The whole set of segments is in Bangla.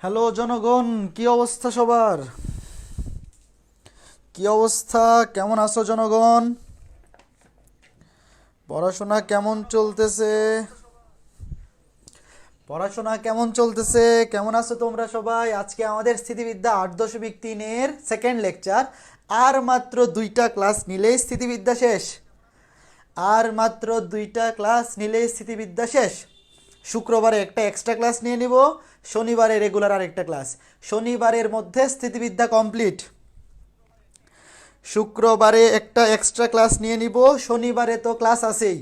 হ্যালো জনগণ, কি অবস্থা সবার? কি অবস্থা? কেমন আছো জনগণ? পড়াশোনা কেমন চলতেছে? পড়াশোনা কেমন চলতেছে? কেমন আছো তোমরা সবাই? আজকে আমাদের স্থিতিবিদ্যা 8.3-এর সেকেন্ড লেকচার। আর মাত্র 2টা ক্লাস নিলেই স্থিতিবিদ্যা শেষ। আর মাত্র 2টা ক্লাস নিলেই স্থিতিবিদ্যা শেষ। শুক্রবারে একটা এক্সট্রা ক্লাস নিয়ে নিব, শনিবারে রেগুলার আরেকটা ক্লাস। শনিবারের মধ্যে স্থিতিবিদ্যা কমপ্লিট। শুক্রবারে একটা এক্সট্রা ক্লাস নিয়ে নিব, শনিবারে তো ক্লাস আছেই।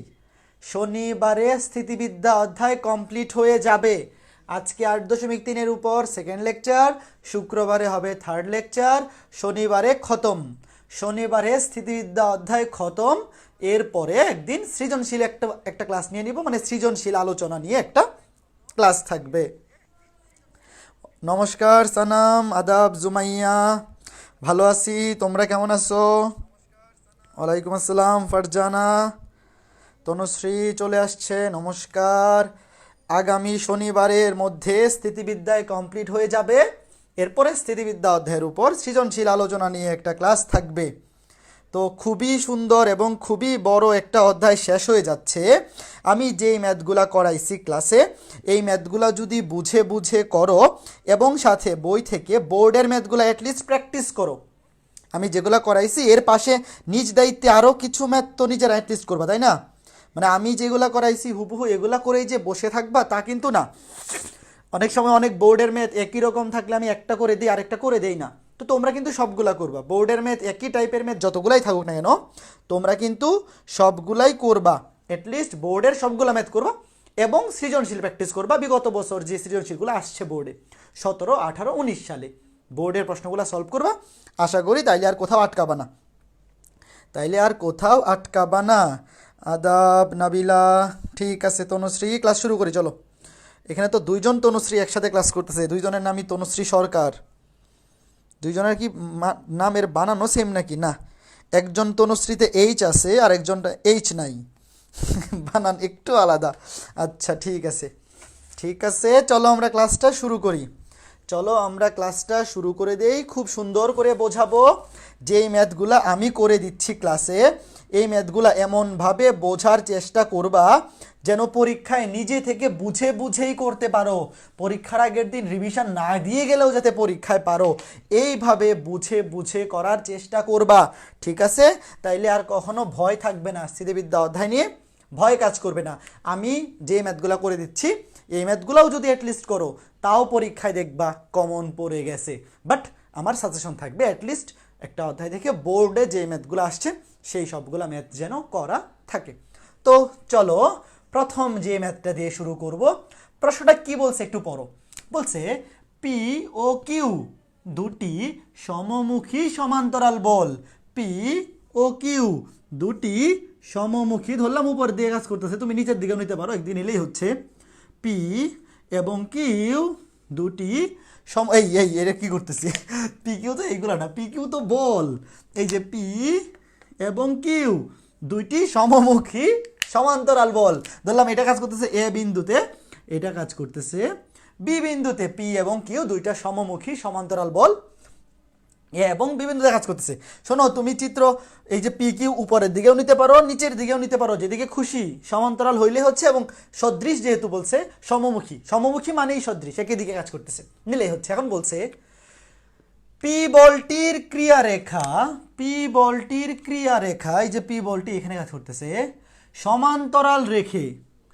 শনিবারে স্থিতিবিদ্যা অধ্যায় কমপ্লিট হয়ে যাবে। আজকে 8.3-এর উপর সেকেন্ড লেকচার, শুক্রবারে হবে থার্ড লেকচার, শনিবারে খতম। শনিবারে স্থিতিবিদ্যা অধ্যায় খতম। এরপরে একদিন সৃজনশীল একটা একটা ক্লাস নিয়ে নিব, মানে সৃজনশীল আলোচনা নিয়ে একটা ক্লাস থাকবে। নমস্কার সানাম, আদাব জুমাইয়া। ভালো আছি, তোমরা কেমন আছো? ওয়ালাইকুম আসসালাম ফারজানা। তনুশ্রী চলে আসছে, নমস্কার। আগামী শনিবারের মধ্যে স্থিতিবিদ্যায় কমপ্লিট হয়ে যাবে। এরপরে স্থিতিবিদ্যা অধ্যায়ের উপর সৃজনশীল আলোচনা নিয়ে একটা ক্লাস থাকবে। তো খুবই সুন্দর এবং খুবই বড় একটা অধ্যায় শেষ হয়ে যাচ্ছে। আমি যেই ম্যাথগুলা করাইছি ক্লাসে, এই ম্যাথগুলা যদি বুঝে বুঝে করো এবং সাথে বই থেকে বোর্ডের ম্যাথগুলা অ্যাটলিস্ট প্র্যাকটিস করো। আমি যেগুলো করাইছি এর পাশে নিজ দায়িত্বে আরও কিছু ম্যাথ তো নিজেরা অ্যাটলিস্ট করবা, তাই না? মানে আমি যেগুলো করাইছি হুবহু এগুলা করেই যে বসে থাকবা তা কিন্তু না। অনেক সময় অনেক বোর্ডের ম্যাথ একই রকম থাকলে আমি একটা করে দিই, আরেকটা করে দেই না। তো তোমরা কিন্তু সবগুলা করবা। বোর্ডের ম্যাথ একই টাইপের ম্যাথ যতগুলাই থাকুক না কেন, তোমরা কিন্তু সবগুলাই করবা। অ্যাটলিস্ট বোর্ডের সবগুলা ম্যাথ করবা এবং সৃজনশীল প্র্যাকটিস করবা। বিগত বছর যে সৃজনশীলগুলো আসছে বোর্ডে 17, 18, 19 সালে বোর্ডের প্রশ্নগুলো সলভ করবা। আশা করি তাইলে আর কোথাও আটকাবা না। আদাব নাবিলা। ঠিক আছে তনুশ্রী, ক্লাস শুরু করি চলো। এখানে তো দুইজন তনুশ্রী একসাথে ক্লাস করতেছে, দুইজনের নামই তনুশ্রী সরকার। দুইজনের কি নামের বানানো সেম নাকি? না, একজন তনুশ্রীতে এইচ আছে আর একজনটা এইচ নাই। বানান একটু আলাদা। আচ্ছা ঠিক আছে, ঠিক আছে, চলো আমরা ক্লাসটা শুরু করি। চলো আমরা ক্লাসটা শুরু করে দেই। খুব সুন্দর করে বোঝাবো। যেই ম্যাথগুলা আমি করে দিচ্ছি ক্লাসে, এই ম্যাথগুলা এমনভাবে বোঝার চেষ্টা করবা যেন পরীক্ষায় নিজে থেকে বুঝে বুঝেই করতে পারো। পরীক্ষার আগের দিন রিভিশন না দিয়ে গেলেও যাতে পরীক্ষায় পারো, এইভাবে বুঝে বুঝে করার চেষ্টা করবা। ঠিক আছে? তাইলে আর কখনো ভয় থাকবে না, স্থিতিবিদ্যা অধ্যায় নিয়ে ভয় কাজ করবে না। আমি যে ম্যাথগুলো করে দিচ্ছি এই ম্যাথগুলোও যদি অ্যাটলিস্ট করো, তাও পরীক্ষায় দেখবা কমন পড়ে গেছে। বাট আমার সাজেশন থাকবে অ্যাটলিস্ট একটা অধ্যায় থেকে বোর্ডে যে ম্যাথগুলো আসছে সেই সবগুলো ম্যাথ যেন করা থাকে। তো চলো প্রথম যে ম্যাথটা দিয়ে শুরু করব। প্রশ্নটা কি বলছে একটু পড়ো। বলছে পি ও কিউ দুটি সমমুখী সমান্তরাল বল। পি ও কিউ দুটি সমমুখী, ধরলাম উপর দিয়ে কাজ করতেছে, তুমি নিচের দিকেও নিতে পারো, একদিন এলেই হচ্ছে। পি এবং কিউ দুটি এই এই এটা কি করতেছি? পি কিউ তো এইগুলা না, পি কিউ তো বল। এই যে পি এবং কিউ দুইটি সমমুখী সমান্তরাল বল। ধরলাম এটা কাজ করতেছে এ বিন্দুতে, এটা কাজ করতেছে বি বিন্দুতে। পি এবং কিউ দুইটা সমমুখী সমান্তরাল বল এ এবং বি বিন্দুতে কাজ করতেছে। শোনো, তুমি চিত্র এই যে পি কিউ উপরের দিকেও নিতে পারো, নিচের দিকেও নিতে পারো, যেদিকে খুশি। সমান্তরাল হইলে হচ্ছে, এবং সদৃশ যেহেতু বলছে সমমুখী, সমমুখী মানেই সদৃশ, একই দিকে কাজ করতেছে, নিলেই হচ্ছে। এখন বলছে পি বলটির ক্রিয়ারেখা, পি বলটির ক্রিয়ারেখা, এই যে পি বলটি এখানে কাজ করতেছে সমান্তরাল রেখে,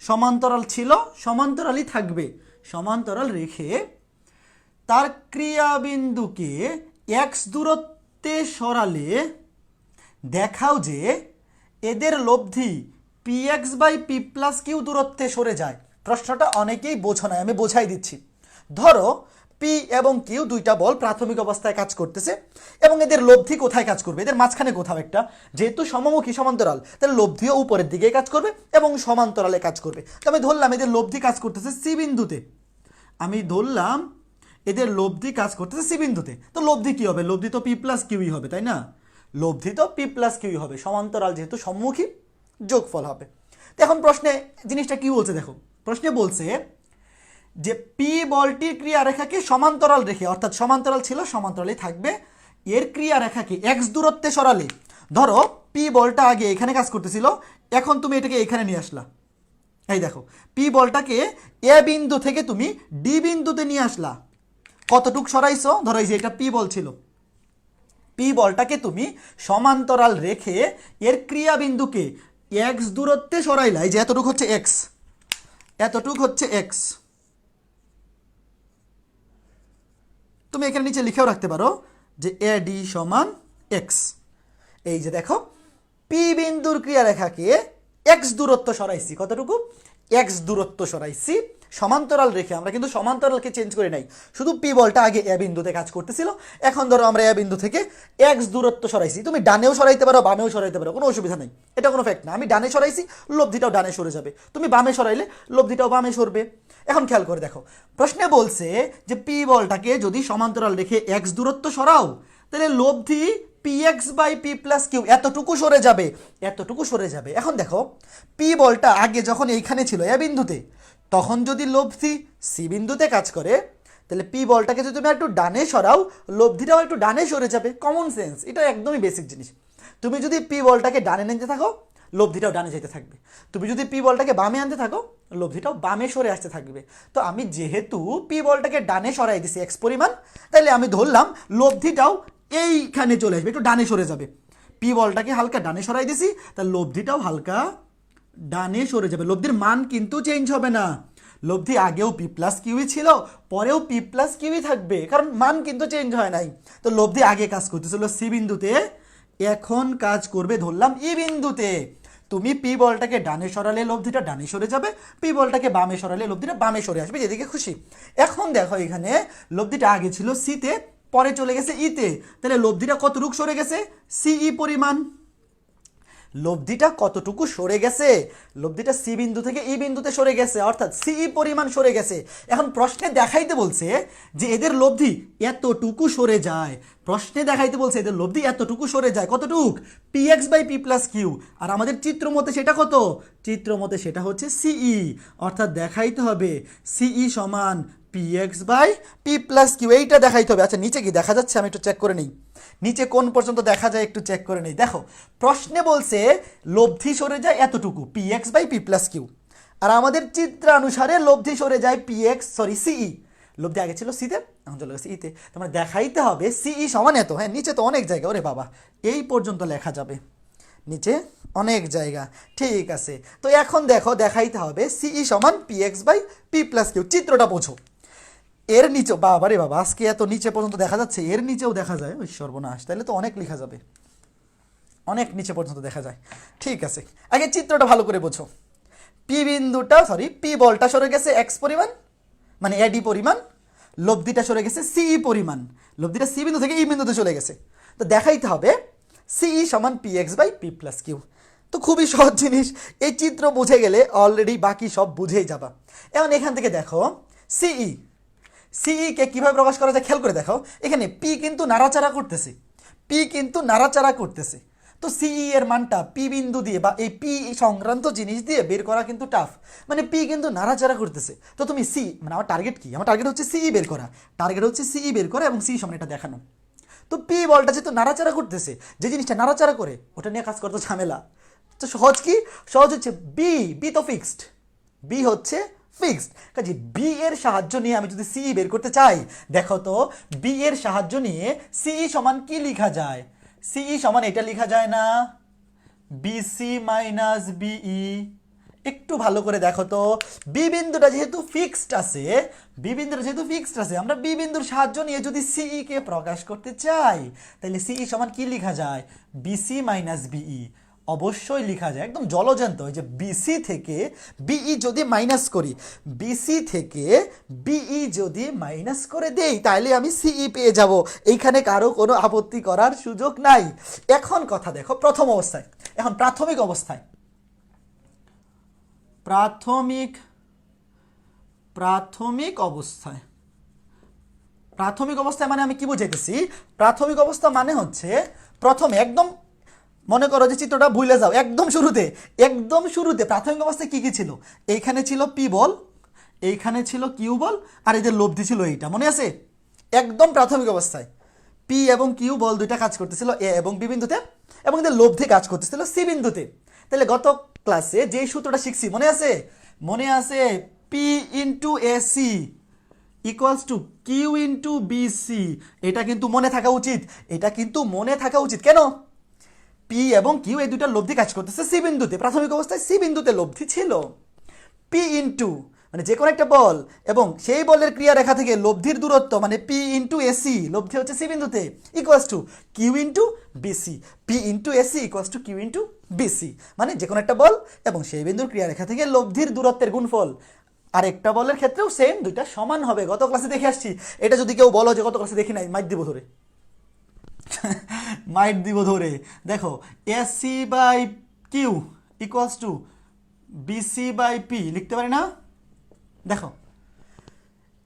সমান্তরাল ছিল সমান্তরালই থাকবে, সমান্তরাল রেখে তার ক্রিয়াবিন্দুকে এক্স দূরত্বে সরালে দেখাও যে এদের লব্ধি P X by P plus Q দূরত্বে সরে যায়। প্রশ্নটা অনেকেই বোঝো না, আমি বোঝাই দিচ্ছি। ধরো পি এবং কিউ দুইটা বল প্রাথমিক অবস্থায় কাজ করতেছে এবং এদের লব্ধি কোথায় কাজ করবে? এদের মাঝখানে কোথাও একটা, যেহেতু সমমুখী সমান্তরাল তাহলে লব্ধিও উপরের দিকে কাজ করবে এবং সমান্তরালে কাজ করবে। তো আমি ধরলাম এদের লব্ধি কাজ করতেছে সি বিন্দুতে, আমি ধরলাম এদের লব্ধি কাজ করতেছে সি বিন্দুতে। তো লব্ধি কি হবে? লব্ধি তো পি প্লাস কিউই হবে, তাই না? লব্ধি তো পি প্লাস কিউই হবে, সমান্তরাল যেহেতু সম্মুখী, যোগফল হবে। তো এখন প্রশ্নে জিনিসটা কি বলছে দেখো। প্রশ্নে বলছে যে পি বলটির ক্রিয়া রেখাকে সমান্তরাল রেখে, অর্থাৎ সমান্তরাল ছিল সমান্তরালই থাকবে, এর ক্রিয়া রেখাকে এক্স দূরত্বে সরালে, ধরো পি বলটা আগে এখানে কাজ করতেছিল, এখন তুমি এটাকে এখানে নিয়ে আসলা, এই দেখো পি বলটাকে এ বিন্দু থেকে তুমি ডি বিন্দুতে নিয়ে আসলা, কতটুক সরাইছো, ধরো এই যে এটা পি বল ছিল, পি বলটাকে তুমি সমান্তরাল রেখে এর ক্রিয়া বিন্দুকে এক্স দূরত্বে সরাইলা, এই যে এতটুক হচ্ছে এক্স, এতটুক হচ্ছে এক্স, তুমি এখানে নিচে লিখেও রাখতে পারো যে এ ডি সমান এক্স। এই যে দেখো পি বিন্দুর ক্রিয়া রেখাকে এক্স দূরত্ব সরাইছি, কতটুকু এক্স দূরত্ব সরাইছি সমান্তরাল রেখে, আমরা কিন্তু সমান্তরালকে চেঞ্জ করে নাই, শুধু পি বলটা আগে এ বিন্দুতে কাজ করতেছিল, এখন ধরো আমরা এ বিন্দু থেকে এক্স দূরত্ব সরাইছি, তুমি ডানেও সরাইতে পারো বামেও সরাইতে পারো, কোনো অসুবিধা নেই, এটা কোনো ফ্যাক্ট না, আমি ডানে সরাইছি লব্ধিটাও ডানে সরে যাবে, তুমি বামে সরাইলে লব্ধিটাও বামে সরবে। এখন খেয়াল করে দেখো প্রশ্নে বলছে যে পি বলটাকে যদি সমান্তরাল রেখে এক্স দূরত্ব সরাও, তাহলে লব্ধি P X by P plus Q এতটুকু সরে যাবে, এতটুকু সরে যাবে। এখন দেখো পি বলটা আগে যখন এইখানে ছিল এ বিন্দুতে, তখন যদি লব্ধি সি বিন্দুতে কাজ করে, তাহলে পি বলটাকে যদি তুমি একটু ডানে সরাও, লব্ধিটাও একটু ডানে সরে যাবে, কমন সেন্স, এটা একদমই বেসিক জিনিস। তুমি যদি পি বলটাকে ডানে নিতে থাকো, লব্ধিটাও ডানে যেতে থাকবে, তুমি যদি পি বলটাকে বামে আনতে থাকো, লব্ধিটাও বামে সরে আসতে থাকবে। তো আমি যেহেতু পি বলটাকে ডানে সরাই দিছি এক্স পরিমাণ, তাহলে আমি ধরলাম লব্ধিটাও এইখানে চলে আসবে, একটু ডানে সরে যাবে, পি বলটাকে হালকা ডানে সরাই দিছি, তাহলে লব্ধিটাও হালকা ডানে সরে যাবে, লব্ধির মান কিন্তু চেঞ্জ হবে না, লব্ধি আগেও পি প্লাস কিউই ছিল, পরেও পি প্লাস কিউই থাকবে, কারণ মান কিন্তু চেঞ্জ হয় নাই। তো লব্ধি আগে কাজ করতেছিল সি বিন্দুতে, এখন কাজ করবে ধরলাম ই বিন্দুতে, তুমি পি বলটাকে ডানে সরালে লব্ধিটা ডানে সরে যাবে, পি বলটাকে বামে সরালে লব্ধিটা বামে সরে আসবে, যেদিকে খুশি। এখন দেখো এখানে লব্ধিটা আগে ছিল সিতে, পরে চলে গেছে ইতে, তাহলে লব্ধিটা কতটুকু সরে গেছে, সিই পরিমাণ, লব্ধিটা কতটুকু সরে গেছে, লব্ধিটা সি বিন্দু থেকে ই বিন্দুতে সরে গেছে, অর্থাৎ সিই পরিমাণ সরে গেছে। এখন প্রশ্নে দেখাইতে বলছে যে এদের লব্ধি এতটুকু সরে যায়, প্রশ্নে দেখাইতে বলছে এদের লব্ধি এতটুকু সরে যায়, কতটুক P X by P plus Q, আর আমাদের চিত্র মতে সেটা কত, চিত্র মতে সেটা হচ্ছে সিই, অর্থাৎ দেখাইতে হবে সিই সমান P X by P plus Q, এইটা দেখাইতে হবে। আচ্ছা নিচে কি দেখা যাচ্ছে, আমি একটু চেক করে নিই, নিচে কোন পর্যন্ত দেখা যায় একটু চেক করে নিই। দেখো প্রশ্নে বলছে লব্ধি সরে যায় এতটুকু P X by P plus Q, আর আমাদের চিত্রানুসারে লব্ধি সরে যায় পি এক্স সিই, লব্ধি আগে ছিল সিতে, এখন চলে গেছে ইতে, তোমরা দেখাইতে হবে সিই সমান এত। হ্যাঁ নিচে তো অনেক জায়গা, ওরে বাবা এই পর্যন্ত লেখা যাবে, নিচে অনেক জায়গা, ঠিক আছে। তো এখন দেখো দেখাইতে হবে সিই সমান P X by P plus Q, চিত্রটা বোঝো। এর নিচে বাবা রে বাবা, আজকে এত নিচে পর্যন্ত দেখা যাচ্ছে, এর নিচেও দেখা যায়, ওই সর্বনাশ, তাহলে তো অনেক লেখা যাবে, অনেক নিচে পর্যন্ত দেখা যায়। ঠিক আছে, আগে চিত্রটা ভালো করে বোঝো। পি বিন্দুটা পি বলটা সরে গেছে এক্স পরিমাণ, মানে এডি পরিমাণ, লব্ধিটা সরে গেছে সিই পরিমাণ, লব্ধিটা সি বিন্দু থেকে ই বিন্দুতে চলে গেছে। তো দেখাইতে হবে সিই সমান P X by P plus Q. তো খুবই সহজ জিনিস, এই চিত্র বুঝে গেলে অলরেডি বাকি সব বুঝেই যাবা। এখন এখান থেকে দেখো সিই, সিই কে কিভাবে প্রকাশ করা যায় খেয়াল করে দেখো, এখানে পি কিন্তু নাড়াচাড়া করতেছে, পি কিন্তু নাড়াচাড়া করতেছে, তো সিই এর মানটা পি বিন্দু দিয়ে বা এই পি সংক্রান্ত জিনিস দিয়ে বের করা কিন্তু টাফ, মানে পি কিন্তু নাড়াচাড়া করতেছে। তো তুমি সি, মানে আমার টার্গেট কি, আমার টার্গেট হচ্ছে সিই বের করা, টার্গেট হচ্ছে সিই বের করা এবং সিই সমান এটা দেখানো। তো পি বলটা যেহেতু নাড়াচাড়া করতেছে, যে জিনিসটা নাড়াচাড়া করে ওটা নিয়ে কাজ করতে ঝামেলা, তো সহজ কি, সহজ হচ্ছে বি, বি তো ফিক্সড, বি হচ্ছে ফিক্সড, কাজে বি এর সাহায্য নিয়ে আমি যদি সিই বের করতে চাই, দেখো তো বি এর সাহায্য নিয়ে সিই সমান কি লেখা যায়, সিই সমান এটা লেখা যায় না, বিসি মাইনাস বিই। একটু ভালো করে দেখো তো, বি বিন্দুটা যেহেতু ফিক্সড আছে, বি বিন্দুটা যেহেতু ফিক্সড আছে, আমরা বি বিন্দুর সাহায্য নিয়ে যদি সিই কে প্রকাশ করতে চাই, তাহলে সিই সমান কি লেখা যায়, বিসি মাইনাস বিই। অবশ্যই লেখা যায় একদম জলজান্ত, যে বিসি থেকে বিই যদি মাইনাস করি, বিসি থেকে বিই যদি মাইনাস করে দেই, তাহলে আমি সিই পেয়ে যাব, এইখানে কারো কোনো আপত্তি করার সুযোগ নাই। এখন কথা দেখো প্রথম অবস্থায়, এখন প্রাথমিক অবস্থায়, প্রাথমিক অবস্থায়, প্রাথমিক অবস্থায় মানে আমি কি বুঝাইতেছি, প্রাথমিক অবস্থা মানে হচ্ছে প্রথমে একদম মনে করো যে চিত্রটা ভুলে যাও, একদম শুরুতে প্রাথমিক অবস্থায় কি কি ছিল, এইখানে ছিল পি বল, এইখানে ছিল কিউ বল আর এই যে লব্ধি ছিল এইটা, মনে আছে? একদম প্রাথমিক অবস্থায় পি এবং কিউ বল দুইটা কাজ করতেছিল এ এবং বি বিন্দুতে, এবং এদের লব্ধি কাজ করতেছিল সি বিন্দুতে। তাহলে গত ক্লাসে যেই সূত্রটা শিখছি মনে আছে? মনে আছে? P into A C equals to Q into B C. এটা কিন্তু মনে থাকা উচিত, এটা কিন্তু মনে থাকা উচিত। কেন? পি এবং কিউ এই দুইটা লব্ধি কাজ করতেছে সি বিন্দুতে, প্রাথমিক অবস্থায় সি বিন্দুতে লব্ধি ছিল। পি ইন্টু মানে যে কোনো একটা বল এবং সেই বলের ক্রিয়া রেখা থেকে লব্ধির দূরত্ব মানে পি ইন্টু এসি, লব্ধি হচ্ছে সি বিন্দুতে, equals to Q into BC. P into AC equals to Q into BC, মানে যে কোনো একটা বল এবং সেই বিন্দুর ক্রিয়া রেখা থেকে লব্ধির দূরত্বের গুণফল। আরেকটা বলের ক্ষেত্রেও সেম, দুইটা সমান হবে। গত ক্লাসে দেখে আসছি। এটা যদি কেউ বলো যে গত ক্লাসে দেখি নাই, মাইট দিব ধরে মাইট দিব ধরে। দেখো AC by Q equals to BC by P লিখতে পারি না? দেখো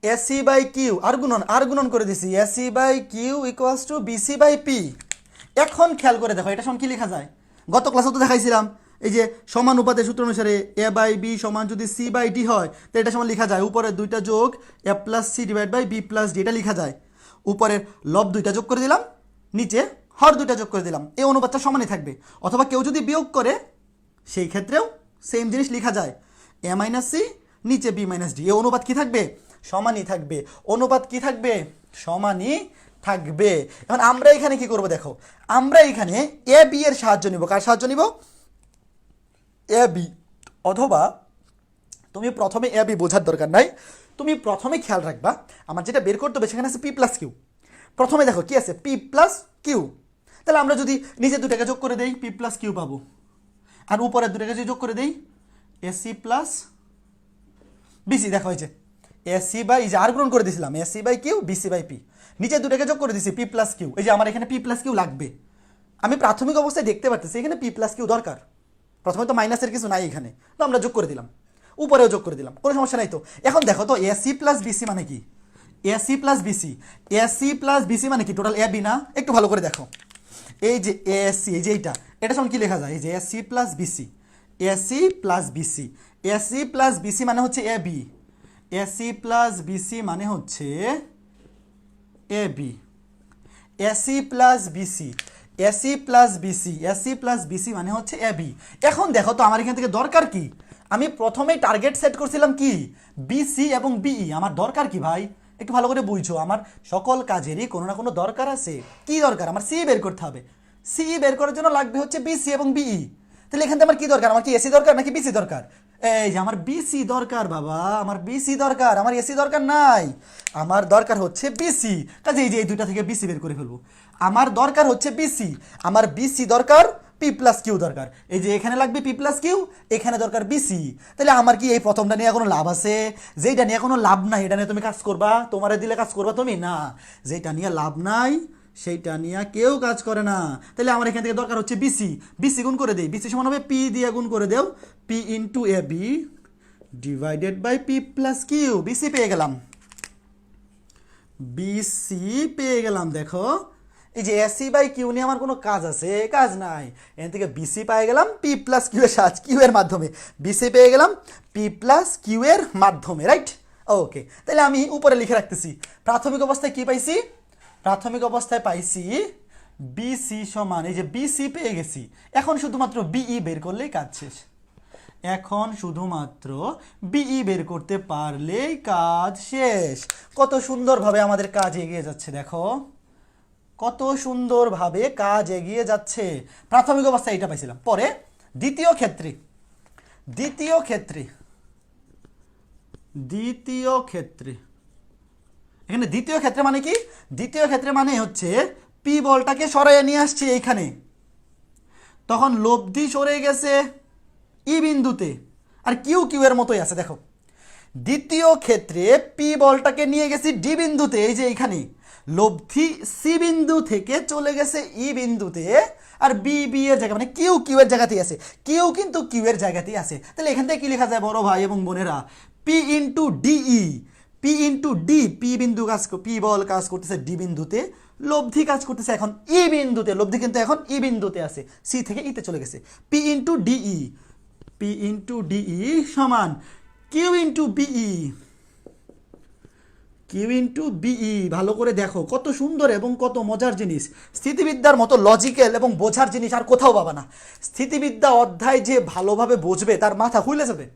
এসি বাই কিউ আর গুণন করে দিছি, AC by Q equals to BC by P. এখন খেয়াল করে দেখো এটা সমান কি লেখা যায়? গত ক্লাসে তো দেখাইছিলাম এই যে সমানুপাতের সূত্র অনুসারে এ বাই বি সমান যদি সি বাই ডি হয় তো এটা সমান লেখা যায় উপরের দুইটা যোগ A plus C divide by B plus D, এটা লেখা যায়। উপরের লব দুইটা যোগ করে দিলাম, নিচে হর দুইটা যোগ করে দিলাম, এই অনুপাতটা সমানই থাকবে। অথবা কেউ যদি বিয়োগ করে সেই ক্ষেত্রেও সেম জিনিস লেখা যায়, এ মাইনাস সি নিচে বি মাইনাস ডি। এই অনুপাত কি থাকবে? সমানই থাকবে। অনুপাত কি থাকবে? সমানই থাকবে। এখন আমরা এখানে কি করব দেখো, আমরা এখানে এ বি এর সাহায্য নিব। কার সাহায্য নিব? A B. অথবা তুমি প্রথমে এ বি বোঝার দরকার নাই, তুমি প্রথমে খেয়াল রাখবা আমার যেটা বের করতে হবে সেখানে আছে পি প্লাস কিউ। প্রথমে দেখো কি আছে? P plus Q. তাহলে আমরা যদি নিচে দুটাকে যোগ করে দেই পি প্লাস কিউ পাবো, আর উপরের দুটাকে যদি যোগ করে দেই এসি প্লাস বিসি। দেখো হয়েছে এসি বাই, এই যে আর গ্রহণ করে দিয়েছিলাম AC by Q BC by P, নিচে দুটাকে যোগ করে দিছি পি প্লাস কিউ। এই যে আমার এখানে পি প্লাস কিউ লাগবে, আমি প্রাথমিক অবস্থায় দেখতে পারতেছি এখানে পি প্লাস কিউ দরকার। প্রথমে তো মাইনাসের কিছু নাই এখানে, তো আমরা যোগ করে দিলাম, উপরেও যোগ করে দিলাম, কোনো সমস্যা নাই। তো এখন দেখো তো এসি প্লাস বিসি মানে কি? AC plus BC, AC plus BC মানে কি? টোটাল এ বি না? একটু ভালো করে দেখো, এই যে এসি, এই যে এটা সমান কি লেখা যায়? এই যে AC plus BC, AC plus BC, AC plus BC মানে হচ্ছে A B, AC plus BC মানে হচ্ছে A B, AC plus BC, AC plus BC, AC plus BC মানে হচ্ছে এ বি। এখন দেখো তো আমার এখান থেকে দরকার কি? আমি প্রথমেই টার্গেট সেট করছিলাম কি? বিসি এবং বিই। আমার দরকার কি ভাই? একটু ভালো করে বুঝছো, আমার সকল কাজেরই কোনো না কোনো দরকার আছে। কি দরকার? আমার সি বের করতে হবে। সি বের করার জন্য লাগবে হচ্ছে বিসি এবং বিই। তাহলে এখান থেকে আমার কি দরকার? আমার কি এসি দরকার নাকি বিসি দরকার? এই যে আমার বিসি দরকার বাবা, আমার বিসি দরকার, আমার এসি দরকার নাই। আমার দরকার হচ্ছে বিসি, কাজে এই যে এই দুইটা থেকে বিসি বের করে ফেলবো। আমার দরকার হচ্ছে বিসি, আমার বিসি দরকার, পি প্লাস কিউ দরকার। এই যে এখানে লাগবে পি প্লাস কিউ, এখানে দরকার বিসি। তাহলে আমার কি এই প্রথমটা নিয়ে কোনো লাভ আছে? যেটা নিয়ে কোনো লাভ নাই এটা নিয়ে তুমি কাজ করবা? তোমারে দিলে কাজ করবা তুমি? না, যেটা নিয়ে লাভ নাই সেইটা নিয়ে কেউ কাজ করে না। তাহলে আমার এখান থেকে দরকার হচ্ছে বিসি, বিসি গুণ করে দেই। বিসি সমান হবে পি দিয়ে গুণ করে দেও, P into A B divided by P plus Q. BC পেয়ে গেলাম, বিসি পেয়ে গেলাম। দেখো এই যে এসি বাই কিউ নিয়ে আমার কোনো কাজ আছে? কাজ নাই। এখান থেকে বিসি পেয়ে গেলাম পি প্লাস কিউ এর সাহায্যে, কিউ এর মাধ্যমে। বিসি পেয়ে গেলাম পি প্লাস কিউ এর মাধ্যমে, রাইট? ওকে, তাহলে আমি উপরে লিখে রাখতেছি প্রাথমিক অবস্থায় কি পাইছি? প্রাথমিক অবস্থায় পাইছি বিসি সমান, এই যে বিসি পেয়ে গেছি। এখন শুধুমাত্র বিই বের করলেই কাজ শেষ। এখন শুধুমাত্র বিই বের করতে পারলেই কাজ শেষ। কত সুন্দরভাবে আমাদের কাজ এগিয়ে যাচ্ছে দেখো, কত সুন্দরভাবে কাজ এগিয়ে যাচ্ছে। প্রাথমিক অবস্থায় এটা পাইছিলাম। পরে দ্বিতীয় ক্ষেত্রে, দ্বিতীয় ক্ষেত্রে এখানে দ্বিতীয় ক্ষেত্রে মানে কি? দ্বিতীয় ক্ষেত্রে মানে হচ্ছে পি বলটাকে সরাইয়ে নিয়ে আসছি এইখানে, তখন লব্ধি সরে গেছে ই বিন্দুতে, আর কিউ কিউ এর মতোই আছে। দেখো দ্বিতীয় ক্ষেত্রে পি বলটাকে নিয়ে গেছি ডি বিন্দুতে, এই যে এইখানে লব্ধি সি বিন্দু থেকে চলে গেছে ই বিন্দুতে, আর বি বি এর জায়গা মানে কিউ কিউ এর জায়গাতেই আছে, কিউ কিন্তু কিউ এর জায়গাতেই আছে। তাহলে এখান থেকে কি লেখা যায় বড় ভাই এবং বোনেরা? P into DE, P into D, P বিন্দু কাজ, পি বল কাজ করতেছে ডি বিন্দুতে, লব্ধি কাজ করতেছে এখন ই বিন্দুতে। লব্ধি কিন্তু এখন ই বিন্দুতে আছে, সি থেকে ইতে চলে গেছে। P into DE, P into DE সমান Q into BE, Q into BE, ভালো করে দেখো কত সুন্দর এবং কত মজার জিনিস। স্থিতিবিদ্যার মতো লজিক্যাল এবং বোঝার জিনিস আর কোথাও পাবা না। স্থিতিবিদ্যা অধ্যায় যে ভালোভাবে বুঝবে তার মাথা খুলে যাবে।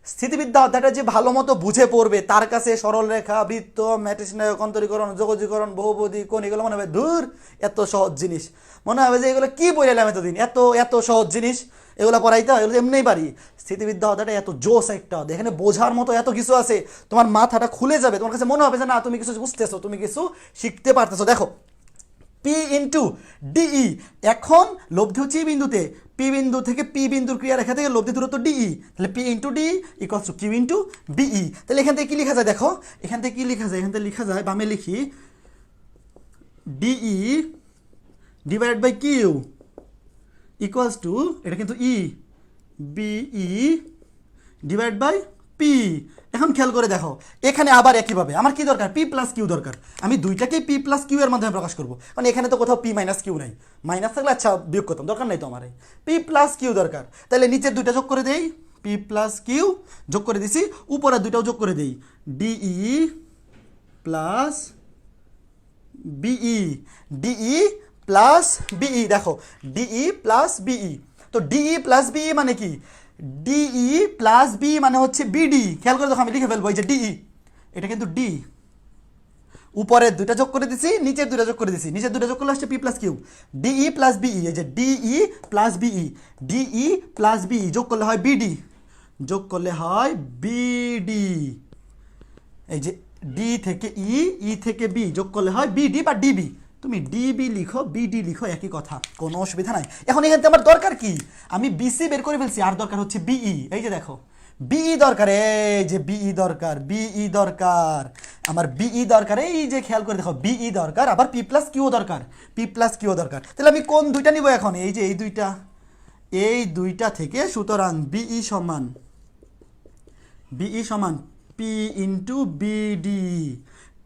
স্থিতিবিদ্যা অধ্যায়টা যে ভালো মতো বুঝে পড়বে তার কাছে সরলরেখা, বৃত্ত, ম্যাট্রিক্স অন্তরীকরণ, যোগজীকরণ, বহুপদী, কোণ, এগুলো মনে হবে দূর এত সহজ জিনিস, মনে হবে যে এগুলো কি পড়াইলাম এতদিন, এত এত সহজ জিনিস এগুলো পড়াইতে হয়, এগুলো এমনিই পারি। স্থিতিবিদ্যা অধ্যায়টা এত জোস একটা, এখানে বোঝার মতো এত কিছু আছে, তোমার মাথাটা খুলে যাবে, তোমার কাছে মনে হবে যে না তুমি কিছু বুঝতেছো, তুমি কিছু শিখতে পারতেছো। দেখো পি ইন্টু ডিই, এখন লব্ধি হচ্ছে এই বিন্দুতে, পি বিন্দু থেকে পি বিন্দুর ক্রিয়ারেখা থেকে লব্ধি দূরত্ব ডিই, তাহলে P into D equals to Q into BE. তাহলে এখান থেকে কি লেখা যায় দেখো, এখান থেকে কি লেখা যায়, এখান থেকে লেখা যায়, বামে লিখি DE divided by Q equals to, এটা কিন্তু E, BE divide by P. এখন খেয়াল করে দেখো এখানে আবার একইভাবে আমার কি দরকার, পি প্লাস কিউ দরকার, আমি দুইটাকেই পি প্লাস কিউ এর মাধ্যমে প্রকাশ করবো, কারণ এখানে তো কোথাও পি মাইনাস কিউ নাই, মাইনাস থাকলে আচ্ছা বিয়োগ করতাম, দরকার নাই তো আমার, পি প্লাস কিউ দরকার। তাহলে নিচের দুইটা যোগ করে দেই, পি প্লাস কিউ যোগ করে দিছি, উপরের দুইটাও যোগ করে দেই, DE plus BE, DE plus BE, দেখো ডিই প্লাস বিই, তো ডিই প্লাস বিই মানে কি, ডিই প্লাস বি মানে হচ্ছে বিডি, খেয়াল করে দেখো আমি লিখে ফেলবো, এই যে ডিই, এটা কিন্তু ডি, উপরের দুইটা যোগ করে দিছি, নিচের দুইটা যোগ করে দিছি, নিচের দুইটা যোগ করলে আসছে P plus Q, DE plus BE, এই যে DE plus BE, DE plus BE যোগ করলে হয় বিডি, যোগ করলে হয় বিডি, এই যে ডি থেকে ই থেকে বি যোগ করলে হয় বিডি বা ডিবি, তুমি ডিবি লিখো বিডি লিখো একই কথা, কোনো অসুবিধা নাই। এখন এখান থেকে আমার দরকার কি, আমি বিসি বের করে ফেলছি, আর দরকার হচ্ছে বিই, এই যে দেখো বিই দরকার, এই যে বিই দরকার, বিই দরকার, আমার বিই দরকার, এই যে খেয়াল করে দেখো বিই দরকার, আবার পি প্লাস কিউ দরকার, পি প্লাস কিউ দরকার। তাহলে আমি কোন দুইটা নিব এখন, এই যে এই দুইটা থেকে, সুতরাং বিই সমান P into BD,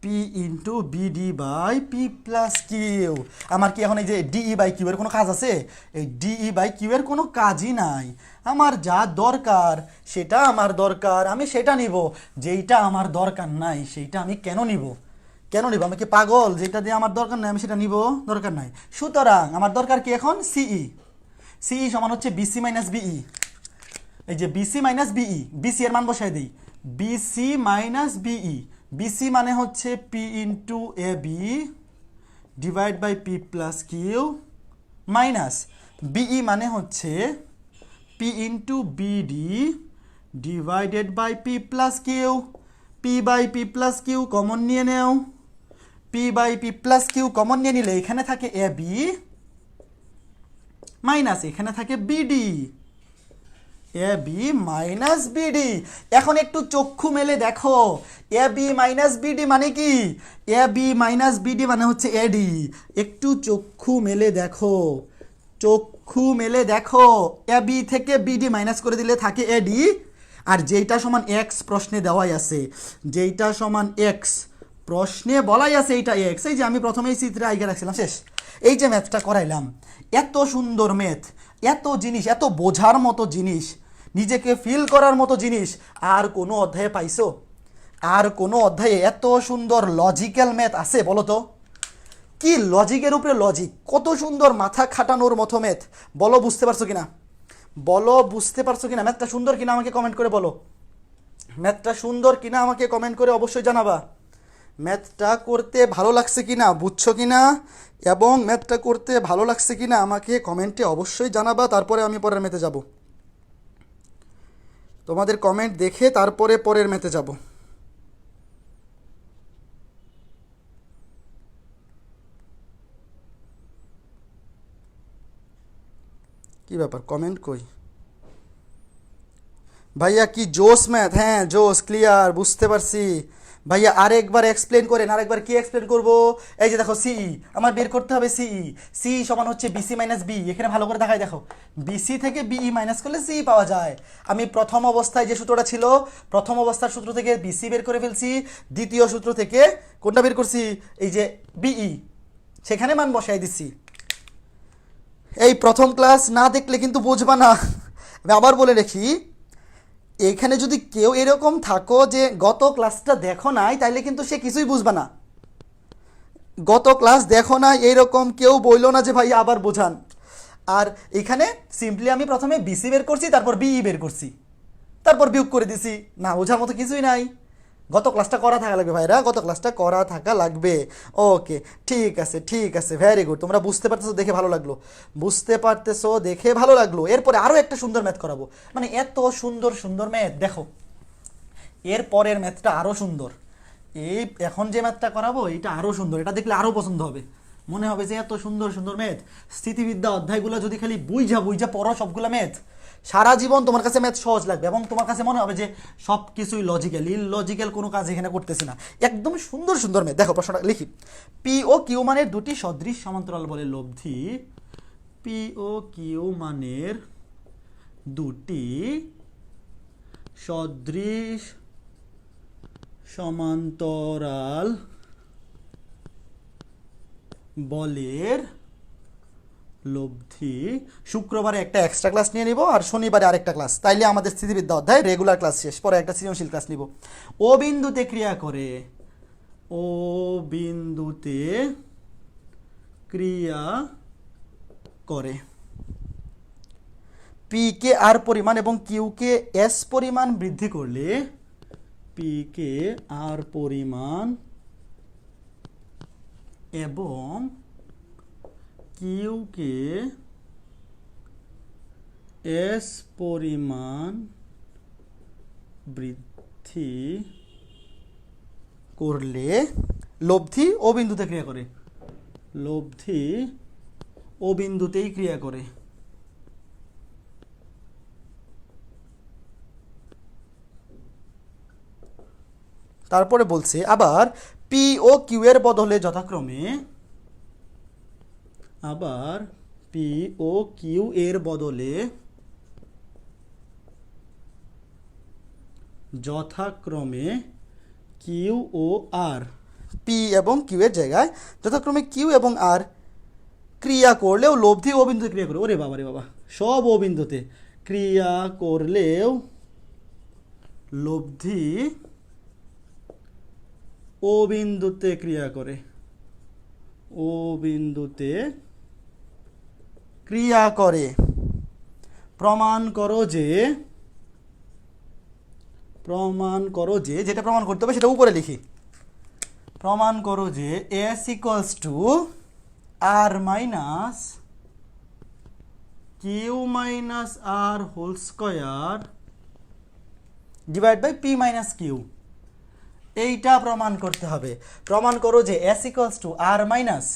P into BD by P plus Q. আমার কি এখন এই যে ডিই বাই কিউ এর কোনো কাজ আছে, এই ডিই বাই কিউ এর কোনো কাজই নাই, আমার যা দরকার সেটা আমার দরকার, আমি সেটা নিব, যেইটা আমার দরকার নাই সেইটা আমি কেন নিব, আমি কি পাগল, যেটা দিয়ে আমার দরকার নাই আমি সেটা নিব, দরকার নাই। সুতরাং আমার দরকার কি এখন, সিই সমান হচ্ছে বিসি মাইনাস বিই, এই যে বিসি মাইনাস বিই, বিসি এর মান বসাই দিই, বিসি মাইনাস বিই, বিসি মানে হচ্ছে P into A B divide by P plus Q, minus BE মানে হচ্ছে P into BD divided by P plus Q, P by P plus Q common নিয়ে নেও, P by P plus Q common নিয়ে নিলে এখানে থাকে এ বি মাইনাস এখানে থাকে BD, A B minus BD. এখন একটু চক্ষু মেলে দেখো, এ বি মাইনাস বিডি মানে কি, এ বি মাইনাস বিডি মানে হচ্ছে এডি, একটু চক্ষু মেলে দেখো, এ বি থেকে বিডি মাইনাস করে দিলে থাকে এডি, আর যেইটা সমান এক্স প্রশ্নে দেওয়াই আছে, যেইটা সমান এক্স প্রশ্নে বলাই আছে এইটা এক্স, এই যে আমি প্রথমেই চিত্রে আইগে রাখছিলাম, শেষ। এই যে ম্যাথটা করাইলাম, এত সুন্দর ম্যাথ, এত জিনিস, এত বোঝার মতো জিনিস, নিজেকে ফিল করার মতো জিনিস আর কোনো অধ্যায়ে পাইছো, আর কোনো অধ্যায়ে এত সুন্দর লজিক্যাল ম্যাথ আছে বলো তো, কি লজিকের উপরে লজিক, কত সুন্দর মাথা খাটানোর মতো ম্যাথ, বলো বুঝতে পারছো কিনা, ম্যাথটা সুন্দর কিনা আমাকে কমেন্ট করে বলো, ম্যাথটা সুন্দর কিনা আমাকে কমেন্ট করে অবশ্যই জানাবা, ম্যাথটা করতে ভালো লাগছে কিনা, বুঝছো কিনা, এবং ম্যাথটা করতে ভালো লাগছে কিনা আমাকে কমেন্টে অবশ্যই জানাবা, তারপরে আমি পরের ম্যাথে যাব, তোমাদের কমেন্ট দেখে তারপরে পরের ম্যাথে যাব। কি ব্যাপার, কমেন্ট কই ভাইয়া, কি জোস ম্যাথ, হ্যাঁ জোস, ক্লিয়ার, বুঝতে পারছি ভাইয়া, আরেকবার এক্সপ্লেন করেন, আরেকবার কি এক্সপ্লেন করব, এই যে দেখো সিই আমার বের করতে হবে, সিই সমান হচ্ছে বিসি মাইনাস বি, এখানে ভালো করে দেখাই দেখো, বিসি থেকে বিই মাইনাস করলে সিই পাওয়া যায়, আমি প্রথম অবস্থায় যে সূত্রটা ছিল, প্রথম অবস্থার সূত্র থেকে বিসি বের করে ফেলছি, দ্বিতীয় সূত্র থেকে কোনটা বের করছি, এই যে বিই, সেখানে মান বসাই দিচ্ছি। এই প্রথম ক্লাস না দেখলে কিন্তু বুঝবা না, আমি আবার বলে রাখি, এখানে যদি কেউ এরকম থাকো যে গত ক্লাসটা দেখো নাই, তাইলে কিন্তু সে কিছুই বুঝবে না। গত ক্লাস দেখো না এইরকম কেউ বইলো না যে ভাই আবার বোঝান। আর এখানে সিম্পলি আমি প্রথমে বিসি বের করছি, তারপর বিই বের করছি, তারপর বিয়োগ করে দিছি। না বোঝার মতো কিছুই নাই। গত ক্লাসটা করা থাকা লাগবে ভাইরা, গত ক্লাসটা করা থাকা লাগবে। ওকে, ঠিক আছে ঠিক আছে, ভেরি গুড। তোমরা বুঝতে পারতেছো দেখে ভালো লাগলো, বুঝতে পারতেছো দেখে ভালো লাগলো। এরপরে আরও একটা সুন্দর ম্যাথ করাবো, মানে এত সুন্দর সুন্দর ম্যাথ। দেখো এর পরের ম্যাথটা আরও সুন্দর। এই এখন যে ম্যাথটা করাবো এটা আরও সুন্দর, এটা দেখলে আরও পছন্দ হবে। মনে হবে যে এত সুন্দর সুন্দর ম্যাথ, স্থিতিবিদ্যা অধ্যায়গুলো যদি খালি বুঝা বুঝা পড়ো সবগুলো ম্যাথ, সারা জীবন তোমার কাছে ম্যাথ সহজ লাগবে এবং তোমার কাছে মনে হবে যে সব কিছুই লজিক্যাল, ইললজিক্যাল কোনো কাজ এখানে করতেছি না। একদম সুন্দর সুন্দর ম্যাথ। দেখো প্রশ্নটা লিখি। পি ও কিউ মানের দুটি সদৃশ সমান্তরাল বলে লব্ধি, পি ও কিউ মানের দুটি সদৃশ সমান্তরাল বলের লব্ধি। শুক্রবারে একটা এক্সট্রা ক্লাস নিয়ে নিব আর শনিবারে আরেকটা ক্লাস, তাইলে আমাদের স্থিতিবিদ্যা অধ্যায় রেগুলার ক্লাস শেষ। পরে একটা সৃজনশীল ক্লাস নিব। ও বিন্দুতে ক্রিয়া করে, ও বিন্দুতে ক্রিয়া করে পি কে আর পরিমাণ এবং কিউ কে এস পরিমাণ বৃদ্ধি করলে, পি কে আর পরিমাণ এবং কিউ কে এস পরিমাণ বৃদ্ধি করলে লব্ধি ও বিন্দুতে ক্রিয়া করে, লব্ধি ও বিন্দুতেই ক্রিয়া করে। তারপরে বলছে আবার পি ও কিউ এর বদলে যথাক্রমে, আবার পি ও কিউ এর বদলে যথাক্রমে কিউ ও আর, পি এবং কিউ এর জায়গায় যথাক্রমে কিউ এবং আর ক্রিয়া করলেও লব্ধি ও বিন্দুতে ক্রিয়া করে। ওরে বাবা রে বাবা, সব ও বিন্দুতে ক্রিয়া করলেও লব্ধি ও বিন্দুতে ক্রিয়া করে, ও বিন্দুতে ক্রিয়া করে। প্রমাণ করো যে, প্রমাণ করো যে, যেটা প্রমাণ করতে হবে সেটা উপরে লিখি। প্রমাণ করো যে S equals to R minus Q minus R whole square divide by P minus Q. এইটা প্রমাণ করতে হবে। প্রমাণ করো যে S equals to R minus,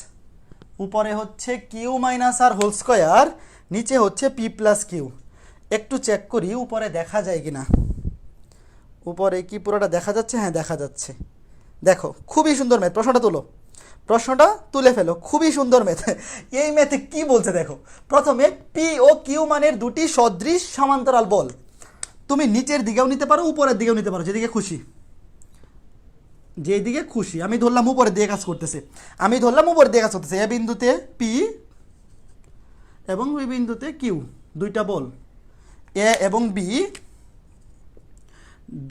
উপরে হচ্ছে Q minus R whole square, নিচে হচ্ছে পি প্লাস কিউ। একটু চেক করি উপরে দেখা যায় কিনা। উপরে কি পুরোটা দেখা যাচ্ছে? হ্যাঁ দেখা যাচ্ছে। দেখো খুবই সুন্দর ম্যাথ। প্রশ্নটা তুলো, প্রশ্নটা তুলে ফেলো। খুবই সুন্দর ম্যাথ। এই ম্যাথে কি বলছে দেখো। প্রথমে পি ও কিউ মানের দুটি সদৃশ সমান্তরাল বল। তুমি নিচের দিকেও নিতে পারো, উপরের দিকেও নিতে পারো, যেদিকে খুশি, যেদিকে খুশি। আমি ধরলাম উপরের দিকে কাজ করতেছে, আমি ধরলাম উপরের দিকে কাজ করতেছে। এ বিন্দুতে পি এবং বি বিন্দুতে কিউ, দুইটা বল এ এবং বি,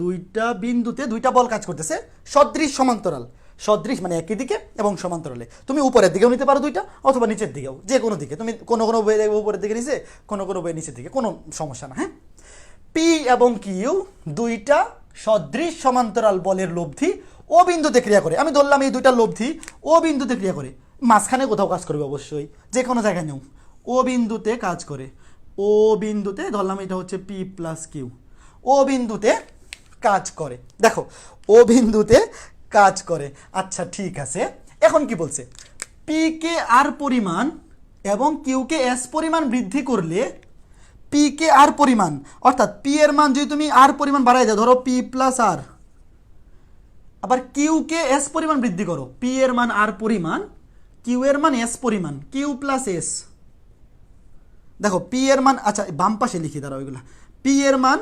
দুইটা বিন্দুতে দুইটা বল কাজ করতেছে সদৃশ সমান্তরাল। সদৃশ মানে একই দিকে এবং সমান্তরালে। তুমি উপরের দিকেও নিতে পারো দুইটা, অথবা নিচের দিকেও, যে কোনো দিকে। তুমি কোনো কোনো বইয়ে দেখবে উপরের দিকে নিচে, কোনো কোনো বইয়ে নিচের দিকে, কোনো সমস্যা না। হ্যাঁ, পি এবং কিউ দুইটা সদৃশ সমান্তরাল বলের লব্ধি ও বিন্দুতে ক্রিয়া করে। আমি ধরলাম এই দুইটা লব্ধি ও বিন্দুতে ক্রিয়া করে, মাঝখানে কোথাও কাজ করবে অবশ্যই, যে কোনো জায়গায় নেও। ও বিন্দুতে কাজ করে, ও বিন্দুতে ধরলাম এটা হচ্ছে পি প্লাস কিউ, ও বিন্দুতে কাজ করে। দেখো ও বিন্দুতে কাজ করে। আচ্ছা ঠিক আছে, এখন কি বলছে? পি কে আর পরিমাণ এবং কিউ কে এস পরিমাণ বৃদ্ধি করলে, পি কে আর পরিমাণ অর্থাৎ পি এর মান যদি তুমি আর পরিমাণ বাড়াই দাও, ধরো পি প্লাস আর, আবার কিউ কে এস পরিমাণ বৃদ্ধি করো, পি এর মান আর পরিমাণ, কিউ এর মান এস পরিমাণ, কিউ প্লাস এস। দেখো পি এর মান, আচ্ছা বাম পাশে লিখি দাঁড়া ওইগুলা। পি এর মান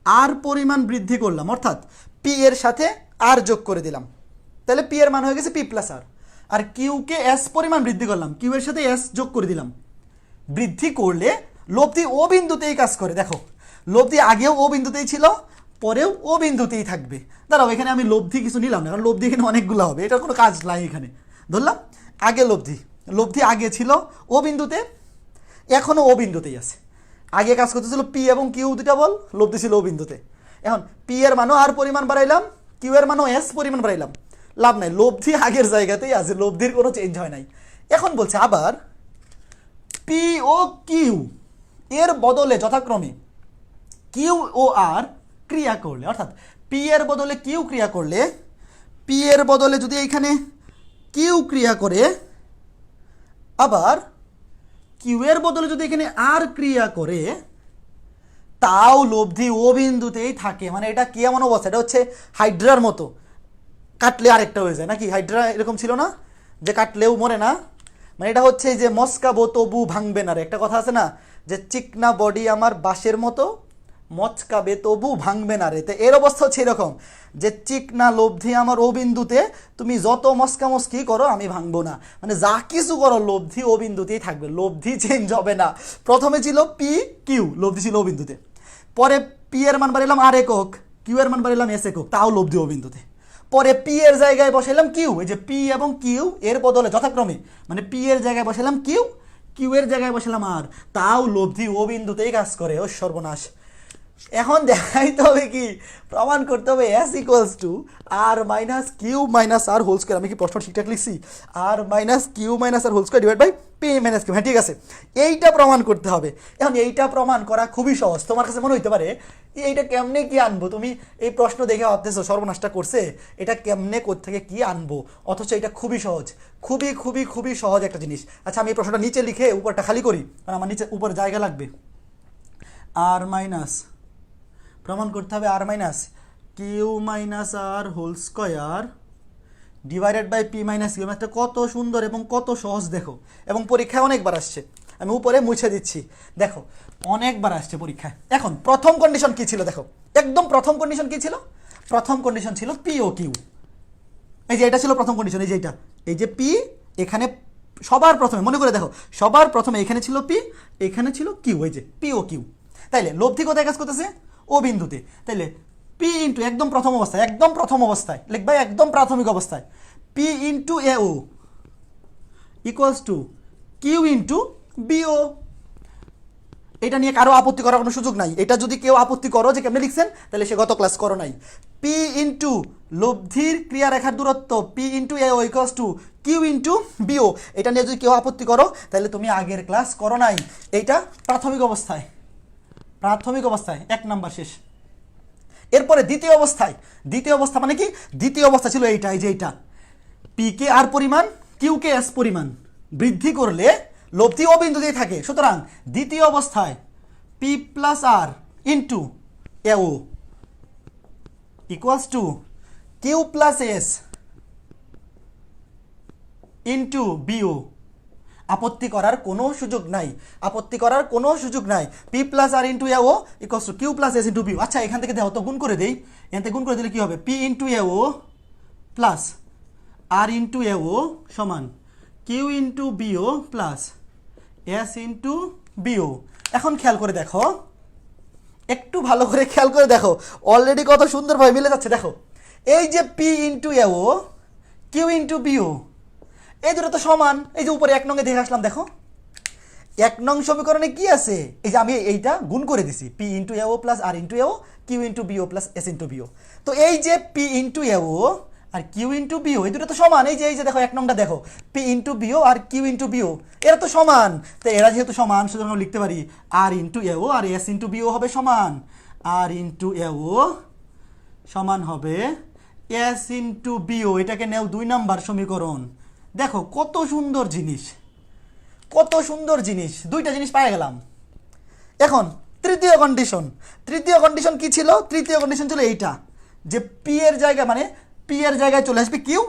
আর পরিমাণ বৃদ্ধি করলাম, অর্থাৎ পি এর সাথে আর যোগ করে দিলাম, তাহলে পি এর মান হয়ে গেছে পি প্লাস আর। আর কিউ কে এস পরিমাণ বৃদ্ধি করলাম, কিউ এর সাথে এস যোগ করে দিলাম। বৃদ্ধি করলে লব্ধি ও বিন্দুতেই কাজ করে। দেখো লব্ধি আগেও ও বিন্দুতেই ছিল, পরেও ও বিন্দুতেই থাকবে। দাঁড়াও, এখানে আমি লব্ধি কিছু নিলাম না, কারণ লব্ধি এখানে অনেকগুলো হবে, এটার কোনো কাজ নাই এখানে। ধরলাম আগে লব্ধি আগে ছিল ও বিন্দুতে, এখনও ও বিন্দুতেই আছে। আগে কাজ করতেছিল পি এবং কিউ দুটা বল, লব্ধি ছিল ও বিন্দুতে। এখন পি এর মানও আর পরিমাণ বাড়াইলাম, কিউ এর মানও এস পরিমাণ বাড়াইলাম, লাভ নাই, লব্ধি আগের জায়গাতেই আছে, লব্ধির কোনো চেঞ্জ হয় নাই। এখন বলছে আবার পি ও কিউ এর বদলে যথাক্রমে কিউ ও আর ক্রিয়া করলে, অর্থাৎ পি এর বদলে কিউ ক্রিয়া করলে, পি এর বদলে যদি এইখানে কিউ ক্রিয়া করে, আবার কিউ এর বদলে যদি এখানে আর ক্রিয়া করে, তাও লব্ধি ও বিন্দুতেই থাকে। মানে এটা কি এমন অবস্থা, এটা হচ্ছে হাইড্রার মতো, কাটলে আরেকটা হয়ে যায় নাকি? হাইড্রা এরকম ছিল না যে কাটলেও মরে না? মানে এটা হচ্ছে যে মস্কাবো তবু ভাঙবে না রে, একটা কথা আছে না যে চিকনা বডি আমার বাঁশের মতো, মচকাবে তবু ভাঙবে না রে। তো এর অবস্থা হচ্ছে এরকম যে চিকনা লব্ধি আমার ও বিন্দুতে, তুমি যত মস্কামস্কি করো আমি ভাঙবো না, মানে যা কিছু করো লব্ধি ও বিন্দুতেই থাকবে, লব্ধি চেঞ্জ হবে না। প্রথমে ছিল পি কিউ, লব্ধি ছিল ও বিন্দুতে, পরে পি এর মান বাড়াইলাম আর একক, কিউ এর মান বাড়াইলাম এস একক, তাও লব্ধি ও বিন্দুতে। পরে পি এর জায়গায় বসাইলাম কিউ, এই যে পি এবং কিউ এর বদলে যথাক্রমে, মানে পি এর জায়গায় বসাইলাম কিউ, কিউ এর জায়গায় বসাইলাম আর, তাও লব্ধি ও বিন্দুতেই কাজ করে। ও সর্বনাশ! এখন দেখাইতে হবে কি, প্রমাণ করতে হবে S equals to R minus Q minus R whole square. আমি কি প্রশ্ন ঠিকঠাক লিখছি? R minus Q minus R whole square divide by P minus Q. হ্যাঁ ঠিক আছে, এইটা প্রমাণ করতে হবে। এখন এইটা প্রমাণ করা খুবই সহজ। তোমার কাছে মনে হইতে পারে এইটা কেমনে কি আনবো, তুমি এই প্রশ্ন দেখে ভাবতেছো সর্বনাশটা করছে, এটা কেমনে কোত্থেকে কি আনবো, অথচ এটা খুবই সহজ, খুবই খুবই খুবই সহজ একটা জিনিস। আচ্ছা, আমি এই প্রশ্নটা নিচে লিখে উপরটা খালি করি, কারণ আমার নিচে উপর জায়গা লাগবে। আর মাইনাস, প্রমাণ করতে হবে R minus Q minus R whole square divided by P minus Q. ম্যাথটা কত সুন্দর এবং কত সহজ দেখো, এবং পরীক্ষায় অনেকবার আসছে, আমি উপরে মুছে দিচ্ছি, দেখো অনেকবার আসছে পরীক্ষায়। এখন প্রথম কন্ডিশন কি ছিল দেখো, একদম প্রথম কন্ডিশন কি ছিল? প্রথম কন্ডিশন ছিল পি ও কিউ, এই যে এটা ছিল প্রথম কন্ডিশন, এই যে এটা, এই যে পি, এখানে সবার প্রথমে মনে করে দেখো, সবার প্রথমে এখানে ছিল পি, এখানে ছিল কিউ, এই যে পি ও কিউ। তাইলে লব্ধি কোথায় কাজ করতেছে? ও বিন্দুতে। তাইলে পি ইন্টু একদম প্রথম অবস্থায়, একদম প্রথম অবস্থায় লিখবা, একদম প্রাথমিক অবস্থায় P into A O equals to Q into BO. এটা নিয়ে কারো আপত্তি করার কোনো সুযোগ নাই। এটা যদি কেউ আপত্তি করো যে কেমনে লিখছেন, তাহলে সে গত ক্লাস করো নাই। পি ইন্টু লব্ধির ক্রিয়া রেখার দূরত্ব P into A O equals to Q into BO, এটা নিয়ে যদি কেউ আপত্তি করো তাহলে তুমি আগের ক্লাস করো নাই। এইটা প্রাথমিক অবস্থায়, প্রাথমিক অবস্থায় 1 নাম্বার শেষ। এরপরে দ্বিতীয় অবস্থায়, দ্বিতীয় অবস্থা মানে কি? দ্বিতীয় অবস্থা ছিল এইটা, এই যে এইটা, পি কে আর পরিমাণ, কিউ কে এস পরিমাণ বৃদ্ধি করলে লব্ধি ও বিন্দুতেই থাকে। সুতরাং দ্বিতীয় অবস্থায় P plus R into A O equals to Q plus S into BO. আপত্তি করার কোনো সুযোগ নাই, আপত্তি করার কোনো সুযোগ নাই। P plus R into A O equals to Q plus S into BO. আচ্ছা, এখান থেকে দেখো তো গুণ করে দেই, এখান থেকে গুণ করে দিলে কি হবে? P into A O plus R into A O সমান Q into BO plus S into BO. এখন খেয়াল করে দেখো, একটু ভালো করে খেয়াল করে দেখো, অলরেডি কত সুন্দরভাবে মিলে যাচ্ছে। দেখো এই যে P into A O Q into BO, এই দুটো তো সমান। এই যে উপরে 1 নং এ দেখে আসলাম, দেখো 1 নং সমীকরণে কি আছে? এই যে আমি এইটা গুণ করে দিছি, P into A O plus R into A O Q into BO plus S into BO. তো এই যে পি ইন্টু এ ও আর কিউ ইন্টু বিও, এই দুটো তো সমান। এই যে দেখো 1 নংটা দেখো, পি ইন্টু বিও আর কিউ ইন্টু বিও, এরা তো সমান। তো এরা যেহেতু সমান, সুতরাং আমরা লিখতে পারি আর into A O R S into bio হবে সমান, আর ইন্টু এ ও সমান হবে এস ইন্টু বিও। এটাকে নেও 2 নাম্বার সমীকরণ। দেখো কত সুন্দর জিনিস, কত সুন্দর জিনিস, দুইটা জিনিস পেয়ে গেলাম। এখন তৃতীয় কন্ডিশন, তৃতীয় কন্ডিশন কি ছিল? তৃতীয় কন্ডিশন ছিল এইটা, যে পি এর জায়গা মানে পি এর জায়গায় চলে আসবে কিউ,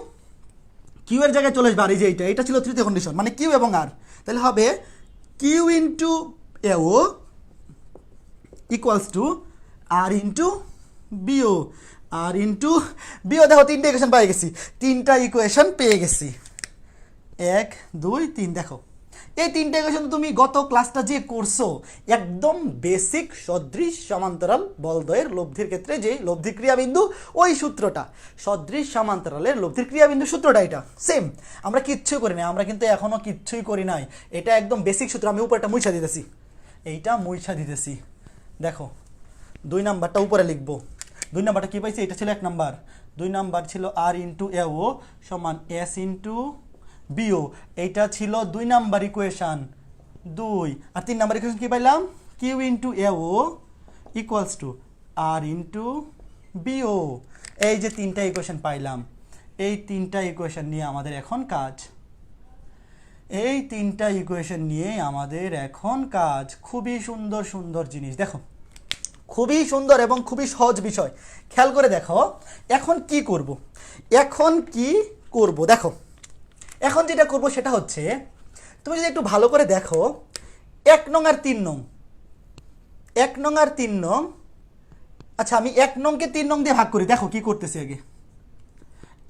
কিউ এর জায়গায় চলে আসবে আর। এই যে এটা ছিল তৃতীয় কন্ডিশন, মানে কিউ এবং আর। তাহলে হবে Q into A O equals to R into BO, R into BO. দেখো 3টা ইকুয়েশন পেয়ে গেছি, 3টা ইকুয়েশন পেয়ে গেছি, 1 2 3। দেখো এই তিনটা ইকুয়েশন তুমি গত ক্লাসটা যে করছো, একদম বেসিক সদৃশ সমান্তরাল বলদ্বয়ের লব্ধির ক্ষেত্রে যে লব্ধি ক্রিয়াবিন্দু, ওই সূত্রটা, সদৃশ সমান্তরালের লব্ধির ক্রিয়াবিন্দু সূত্রটা এটা সেম। আমরা কিচ্ছুই করি নাই, আমরা কিন্তু এখনও কিচ্ছুই করি নাই, এটা একদম বেসিক সূত্র। আমি উপরটা মুছা দিতেছি, এইটা মুছা দিতেছি। দেখো 2 নাম্বারটা উপরে লিখবো। 2 নাম্বারটা কী পাইছি? এটা ছিল 1 নাম্বার। 2 নাম্বার ছিল আর ইন্টু এও সমান এস ইন্টু বিও, এইটা ছিল 2 নাম্বার ইকুয়েশান 2। আর 3 নাম্বার ইকুয়েশন কী পাইলাম? Q into AO equals to R into BO. এই যে 3টা ইকুয়েশন পাইলাম, এই 3টা ইকুয়েশন নিয়ে আমাদের এখন কাজ। এই 3টা ইকুয়েশন নিয়ে আমাদের এখন কাজ। খুবই সুন্দর সুন্দর জিনিস, দেখো খুবই সুন্দর এবং খুবই সহজ বিষয়। খেয়াল করে দেখো এখন কি করব। এখন কি করব দেখো, এখন যেটা করব সেটা হচ্ছে, তুমি যদি একটু ভালো করে দেখো 1 নং আর 3 নং, 1 নং আর 3 নং। আচ্ছা আমি 1 নংকে 3 নং দিয়ে ভাগ করি। দেখো কি করতেছি, আগে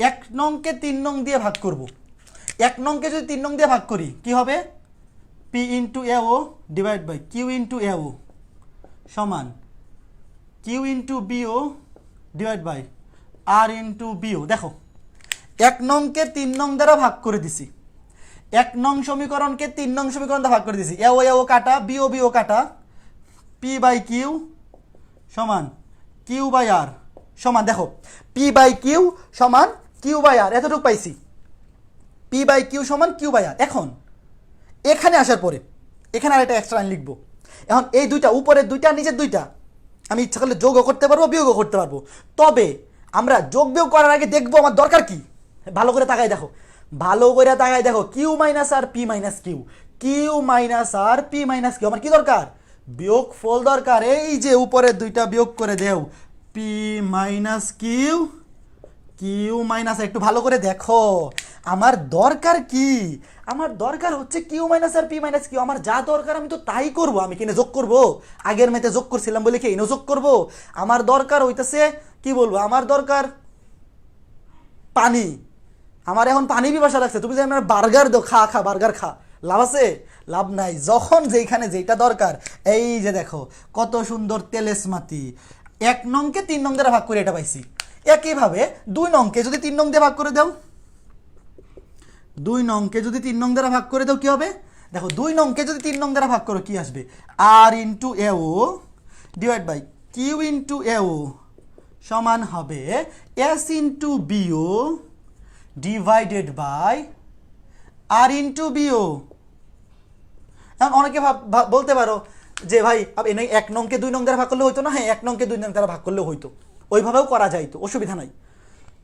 1 নংকে 3 নং দিয়ে ভাগ করব। 1 নংকে যদি 3 নং দিয়ে ভাগ করি কি হবে? P into AO divide by Q into AO সমান Q into BO divide by R into BO. দেখো 1 নংকে 3 নং দ্বারা ভাগ করে দিছি, 1 নং সমীকরণকে 3 নং সমীকরণ দ্বারা ভাগ করে দিছি। এও এও কাটা, বিও বিও কাটা, পি বাই কিউ সমান কিউ বাই আর সমান, দেখো পি বাই কিউ সমান কিউ বাই আর, এতটুকু পাইছি। পি বাই কিউ সমান কিউ বাই আর। এখন এখানে আসার পরে এখানে আর একটা এক্সট্রা লাইন লিখবো। এখন এই দুইটা, উপরের দুইটা নিচের দুইটা, আমি ইচ্ছা করলে যোগও করতে পারবো, বিয়োগও করতে পারবো। তবে আমরা যোগ বিয়োগ করার আগে দেখবো আমার দরকার কি। ভালো করে তাকাই দেখো, ভালো করে তাকাই দেখো, Q minus R P minus Q, Q minus R P minus Q, আমার কি দরকার? বিয়োগ ফল দরকার। এই যে উপরের দুইটা বিয়োগ করে দেও, P minus Q, Q minus. একটু ভালো করে দেখো আমার দরকার কি। আমার দরকার হচ্ছে Q minus R P minus Q. আমার যা দরকার আমি তো তাই করব। আমি কিনে যোগ করব? আগের মেতে যোগ করছিলাম বলে কি এনে যোগ করব? আমার দরকার হইতেছে কি বলবো, আমার দরকার পানি। আমার এখন পানি পিপাসা লাগছে। তুমি যে আমার বার্গার দাও, খা খা বার্গার খা, লাভ আছে? লাভ নাই। যখন যেখানে যেটা দরকার, এই যে দেখো কত সুন্দর তেলেসমাতি। 1 নংকে 3 নং দ্বারা ভাগ করে এটা পাইছি। একইভাবে 2 নংকে যদি 3 নং দিয়ে ভাগ করে দাও, 2 নংকে যদি 3 নং দ্বারা ভাগ করে দাও কি হবে? দেখো 2 নংকে যদি 3 নং দ্বারা ভাগ করো কি আসবে? R into AO divide by Q into AO সমান হবে S into BO divided by R into BO. এখন অনেকে বলতে পারো যে ভাই 1 নংকে 2 নং দ্বারা ভাগ করলে হইতো না? হ্যাঁ 1 নংকে 2 নং দ্বারা ভাগ করলে হইতো, ওইভাবেও করা যাইতো, অসুবিধা নাই।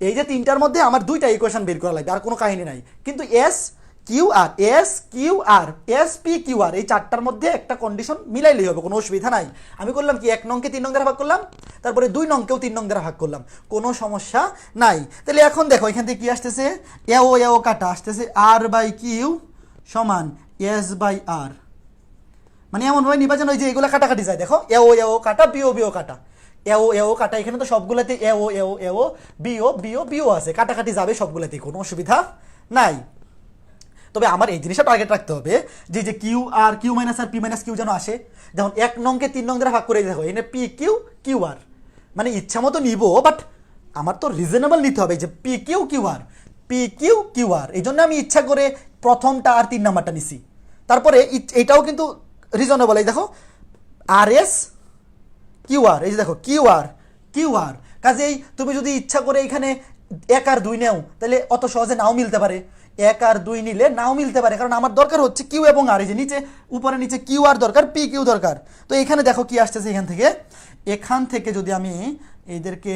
এই যে 3টার মধ্যে আমার 2টা ইকুয়েশন বের করা লাগবে, আর কোনো কাহিনী নাই। কিন্তু S Q R, S Q R, S P Q R, এই 4টার মধ্যে একটা কন্ডিশন মিলাইলেই হবে, কোনো অসুবিধা নাই। আমি করলাম কি 1 নংকে 3 নং দ্বারা ভাগ করলাম, তারপরে 2 নংকেও 3 নং দ্বারা ভাগ করলাম, কোনো সমস্যা নাই। তাহলে এখন দেখো এখান থেকে কি আসতেছে? এও এও কাটা আসতেছে আর বাই কিউ সমান এস বাই আর। মানে এমনভাবে নিবা যেন ওই যে এগুলো কাটাকাটি যায়। দেখো এও এও কাটা, বিও বিও কাটা, এও এও কাটা। এখানে তো সবগুলোতে এও এও এও, বিও বিও বিও আছে, কাটাকাটি যাবে সবগুলোতেই, কোনো অসুবিধা নাই। তবে আমার এই জিনিসটা টার্গেট রাখতে হবে যে যে Q R, Q minus R P minus Q যেন আসে। যেমন 1 নংকে 3 নং দ্বারা ভাগ করে দেখো, এখানে পি কিউ কিউ আর, মানে ইচ্ছা মতো নিব, বাট আমার তো রিজনেবল নিতে হবে যে P Q Q R, P Q Q R. এই জন্য আমি ইচ্ছা করে প্রথমটা আর 3 নাম্বারটা নিছি। তারপরে এটাও কিন্তু রিজনেবল। এই দেখো আর এস কিউ আর, এই যে দেখো কিউ আর কিউ আর। কাজেই তুমি যদি ইচ্ছা করে এখানে 1 আর 2 নেও, তাহলে অত সহজে নাও মিলতে পারে। 1 আর 2 নিলে নাও মিলতে পারে, কারণ আমার দরকার হচ্ছে কিউ এবং আর। এই যে নিচে উপরে নিচে কিউ আর দরকার, পি কিউ দরকার। তো এখানে দেখো কি আসতেছে, এখান থেকে যদি আমি এদেরকে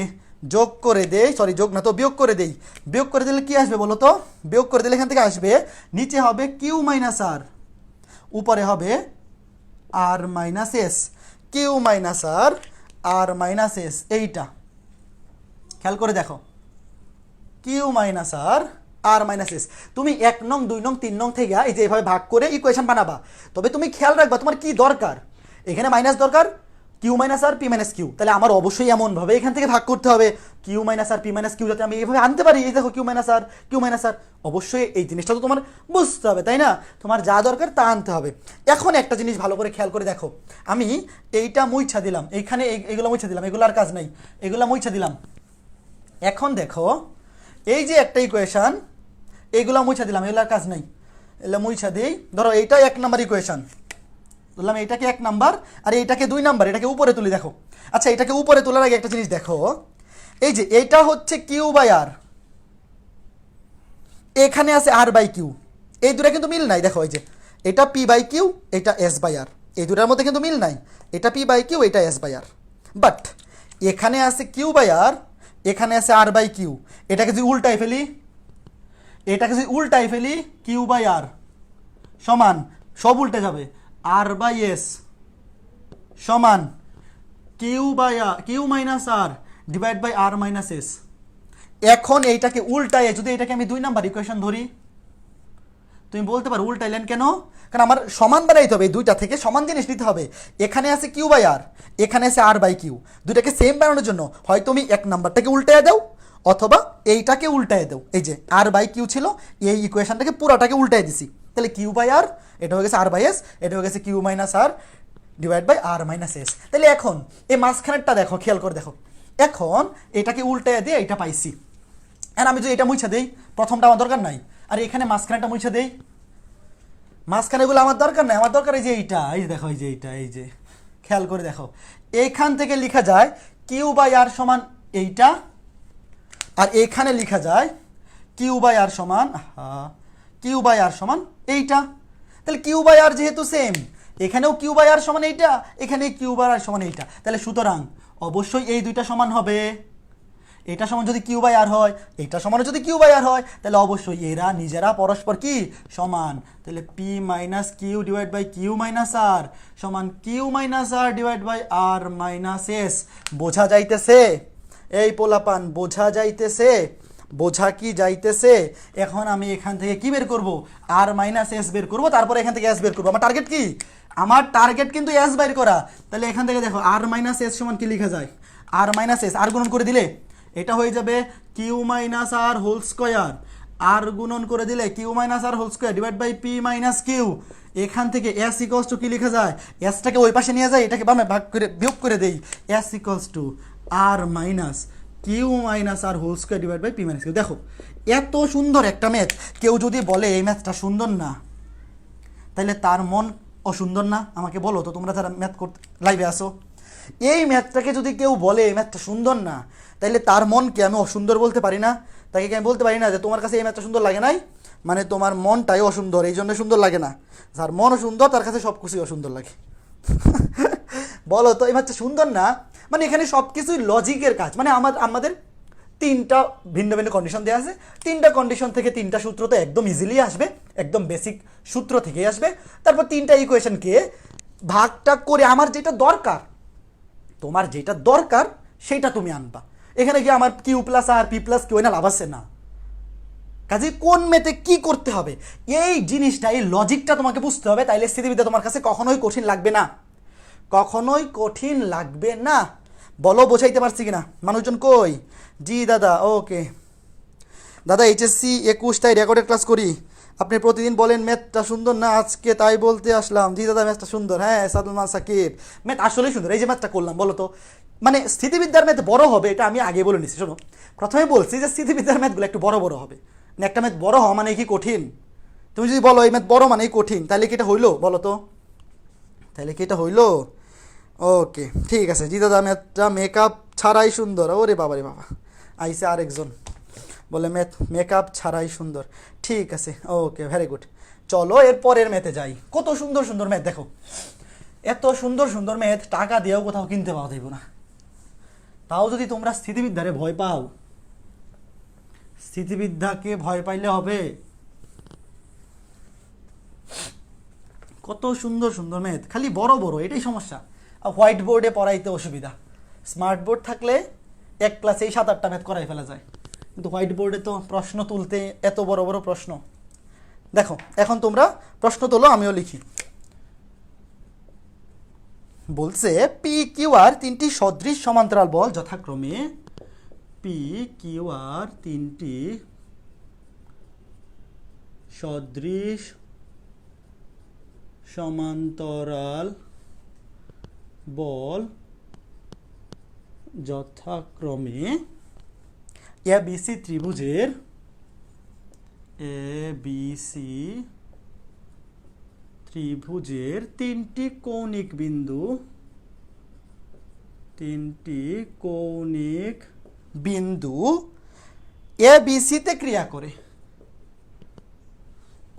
যোগ করে দেই, সরি যোগ না তো বিয়োগ করে দেই, বিয়োগ করে দিলে কি আসবে বলো তো? বিয়োগ করে দিলে এখান থেকে আসবে, নিচে হবে কিউ মাইনাস আর, উপরে হবে R minus S. Q minus আর, আর মাইনাস এস, এইটা খেয়াল করে দেখো, কিউ মাইনাস আর, আর মাইনাস এস। তুমি 1 নং 2 নং 3 নং থেকে এই যে এভাবে ভাগ করে ইকুয়েশন বানাবা। তবে তুমি খেয়াল রাখবা তোমার কি দরকার। এখানে মাইনাস দরকার, Q minus R P minus Q, তাহলে আমার অবশ্যই এমনভাবে এখান থেকে ভাগ করতে হবে Q minus R P minus Q, যাতে আমি এইভাবে আনতে পারি। এই দেখো কিউ মাইনাস আর, অবশ্যই এই জিনিসটা তো তোমার বুঝতে হবে, তাই না? তোমার যা দরকার তা আনতে হবে। এখন একটা জিনিস ভালো করে খেয়াল করে দেখো, আমি এইটা মুইছা দিলাম, এইখানে এগুলো মুইছা দিলাম, এগুলো আর কাজ নাই, এগুলো মুইছা দিলাম। এখন দেখো এই যে একটা ইকুয়েশন, এইগুলো মুইছা দিলাম, এগুলো আর কাজ নাই, এগুলো মুইছা দিই। ধরো এইটা 1 নাম্বার ইকুয়েশন, বললাম এইটাকে 1 নাম্বার আর এইটাকে 2 নাম্বার, এটাকে উপরে তুলি। দেখো আচ্ছা, এটাকে উপরে তোলার আগে একটা জিনিস দেখো, এই যে এইটা হচ্ছে কিউ বাই আর, এখানে আছে আর বাই কিউ, এই দুটা কিন্তু মিল নাই। দেখো এই যে এটা পি বাই কিউ, এটা এস বাই আর, এই দুটার মধ্যে কিন্তু মিল নাই। এটা পি বাই কিউ, এটা এস বাই আর, বাট এখানে আছে কিউ বাই আর, এখানে আছে আর বাই কিউ। এটাকে যদি উল্টাই ফেলি, কিউ বাই আর সমান, সব উল্টে যাবে, আর বাই এস সমান Q minus R divide by R minus S. এখন এইটাকে উল্টায় যদি এটাকে আমি 2 নাম্বার ইকুয়েশন ধরি, তুমি বলতে পারো উল্টাইলেন কেন? কারণ আমার সমান বানাইতে হবে, এই দুইটা থেকে সমান জিনিস নিতে হবে। এখানে আছে কিউ বাই আর, এখানে আছে আর বাই কিউ, দুইটাকে সেম বানানোর জন্য হয় তুমি 1 নাম্বারটাকে উল্টায় দাও অথবা এইটাকে উল্টায় দাও। এই যে আর বাই কিউ ছিল, এই ইকুয়েশনটাকে পুরাটাকে উল্টায় দিছি, তাহলে কিউ বাই আর, এটা হয়ে গেছে আর বাই এস, এটা হয়ে গেছে Q minus R divide by R minus S. তাহলে এখন এই মাঝখানেরটা দেখো, খেয়াল করে দেখো, এখন এটাকে উল্টায় দিয়ে এটা পাইছি। আর আমি যদি এটা মুছা দেই, প্রথমটা আমার দরকার নাই, আর এখানে মাঝখানেটা মুছা দেই, মাঝখানেগুলো আমার দরকার নাই, আমার দরকার এই যে এইটা, এই যে দেখো এই যে এইটা, এই যে খেয়াল করে দেখো, এইখান থেকে লেখা যায় কিউ বাই আর সমান এইটা, আর এখানে লেখা যায় কিউ বাই আর সমান এইটা। তাহলে কিউ বাই আর যেহেতু সেম, এখানেও কিউ বাই আর সমান এইটা, এখানে কিউ বাই আর সমান এইটা, তাহলে সুতরাং অবশ্যই এই দুইটা সমান হবে। এটা সমান যদি কিউ বাই আর হয়, এটা সমান যদি কিউ বাই আর হয়, তাহলে অবশ্যই এরা নিজেরা পরস্পর কি সমান। তাহলে P minus Q divide by Q minus R সমান Q minus R divide by R minus S. বোঝা যাইতেছে এই পোলাপান? বোঝা যাইতেছে? বোঝা কি যাইতেছে? এখন আমি এখান থেকে কি বের করব? আর মাইনাস এস বের করব, তারপরে এখান থেকে এস বের করব। আমার টার্গেট কি? আমার টার্গেট কিন্তু এস বের করা। তাহলে এখান থেকে দেখো আর মাইনাস এস সমান কি লেখা যায়? আর মাইনাস এস, আর গুণন করে দিলে এটা হয়ে যাবে Q minus R whole square, আর গুণন করে দিলে Q minus R whole square divide by P minus Q. এখান থেকে এস ইকলস টু কি লেখা যায়? এসটাকে ওই পাশে নিয়ে যায়, এটাকে বামে ভাগ করে বিয়োগ করে দেই, S equals to R minus Q minus R whole square divide by P minus Q. দেখো এত সুন্দর একটা ম্যাথ, কেউ যদি বলে এই ম্যাথটা সুন্দর না, তাহলে তার মন অসুন্দর না? আমাকে বলো তো, তোমরা যারা ম্যাথ করতে লাইভে আসো, এই ম্যাথটাকে যদি কেউ বলে এই ম্যাথটা সুন্দর না, তাইলে তার মনকে আমি অসুন্দর বলতে পারি না? তাকে কি আমি বলতে পারি না যে তোমার কাছে এই ম্যাথটা সুন্দর লাগে নাই, মানে তোমার মনটাই অসুন্দর, এই জন্য সুন্দর লাগে না? যার মন সুন্দর তার কাছে সব কিছুই অসুন্দর লাগে। বলো তো এই ম্যাথটা সুন্দর না, মানে এখানে সব কিছুই লজিকের কাজ। মানে আমাদের 3টা ভিন্ন ভিন্ন কন্ডিশন দেওয়া আছে, 3টা কন্ডিশন থেকে 3টা সূত্র তো একদম ইজিলি আসবে, একদম বেসিক সূত্র থেকেই আসবে। তারপর 3টা ইকুয়েশনকে ভাগটা করে আমার যেটা দরকার, তোমার যেটা দরকার সেটা তুমি আনবা। এখানে কি আমার কিউ প্লাস আর পি প্লাস কিউ না লাভ আছে না? কাজে কোন মেতে কি করতে হবে এই জিনিসটা, এই লজিকটা তোমাকে বুঝতে হবে, তাইলে স্থিতিবিদ্যা তোমার কাছে কখনোই কঠিন লাগবে না, কখনোই কঠিন লাগবে না। বলো বোঝাইতে পারছি কিনা? মানুষজন কই? জি দাদা, ওকে দাদা, এইচএসসি 21টায় রেকর্ডেড ক্লাস করি, আপনি প্রতিদিন বলেন ম্যাথটা সুন্দর না, আজকে তাই বলতে আসলাম। জি দাদা ম্যাথটা সুন্দর, হ্যাঁ সাদুল সাকিব, ম্যাথ আসলেই সুন্দর। এই যে ম্যাথটা করলাম, বলো তো মানে স্থিতিবিদ্যার ম্যাথ বড় হবে, এটা আমি আগে বলে নিচ্ছি। শোনো, প্রথমে বলছি যে স্থিতিবিদ্যার ম্যাথগুলো একটু বড় বড় হবে, মানে একটা ম্যাথ বড় হওয়া মানে কি কঠিন? তুমি যদি বলো এই ম্যাথ বড় মানেই কঠিন, তাহলে কি এটা হইলো? বলো তো, তাহলে কি এটা হইলো? ওকে ঠিক আছে। জি দাদা ম্যাথটা মেকআপ ছাড়াই সুন্দর। ওরে বাবা রে বাবা, আইসে আরেকজন বলে ম্যাথ মেকআপ ছাড়াই সুন্দর। ঠিক আছে, ওকে ভেরি গুড। চলো এর পরের ম্যাথে যাই। কত সুন্দর সুন্দর ম্যাথ দেখো, এত সুন্দর সুন্দর ম্যাথ টাকা দিয়েও কোথাও কিনতে পাওয়া যাইব না। তাও যদি তোমরা স্থিতিবিদ্যারে ভয় পাও, স্থিতিবিদ্যাকে ভয় পাইলে হবে? কত সুন্দর সুন্দর ম্যাথ, খালি বড় বড়, এটাই সমস্যা। আর হোয়াইট বোর্ডে পড়াইতে অসুবিধা, স্মার্ট বোর্ড থাকলে এক ক্লাসেই 7-8টা ম্যাথ করাই ফেলা যায়, কিন্তু হোয়াইট বোর্ডে তো প্রশ্ন তুলতে এত বড় বড় প্রশ্ন। দেখো এখন তোমরা প্রশ্ন তোলো, আমিও লিখি। বলছে পি কিউ আর তিনটি সদৃশ সমান্তরাল বল যথাক্রমে পি কিউ আর তিনটি সদৃশ সমান্তরাল বল যথাক্রমে এ বি সি ত্রিভুজের তিনটি কৌণিক বিন্দু এ বি সিতে ক্রিয়া করে।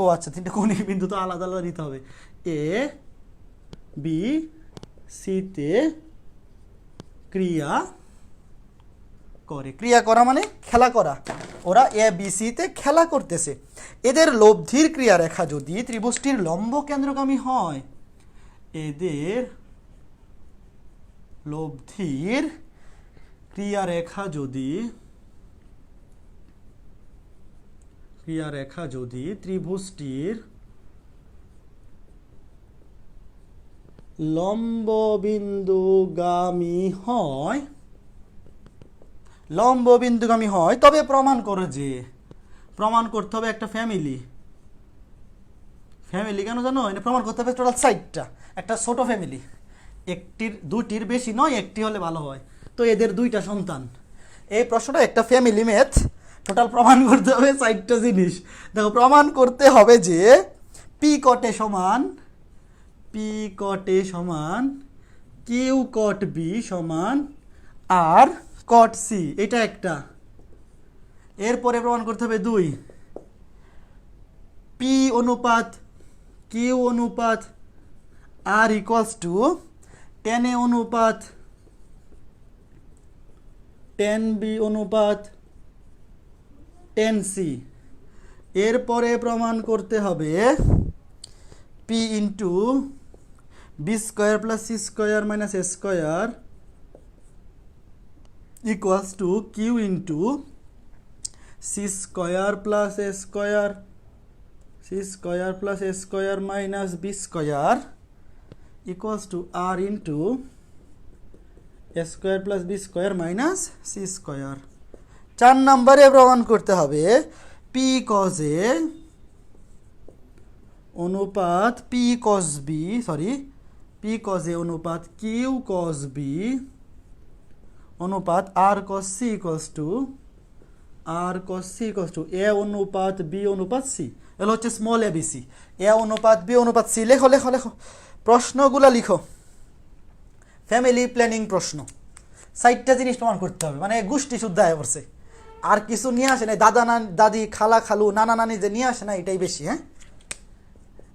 ও আচ্ছা, তিনটে কৌণিক বিন্দু তো আলাদা আলাদা নিতে হবে। এ বি সিতে ক্রিয়া করে। ক্রিয়া করা মানে খেলা করা। ওরা এ বি সিতে খেলা করতেছে। এদের লব্ধির ক্রিয়ারেখা যদি ত্রিভুজটির লম্ব কেন্দ্রগামী হয়, এদের লব্ধির ক্রিয়ারেখা যদি ত্রিভুজটির লম্ববিন্দুগামী হয় তবে প্রমাণ করতে হবে একটা ফ্যামিলি কেন জানো? এটা প্রমাণ করতে হবে টোটাল 4টা, একটা ছোট ফ্যামিলি, দুটির বেশি নয়, একটি হলে ভালো হয়। তো এদের 2টা সন্তান। এই প্রশ্নটা একটা ফ্যামিলি ম্যাথ, টোটাল প্রমাণ করতে হবে 4টা জিনিস। দেখো, প্রমাণ করতে হবে যে পি কটে সমান কিউ কট বি সমান আর কট সি, এটা একটা। এরপরে প্রমাণ করতে হবে 2, পি অনুপাত কিউ অনুপাত আর ইকুয়ালস টু tan A অনুপাত tan B অনুপাত tan C। এরপরে প্রমাণ করতে হবে P into B square plus C square minus A square equals to Q into C square plus A square minus B square equals to r into a square plus b square minus c square। 4 নম্বরে প্রমাণ করতে হবে p cos a অনুপাত p cos a অনুপাত q cos b অনুপাত r cos c equals to a অনুপাত b অনুপাত c। এগুলো হচ্ছে স্মল abc। a অনুপাত b অনুপাত c। লেখো প্রশ্নগুলো লিখো। ফ্যামিলি প্ল্যানিং প্রশ্ন, 4টা জিনিস প্রমাণ করতে হবে, মানে গোষ্ঠী শুদ্ধ আয় পড়ছে। আর কিছু নিয়ে আসে না, দাদি খালা খালু নানা নানি যে নিয়ে আসে না, এটাই বেশি। হ্যাঁ,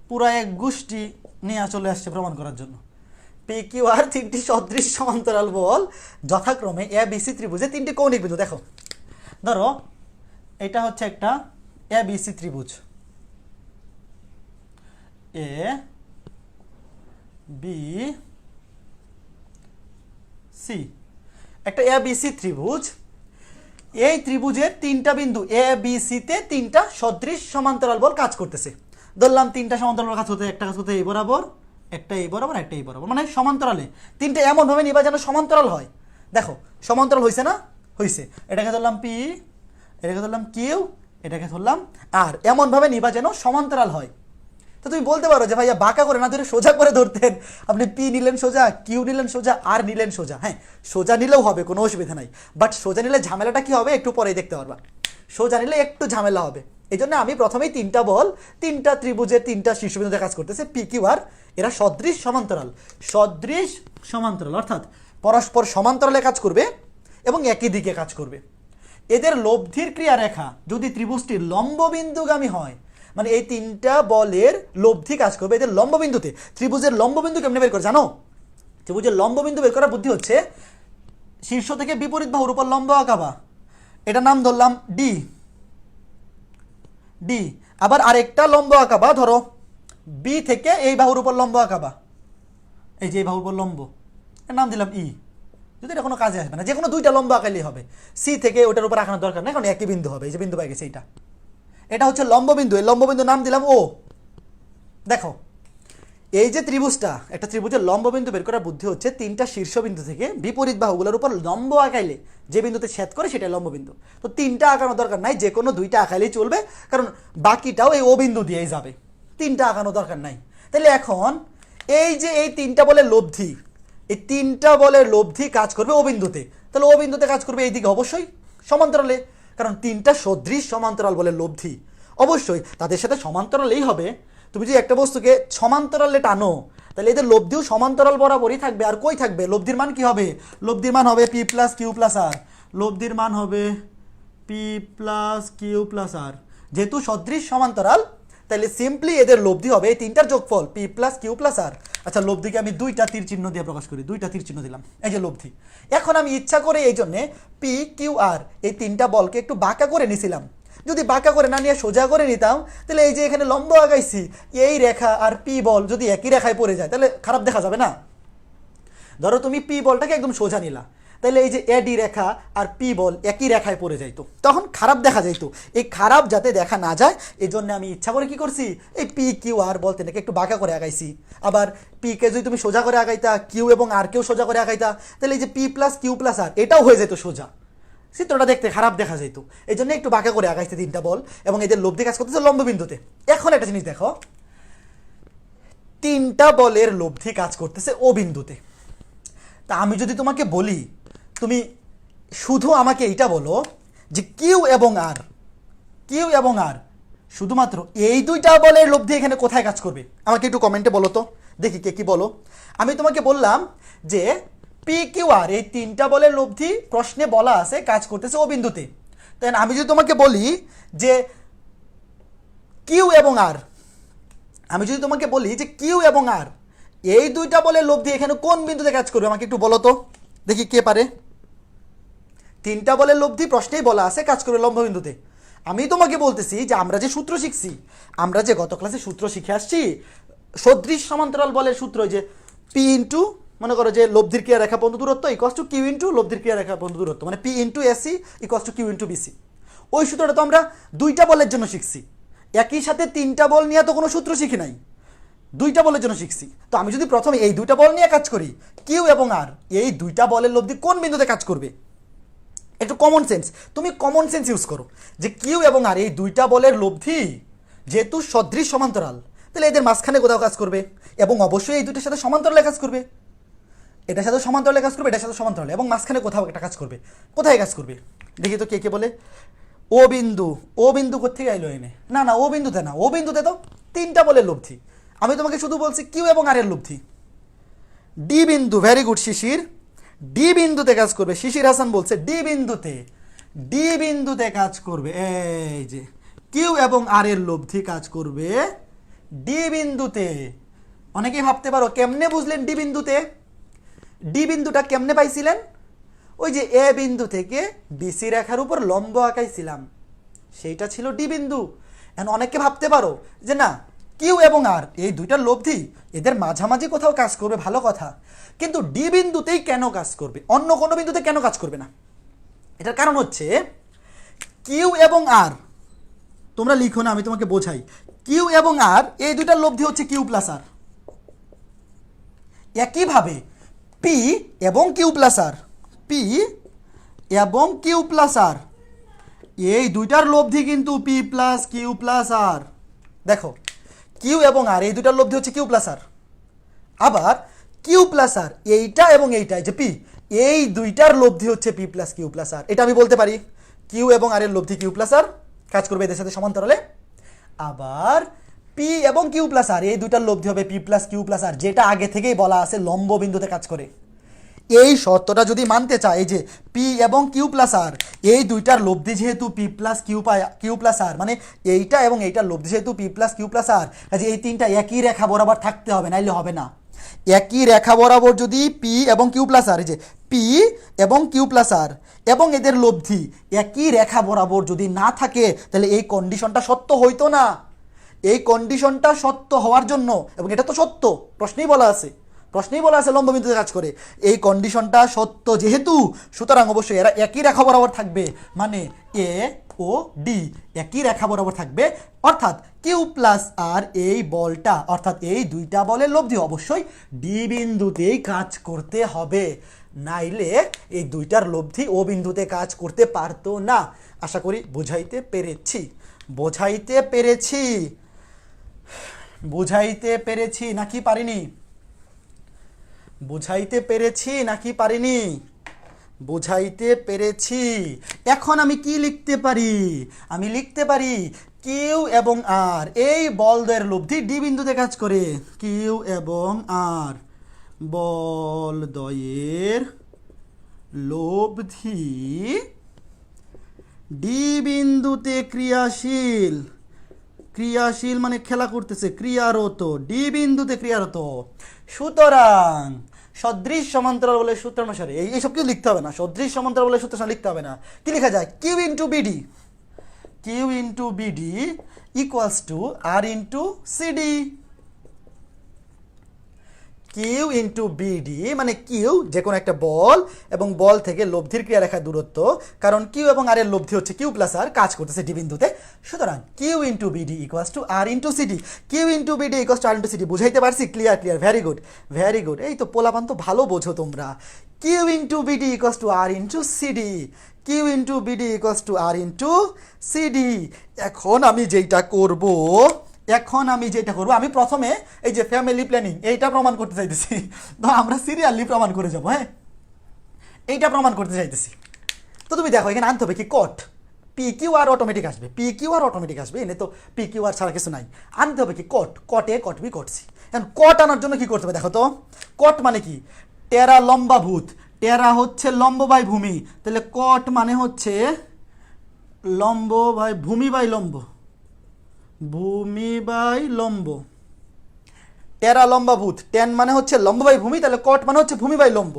পুরা এক গোষ্ঠী নিয়ে চলে আসছে প্রমাণ করার জন্য। পি কিউ আর তিনটি সদৃশ সমান্তরাল বল যথাক্রমে এ বি সি ত্রিভুজে 3টি কৌণিক বিন্দু। দেখো, ধরো এটা হচ্ছে একটা এ বি সি ত্রিভুজ, এ বি সি, একটা এ বি সি ত্রিভুজ। এই ত্রিভুজের 3টা বিন্দু এ বি সিতে 3টা সদৃশ সমান্তরাল বল কাজ করতেছে। ধরলাম 3টা সমান্তরাল কাজ করতে, একটা কাজ করতে এই বরাবর, একটা এই বরাবর, একটা এই বরাবর, মানে সমান্তরালে 3টা এমন ভাবে নিবা যেন সমান্তরাল হয়। দেখো, সমান্তরাল হয়েছে না? হয়েছে। এটাকে ধরলাম পি, এটাকে ধরলাম কিউ, এটাকে ধরলাম আর, এমন ভাবে নিবা যেন সমান্তরাল হয়। তো তুমি বলতে পারো যে ভাইয়া বাঁকা করে না ধরে সোজা করে ধরতেন, আপনি পি নিলেন সোজা, কিউ নিলেন সোজা, আর নিলেন সোজা। হ্যাঁ, সোজা নিলেও হবে, কোনো অসুবিধা নাই, বাট সোজা নিলে ঝামেলাটা কি হবে একটু পরেই দেখতে পারবা। সোজা নিলে একটু ঝামেলা হবে। এই জন্য আমি প্রথমেই 3টা বল 3টা ত্রিভুজের 3টা শীর্ষবিন্দুতে কাজ করতেছে পি কিউ আর। এরা সদৃশ সমান্তরাল অর্থাৎ পরস্পর সমান্তরালে কাজ করবে এবং একই দিকে কাজ করবে। এদের লব্ধির ক্রিয়ারেখা যদি ত্রিভুজটির লম্ববিন্দুগামী হয়, মানে এই 3টা বলের লব্ধি কাজ করবে এদের লম্ববিন্দুতে। ত্রিভুজের লম্ববিন্দু কেমনে বের করে জানো? ত্রিভুজের লম্ববিন্দু বের করার বুদ্ধি হচ্ছে শীর্ষ থেকে বিপরীত বাহুর উপর লম্ব আঁকাবা, এটা নাম ধরলাম ডি। আবার আরেকটা লম্ব আঁকাবা, ধরো বি থেকে এই বাহুর উপর লম্ব আঁকাবা, এই যে এই বাহুর উপর লম্ব, এর নাম দিলাম ই। যদি এটা কোনো কাজে আসবে না, যে কোনো 2টা লম্ব আঁকালেই হবে। সি থেকে ওটার উপর আঁকানোর দরকার নেই, কারণ একই বিন্দু হবে। এই যে বিন্দু পাই গেছে, এটা হচ্ছে লম্ববিন্দু। এই লম্ববিন্দু নাম দিলাম ও। দেখো, এই যে ত্রিভুজটা, একটা ত্রিভুজের লম্ব বিন্দু বের করার বুদ্ধি হচ্ছে তিনটা শীর্ষবিন্দু থেকে বিপরীত বাহুগুলোর উপর লম্ব আঁকাইলে যে বিন্দুতে ছেদ করে সেটাই লম্ব বিন্দু। তো তিনটা আঁকানোর দরকার নাই, যে কোনো দুইটা আঁকাইলেই চলবে, কারণ বাকিটাও এই ও বিন্দু দিয়েই যাবে, তিনটা আঁকানোর দরকার নাই। তাহলে এখন এই যে এই তিনটা বলের লব্ধি, এই তিনটা বলের লব্ধি কাজ করবে ও বিন্দুতে, তাহলে ও বিন্দুতে কাজ করবে এইদিকে অবশ্যই সমান্তরালে, কারণ তিনটা সদৃশ সমান্তরাল বলের লব্ধি অবশ্যই তাদের সাথে সমান্তরালেই হবে। তুমি যদি একটা বস্তুকে সমান্তরালে টানো তাহলে এদের লব্ধিও সমান্তরাল বরাবরই থাকবে। আর কই থাকবে? লব্ধির মান কি হবে? লব্ধির মান হবে পি প্লাস কিউ প্লাস আর, লব্ধির মান হবে পি প্লাস কিউ প্লাস আর। যেহেতু সদৃশ সমান্তরাল তাহলে সিম্পলি এদের লব্ধি হবে এই তিনটার যোগফল পি প্লাস কিউ প্লাস আর। আচ্ছা, লব্ধিকে আমি দুইটা তীর চিহ্ন দিয়ে প্রকাশ করি, দুইটা তীর চিহ্ন দিলাম, এই যে লব্ধি। এখন আমি ইচ্ছা করে এই জন্যে পি কিউ আর এই তিনটা বলকে একটু বাঁকা করে নিছিলাম। যদি বাঁকা করে না নিয়ে সোজা করে নিতাম তাহলে এই যে এখানে লম্ব আগাইছি এই রেখা আর পি বল যদি একই রেখায় পড়ে যায় তাহলে খারাপ দেখা যাবে না? ধরো তুমি পি বলটাকে একদম সোজা নিলা, তাহলে এই যে এডি রেখা আর পি বল একই রেখায় পড়ে যাইতো, তখন খারাপ দেখা যাইতো। এই খারাপ যাতে দেখা না যায় এই জন্য আমি ইচ্ছা করে কি করছি, এই পি কিউ আর বলতে নাকি একটু বাঁকা করে আগাইছি। আবার পি কে যদি তুমি সোজা করে আগাইতা, কিউ এবং আর কেও সোজা করে আগাইতা, তাহলে এই যে পি প্লাস কিউ প্লাস আর এটাও হয়ে যেত সোজা, চিত্রটা দেখতে খারাপ দেখা যেত। এই জন্য একটু বাঁকা করে আগাইছে তিনটা বল, এবং এদের লব্ধি কাজ করতেছে লম্ব বিন্দুতে। এখন একটা জিনিস দেখো, তিনটা বলের লব্ধি কাজ করতেছে ও বিন্দুতে। তা আমি যদি তোমাকে বলি, তুমি শুধু আমাকে এইটা বলো যে কিউ এবং আর, কিউ এবং আর শুধুমাত্র এই দুইটা বলের লব্ধি এখানে কোথায় কাজ করবে, আমাকে একটু কমেন্টে বলো তো, দেখি কে কি বলো। আমি তোমাকে বললাম যে পি কিউ আর এই তিনটা বলের লব্ধি প্রশ্নে বলা আছে কাজ করতেছে ও বিন্দুতে। তাই আমি যদি তোমাকে বলি যে কিউ এবং আর, আমি যদি তোমাকে বলি যে কিউ এবং আর এই দুইটা বলের লব্ধি এখানে কোন বিন্দুতে কাজ করবে, আমাকে একটু বলো তো, দেখি কে পারে। তিনটা বলের লব্ধি প্রশ্নেই বলা আছে কাজ করবে লম্ব বিন্দুতে। আমি তোমাকে বলতেছি যে আমরা যে সূত্র শিখছি, আমরা যে গত ক্লাসে সূত্র শিখে আসছি সদৃশ সমান্তরাল বলের সূত্র, যে পি ইন্টু মনে করো যে লব্ধির ক্রিয়া রেখা বন্ধু দূরত্ব ইকোয়াস টু কিউ ইন্টু লব্ধির ক্রিয়া রেখা বন্ধু দূরত্ব, মানে P into AC equals to Q into BC. ওই সূত্রটা তো আমরা দুইটা বলের জন্য শিখছি, একই সাথে তিনটা বল নিয়ে তো কোনো সূত্র শিখি নাই, দুইটা বলের জন্য শিখছি। তো আমি যদি প্রথমে এই দুইটা বল নিয়ে কাজ করি, কিউ এবং আর এই দুইটা বলের লব্ধি কোন বিন্দুতে কাজ করবে, একটু কমন সেন্স, তুমি কমন সেন্স ইউজ করো যে কিউ এবং আর এই দুইটা বলের লব্ধি যেহেতু সদৃশ সমান্তরাল তাহলে এদের মাঝখানে কোথাও কাজ করবে, এবং অবশ্যই এই দুইটার সাথে সমান্তরালে কাজ করবে, এটার সাথে সমান্তরালে কাজ করবে, এটার সাথে সমান্তরালে, এবং মাঝখানে কোথাও একটা কাজ করবে। কোথায় কাজ করবে দেখি তো কে কে বলে। ও বিন্দু, ও বিন্দু কোথেকে আইলো এনে? না না, ও বিন্দুতে না, ও বিন্দুতে তো তিনটা বলের লব্ধি। আমি তোমাকে শুধু বলছি কিউ এবং আর এর লব্ধি। ডি বিন্দু, ভেরি গুড শিশির, ডি বিন্দুতে কাজ করবে। শিশির হাসান বলছে ডি বিন্দুতে, ডি বিন্দুতে কাজ করবে। এই যে কিউ এবং আর এর লব্ধি কাজ করবে ডি বিন্দুতে। অনেকেই ভাবতে পারো কেমনে বুঝলেন ডি বিন্দুতে? ডি বিন্দুটা কেমনে পাইছিলেন? ওই যে এ বিন্দু থেকে বিসি রেখার উপর লম্ব আঁকাইছিলাম, সেইটা ছিল ডি বিন্দু। এখন অনেকে ভাবতে পারো যে না, কিউ এবং আর এই দুইটার লব্ধি এদের মাঝামাঝি কোথাও কাজ করবে, ভালো কথা, কিন্তু ডি বিন্দুতেই কেন কাজ করবে, অন্য কোনো বিন্দুতে কেন কাজ করবে না? এটার কারণ হচ্ছে কিউ এবং আর, তোমরা লিখো না, আমি তোমাকে বোঝাই। কিউ এবং আর এই দুইটার লব্ধি হচ্ছে কিউ প্লাস আর। একইভাবে পি এবং কিউ প্লাস আর, পি এবং কিউ প্লাস আর এই দুইটার লব্ধি কিন্তু পি প্লাস কিউ প্লাস আর। দেখো কিউ এবং আর এই দুইটার লব্ধি হচ্ছে কিউ প্লাস আর, আবার কিউ প্লাস আর এইটা এবং এইটা যে পি, এই দুইটার লব্ধি হচ্ছে পি প্লাস কিউ প্লাস আর। এটা আমি বলতে পারি কিউ এবং আর এর লব্ধি কিউ প্লাস আর, কাজ করবে এদের সাথে সমান্তরালে। আবার পি এবং কিউ প্লাস আর এই দুইটার লব্ধি হবে পি প্লাস কিউ প্লাস আর, যেটা আগে থেকেই বলা আছে লম্ব বিন্দুতে কাজ করে। এই শর্তটা যদি মানতে চায় যে পি এবং কিউ প্লাস আর এই দুইটার লব্ধি যেহেতু পি প্লাস কিউ প্লাস আর, মানে এইটা এবং এইটার লব্ধি যেহেতু পি প্লাস কিউ প্লাস আর, কাজে এই তিনটা একই রেখা বরাবর থাকতে হবে, নাইলে হবে না। একই রেখা বরাবর যদি পি এবং কিউ প্লাস আর, এই যে পি এবং কিউ প্লাস আর এবং এদের লব্ধি একই রেখা বরাবর যদি না থাকে তাহলে এই কন্ডিশনটা সত্য হইতো না। এই কন্ডিশনটা সত্য হওয়ার জন্য, এবং এটা তো সত্য, প্রশ্নেই বলা আছে, প্রশ্নেই বলা আছে লম্ব বিন্দুতে কাজ করে, এই কন্ডিশনটা সত্য যেহেতু, সুতরাং অবশ্যই এরা একই রেখা বরাবর থাকবে, মানে এ ও ডি একই রেখা বরাবর থাকবে, অর্থাৎ কিউ প্লাস আর এই বলটা অর্থাৎ এই দুইটা বলের লব্ধি অবশ্যই ডি বিন্দুতেই কাজ করতে হবে, নাইলে এই দুইটার লব্ধি ও বিন্দুতে কাজ করতে পারতো না। আশা করি বুঝাইতে পেরেছি, বোঝাইতে পেরেছি, বুঝাইতে পেরেছি নাকি পারিনি, বুঝাইতে পেরেছি নাকি পারিনি, বুঝাইতে পেরেছি। এখন আমি কি লিখতে পারি, আমি লিখতে পারি কিউ এবং আর এই বলদ্বয়ের লব্ধি ডি বিন্দুতে কাজ করে, কিউ এবং আর বলদ্বয়ের লব্ধি ডি বিন্দুতে ক্রিয়াশীল, ক্রিয়াশীল মানে খেলা করতেছে, ক্রিয়ারত, ডি বিন্দুতে ক্রিয়ারত। সুতরাং সদৃশ সমান্তরাল বলে সূত্র অনুসারে এইসব কিছু লিখতে হবে না, সদৃশ সমান্তরাল বলে সূত্র লিখতে হবে না, কি লেখা যায়, Q into BD, Q into BD equals to R into CD. Q into BD মানে কিউ যে কোনো একটা বল এবং বল থেকে লব্ধির ক্রিয়া রেখার দূরত্ব, কারণ কিউ এবং আর এর লব্ধি হচ্ছে কিউ প্লাস আর, কাজ করতেছে ডি বিন্দুতে। সুতরাং Q into BD equals to R into CD, Q into BD equals to R into CD. বুঝাইতে পারছি? Clear clear, very good very good. এই তো পোলাপান তো ভালো বোঝো তোমরা। Q into BD equals to R into CD, Q into BD equals to R into CD. এখন আমি যেটা করব, এখন আমি যেটা করব, আমি প্রথমে এই যে ফ্যামিলি প্ল্যানিং এইটা প্রমাণ করতে চাইতেছি, তো আমরা সিরিয়ালি প্রমাণ করে যাব। হ্যাঁ, এইটা প্রমাণ করতে চাইতেছি। তো তুমি দেখো এখানে আনতে হবে কি কট, পি কিউ আর অটোমেটিক আসবে, পি কিউ আর অটোমেটিক আসবে, এনে তো পি কিউ আর ছাড়া কিছু নাই। আনতে হবে কি কট, কট A cot B cot C. এখন কট আনার জন্য কি করতে হবে দেখো তো, কট মানে কি, টেরা লম্বা ভূত, টেরা হচ্ছে লম্ব বাই ভূমি, তাহলে কট মানে হচ্ছে লম্ব বাই ভূমি বাই লম্ব, ভূমি বাই লম্ব। টেরা লম্বা ভূত, টেন মানে হচ্ছে লম্ব বাই ভূমি, তাহলে কট মানে হচ্ছে ভূমি বাই লম্ব।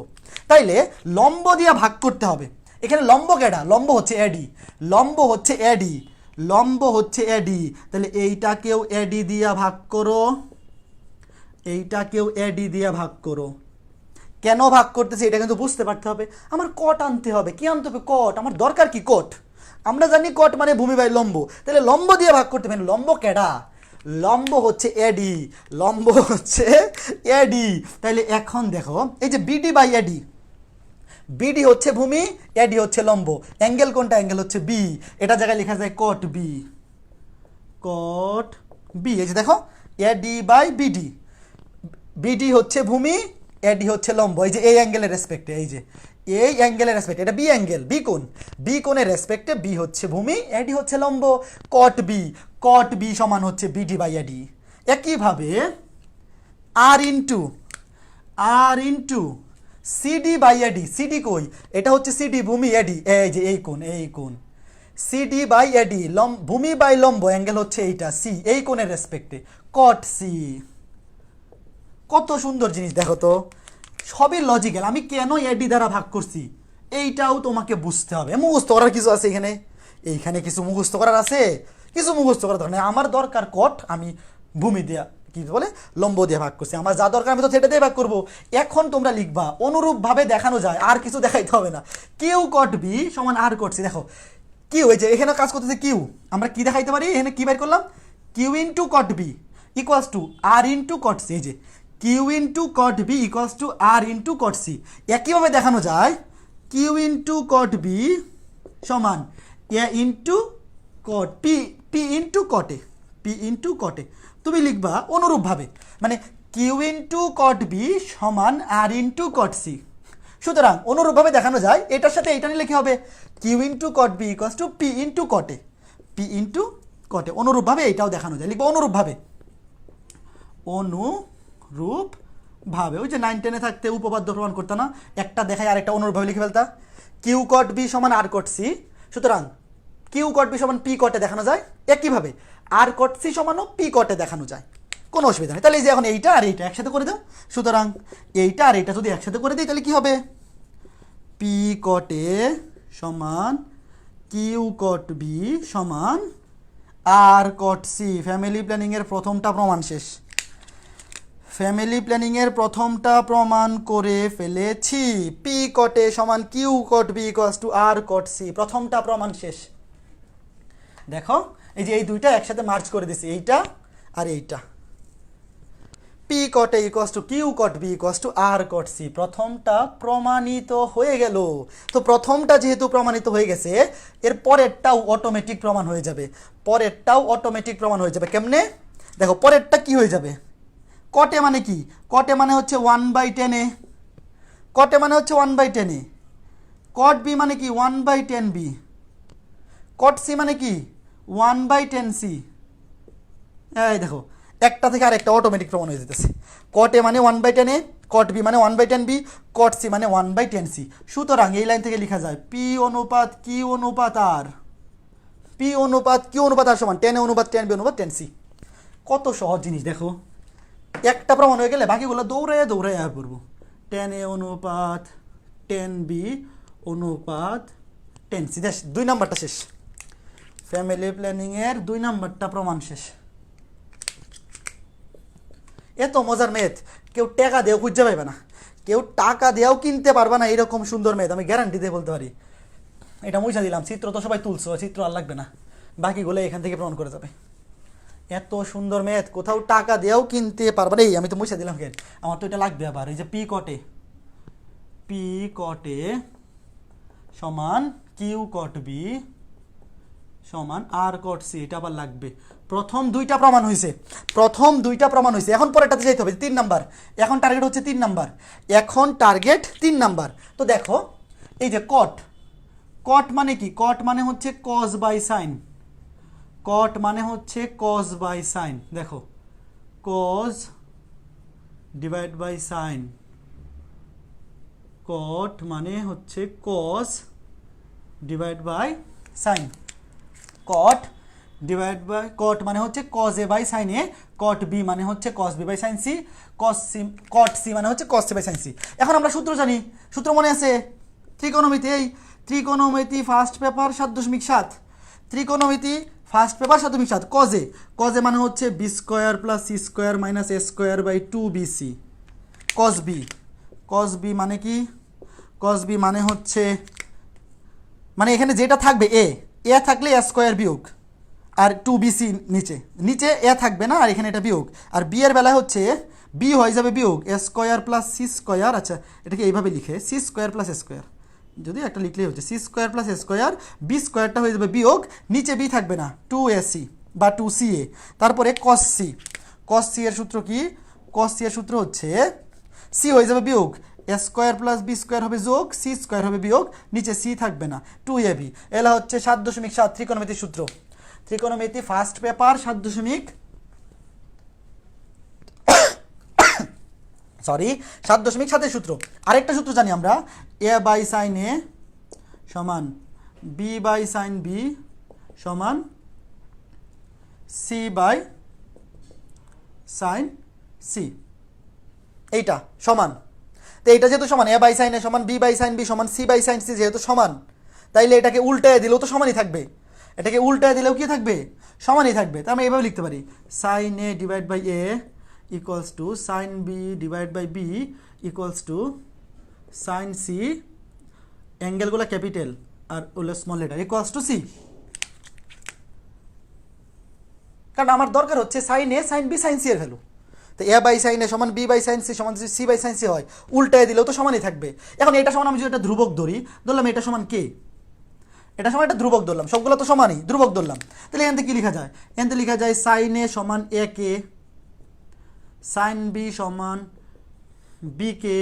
তাইলে লম্ব দিয়া ভাগ করতে হবে। এখানে লম্ব কেডা, লম্ব হচ্ছে এডি, লম্ব হচ্ছে এডি, লম্ব হচ্ছে এডি, তাহলে এইটাকেও এডি দিয়া ভাগ করো, এইটাকেও এডি দিয়া ভাগ করো। কেন ভাগ করতেছে এটা কিন্তু বুঝতে পারতে হবে। আমার কট আনতে হবে, কি আনতে হবে, কট। আমার দরকার কি, কট। আমরা জানি কট মানে ভূমি বাই লম্ব, তাহলে লম্ব দিয়ে ভাগ করতে হবে। লম্ব কেডা, লম্ব হচ্ছে এডি, লম্ব হচ্ছে এডি। তাহলে এখন দেখো এই যে বিডি বাই এডি, বিডি হচ্ছে ভূমি, এডি হচ্ছে লম্ব, অ্যাঙ্গেল কোনটা, অ্যাঙ্গেল হচ্ছে বি, এটা জায়গায় লেখা যায় কট বি, কট বি। এই যে দেখো এডি বাই বিডি, বিডি হচ্ছে ভূমি, এডি হচ্ছে লম্ব, এই যে এই অ্যাঙ্গেলের রেসপেক্টে, এই যে এই অ্যাঙ্গেলের রেসপেক্টে, এটা বি অ্যাঙ্গেল, বি কোণ, বি কোণের রেসপেক্টে বি হচ্ছে ভূমি, এডি হচ্ছে লম্ব, কট বি, কট বি সমান হচ্ছে বিডি বাই এডি। একইভাবে R into CD by AD, CD কই, এটা হচ্ছে সিডি ভূমি, এডি এই যে এই কোণ, এই কোণ, সিডি বাই এডি ভূমি বাই লম্ব, অ্যাঙ্গেল হচ্ছে এইটা সি, এই কোণের রেসপেক্টে কট সি। কত সুন্দর জিনিস দেখো তো, সবই লজিক্যাল। আমি কেন এডি দ্বারা ভাগ করছি এইটাও তোমাকে বুঝতে হবে। মুখস্থ করার কিছু আছে এখানে, এইখানে কিছু মুখস্থ করার আছে, কিছু মুখস্থ করার দরকার নেই। আমার দরকার কট, আমি ভূমি দিয়া কি বলে লম্ব দিয়ে ভাগ করছি, আমার যা দরকার আমি তো সেটা দিয়ে ভাগ করবো। এখন তোমরা লিখবা অনুরূপভাবে দেখানো যায়, আর কিছু দেখাইতে হবে না। কিউ কট বি সমান আর কট সি। দেখো কিউ, এই যে এখানে কাজ করতেছে কিউ, আমরা কি দেখাইতে পারি, এখানে কি বের করলাম, Q into cot B equals to R into cot C. এই যে Q into cot B equals to R into cot C. একইভাবে দেখানো যায় কিউ ইন্টু কট বি সমান A into cot P, P into কটে, P into কটে। তুমি লিখবা অনুরূপভাবে, মানে কিউ ইন্টু কট বি সমান আর ইন্টু কট সি। সুতরাং অনুরূপভাবে দেখানো যায়, এটার সাথে এটা নিলে কি হবে, Q into cot B equals to P into কটে, P into cot A. অনুরূপভাবে এটাও দেখানো যায়, লিখবো অনুরূপভাবে, অনুরূপভাবে। ওই যে 9 10-এ থাকতে উপপাদ্য প্রমাণ করতে না, একটা দেখায় আরেকটা অনুরূপভাবে লিখে ফেলতা। কিউ কট বি সমান আর কট সি, সুতরাং কিউ কট বি সমান পি কটে দেখানো যায়। একইভাবে আর কট সি সমানও পি কটে দেখানো যায়, কোনো অসুবিধা নেই। তাহলে এই যে এখন এইটা আর এইটা একসাথে করে দাও। সুতরাং এইটা আর এইটা যদি একসাথে করে দিই তাহলে কি হবে, পি কটে সমান কিউ কট বি সমান আর কট সি। ফ্যামিলি প্ল্যানিংয়ের প্রথমটা প্রমাণ শেষ, ফ্যামিলি প্ল্যানিংয়ের প্রথমটা প্রমাণ করে ফেলেছি। পি কটে সমান Q cot B equals to R cot C, প্রথমটা প্রমাণ শেষ। দেখো এই যে এই দুইটা একসাথে মার্চ করে দিছি, এইটা আর এইটা। P cot A equals to Q cot B equals to R cot C, প্রথমটা প্রমাণিত হয়ে গেল। তো প্রথমটা যেহেতু প্রমাণিত হয়ে গেছে, এর পরেরটাও অটোমেটিক প্রমাণ হয়ে যাবে, পরেরটাও অটোমেটিক প্রমাণ হয়ে যাবে। কেমনে দেখো, পরেরটা কি হয়ে যাবে, কটে মানে কি, কটে মানে হচ্ছে 1/10 এ, কটে মানে হচ্ছে 1/10 এ, কট বি মানে কি 1/10 বি, কট সি মানে কি 1/10 সি। এই দেখো একটা থেকে আরেকটা অটোমেটিক প্রমাণ হয়ে যেতেছে। কট এ মানে 1/10 এ, কট বি মানে 1/10 বি, কট সি মানে 1/10 সি। সুতরাং এই লাইন থেকে লেখা যায় পি অনুপাত কিউ অনুপাত আর, পি অনুপাত কিউ অনুপাত আর সমান 10 এ অনুপাত 10 বি অনুপাত 10 সি। কত সহজ জিনিস দেখো, একটা প্রমাণ হয়ে গেলে বাকিগুলো দৌড়ে দৌড়ে আয় পড়বো। 10 এ অনুপাত 10 বি অনুপাত 10 সি। দেখ 2 নাম্বারটা শেষ, ফ্যামিলি প্ল্যানিংয়ের 2 নাম্বারটা প্রমাণ শেষ। এত মজার ম্যাথ কেউ টাকা দিয়েও খুঁজে পাইবে না, কেউ টাকা দিয়েও কিনতে পারবে না এরকম সুন্দর ম্যাথ, আমি গ্যারান্টি দিয়ে বলতে পারি। এটা মুছা দিলাম, চিত্র তো সবাই তুলছো, চিত্র আর লাগবে না, বাকিগুলো এখান থেকে প্রমাণ করে যাবে। এত সুন্দর ম্যাথ কোথাও টাকা দিয়েও কিনতে পারবে না। এই আমি তো মুছে দিলাম, কেন আমার তো এটা লাগবে আবার। এই যে পি কটে সমান কিউ কট বি সমান আর কট সি, এটা আবার লাগবে। প্রথম দুইটা প্রমাণ হয়েছে, প্রথম দুইটা প্রমাণ হয়েছে, এখন পরেরটাতে যেতে হবে 3 নাম্বার। এখন টার্গেট হচ্ছে 3 নাম্বার, এখন টার্গেট 3 নাম্বার। তো দেখো এই যে কট, কট মানে কি, কট মানে হচ্ছে কজ বাই সাইন, কট মানে হচ্ছে কজ বাই সাইন। দেখো cos divide by sine, cot মানে হচ্ছে cos divide by sine, cot divide by, cot মানে হচ্ছে cos A by sine A, cot B মানে হচ্ছে cos B by sine C, cot C মানে হচ্ছে cos C by sine C. এখন আমরা সূত্র জানি, সূত্র মনে আছে ত্রিকোণমিতি, এই ত্রিকোণমিতি ফার্স্ট পেপার 7.7, ত্রিকোণমিতি ফার্স্ট পেপার 7.7। কজে, কজে মানে হচ্ছে B square plus C square minus A square by 2bc। Cos B, cos B মানে কি, কস বি মানে হচ্ছে, মানে এখানে যেটা থাকবে এ থাকলে এ স্কোয়ার বিয়োগ আর 2bc, নিচে নিচে এ থাকবে না, আর এখানে এটা বিয়োগ, আর বি এর বেলায় হচ্ছে বি হয়ে যাবে বিয়োগ এ স্কোয়ার প্লাস সি স্কোয়ার। আচ্ছা এটাকে এইভাবে লিখে C square plus A square, যদি একটা লিখলেই হচ্ছে C square plus A square, B স্কোয়ারটা হয়ে যাবে বিয়োগ, নিচে বি থাকবে না 2ac বা 2ca, তারপরে কস সি, কস সি এর সূত্র কি, কস সি এর সূত্র হচ্ছে সি হয়ে যাবে বিয়োগ এ স্কোয়ার প্লাস বি স্কোয়ার হবে যোগ সি স্কোয়ার হবে বিয়োগ, নিচে সি থাকবে না 2ab। এলা হচ্ছে 7.7 ত্রিকোণমিতির সূত্র, ত্রিকোণমিতি ফার্স্ট পেপার 7.7 সূত্র। আরেকটা সূত্র জানি আমরা, এ বাই সাইন এ সমান বি বাই সাইন বি সমান সি বাই সাইন সি, এইটা সমান। তো এইটা যেহেতু সমান, এ বাই সাইন এ সমান বি বাই সাইন বি সমান সি বাই সাইন সি, যেহেতু সমান, তাইলে এটাকে উল্টায় দিলেও তো সমানই থাকবে, এটাকে উল্টায় দিলেও কি থাকবে, সমানই থাকবে। তো আমি এইভাবে লিখতে পারি sine A divide by A equals to sine B divide by B equals to sine C, অ্যাঙ্গেলগুলো ক্যাপিটাল আর ওগুলো small letter, equals to C. কারণ আমার দরকার হচ্ছে sine A sine B sine C এর ভ্যালু। তো এ বাই সাইন এ সমান বি বাই সাইন সি সমান সি বাই সাইন সি হয়, উল্টায় দিলেও তো সমানই থাকবে। এখন এটা সমান আমি যদি একটা ধ্রুবক ধরলাম এটা সমান কে, এটা সমান একটা ধ্রুবক ধরলাম, সবগুলো তো সমানই, ধ্রুবক ধরলাম, তাহলে এখান থেকে কি লেখা যায়, এখান থেকে লেখা যায় সাইন এ সমান এ কে, সাইন বি সমান বি কে,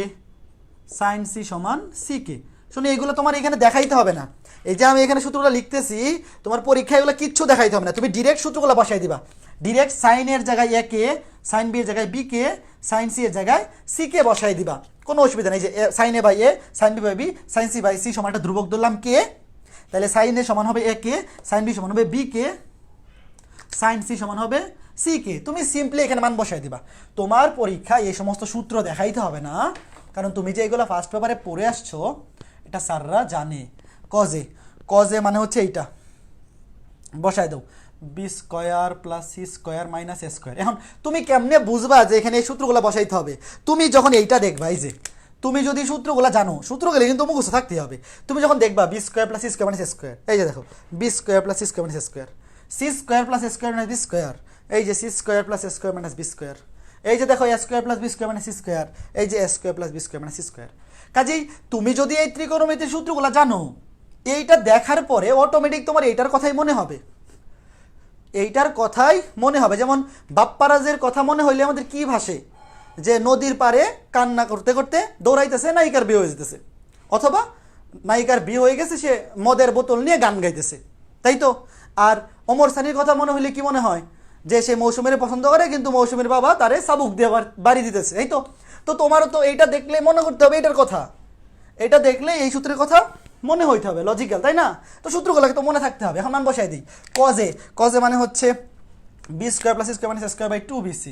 সাইন সি সমান সি কে। শুনি এগুলো তোমার এখানে দেখাইতে হবে না, এই যে আমি এখানে সূত্রগুলো লিখতেছি তোমার পরীক্ষায় এগুলো কিচ্ছু দেখাইতে হবে না, তুমি ডিরেক্ট সূত্রগুলো বসাই দিবা, ডিরেক্ট সাইনের জায়গায় এ কে, সাইন বি এর জায়গায় বি কে, সাইন সি এর জায়গায় সি কে বসাই দিবা, কোনো অসুবিধা নেই। যে sine A by A, sine B by B, sine C by C সমান একটা ধ্রুবক ধরলাম কে, তাহলে সাইন এ সমান হবে এ কে, সাইন বি সমান হবে বি কে, সাইন সি সমান হবে সি কে। তুমি সিম্পলি এখানে মান বসাই দিবা, তোমার পরীক্ষায় এই সমস্ত সূত্র দেখাইতে হবে না, কারণ তুমি যে এগুলো ফার্স্ট পেপারে পড়ে আসছো এটা স্যাররা জানে। কজে, কজে মানে হচ্ছে এইটা বসাই দাও B square plus C square minus A square. এখন তুমি কেমনে বুঝবা যে এখানে এই সূত্রগুলো বসাইতে হবে, তুমি যখন এইটা দেখবা, এই যে তুমি যদি সূত্রগুলো জানো, সূত্রগুলো কিন্তু মুখস্থ থাকতে হবে, তুমি যখন দেখবা B square plus C square minus A square, এই যে দেখো B square plus C square minus A square, C square plus A square minus B square, এই যে C square plus A square minus B square, এই যে দেখো A square plus B square minus C square, এই যে A square plus B square minus C square. কাজেই তুমি যদি এই ত্রিকোণমিতির সূত্রগুলো জানো, এইটা দেখার পরে অটোমেটিক তোমার এইটার কথাই মনে হবে, এইটার কথাই মনে হবে। যেমন বাপ্পারাজের কথা মনে হইলে আমাদের কি ভাসে, যে নদীর পাড়ে কান্না করতে করতে দৌড়াইতেছে, নায়িকার বিয়ে হয়ে যেতেছে, অথবা নায়িকার বিয়ে হয়ে গেছে, সে মদের বোতল নিয়ে গান গাইতেছে, তাই তো। আর ওমর সানির কথা মনে হইলে কি মনে হয়, যে সে মৌসুমীর পছন্দ করে কিন্তু মৌসুমীর বাবা তারে চাবুক দিয়ে বাড়ি দিতেছে, এই তো। তো তোমারও তো এইটা দেখলে মনে করতে হবে এইটার কথা, এটা দেখলে এই সূত্রের কথা মনে হইতে হবে, লজিক্যাল, তাই না? তো সূত্রগুলোকে তো মনে থাকতে হবে। এখন মান বসাই দিই। কজে, কজে মানে হচ্ছে B square plus square minus square by 2bc।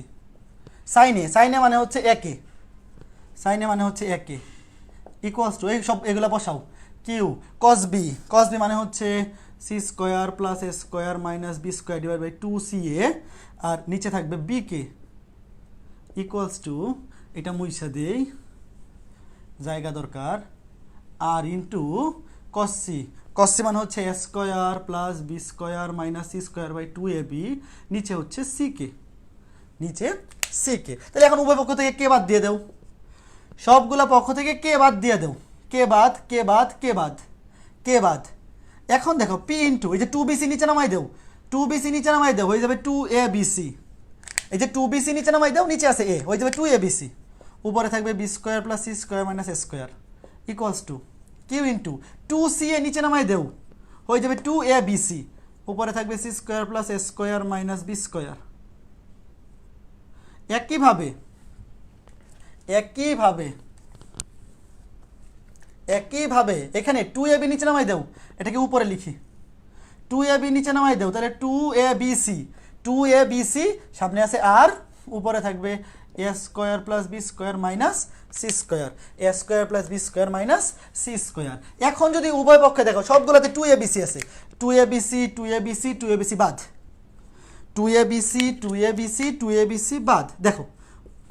Sine A, সাইনে মানে হচ্ছে একে, সাইনে মানে হচ্ছে একে, ইকুয়ালস টু এই সব এগুলো বসাও, Q cos B, cos B মানে হচ্ছে C square plus A square minus B square divide by 2ca, আর নিচে থাকবে বি কে, ইকুয়ালস টু, এটা মুইসা দেই, জায়গা দরকার, আর ইন্টু কসি, কসি মানে হচ্ছে A square plus B square minus C square by 2ab, নিচে হচ্ছে সি কে, নিচে সি কে। তাহলে এখন উভয় পক্ষ থেকে কে বাদ দিয়ে দেও, সবগুলা পক্ষ থেকে কে বাদ দিয়ে দেও, কে বাদ, কে বাদ, কে বাদ, কে বাদ। এখন দেখো পি ইন্টু এই যে 2bc নিচে নামাই দেও, 2bc নিচে নামাই দেও, হয়ে যাবে 2abc, এই যে 2bc নিচে নামাই দাও, নিচে আছে এ, হয়ে যাবে 2abc, উপরে থাকবে B square plus C square minus A square equals to Q into 2ca নিচে নামাই দেও, হয়ে যাবে 2abc, উপরে থাকবে C square plus A square minus B square. একইভাবে একইভাবে একইভাবে এখানে 2ab নিচে নামাই দেও, এটাকে উপরে লিখি, 2ab নিচে নামাই দেও, তাহলে 2abc, 2abc, সামনে আছে আর, উপরে থাকবে A square plus B square minus C square, A square plus B square minus C square. এখন যদি উভয় পক্ষে দেখো সবগুলোতে 2abc আছে, 2abc 2abc 2abc বাদ, 2abc 2abc 2abc বাদ। দেখো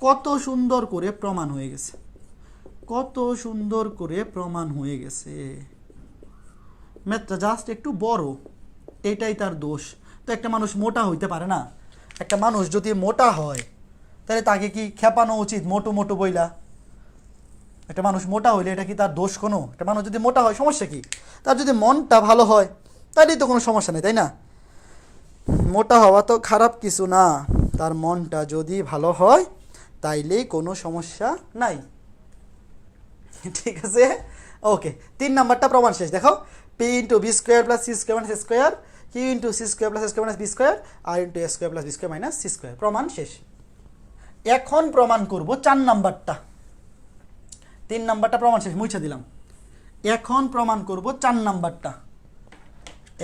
কত সুন্দর করে প্রমাণ হয়ে গেছে, কত সুন্দর করে প্রমাণ হয়ে গেছে। ম্যাথটা জাস্ট একটু বড়, এটাই তার দোষ। তো একটা মানুষ মোটা হইতে পারে না, একটা মানুষ যদি মোটা হয় তাহলে তাকে কি খেপানো উচিত মোটু মোটু বইলা? একটা মানুষ মোটা হইলে এটা কি তার দোষ কোনো? একটা মানুষ যদি মোটা হয় সমস্যা কি? তার যদি মনটা ভালো হয় তাহলেই তো কোনো সমস্যা নেই, তাই না? মোটা হওয়া তো খারাপ কিছু না, তার মনটা যদি ভালো হয় তাইলেই কোনো সমস্যা নাই। ঠিক আছে, ওকে। 3 নাম্বারটা প্রমাণ শেষ। দেখো P into B square plus C square minus square, Q into C square plus square minus B square, R into A square plus B square minus C square. প্রমাণ শেষ। এখন প্রমাণ করব 4 নাম্বারটা। 3 নাম্বারটা প্রমাণ শেষ, মুছে দিলাম। এখন প্রমাণ করব 4 নাম্বারটা।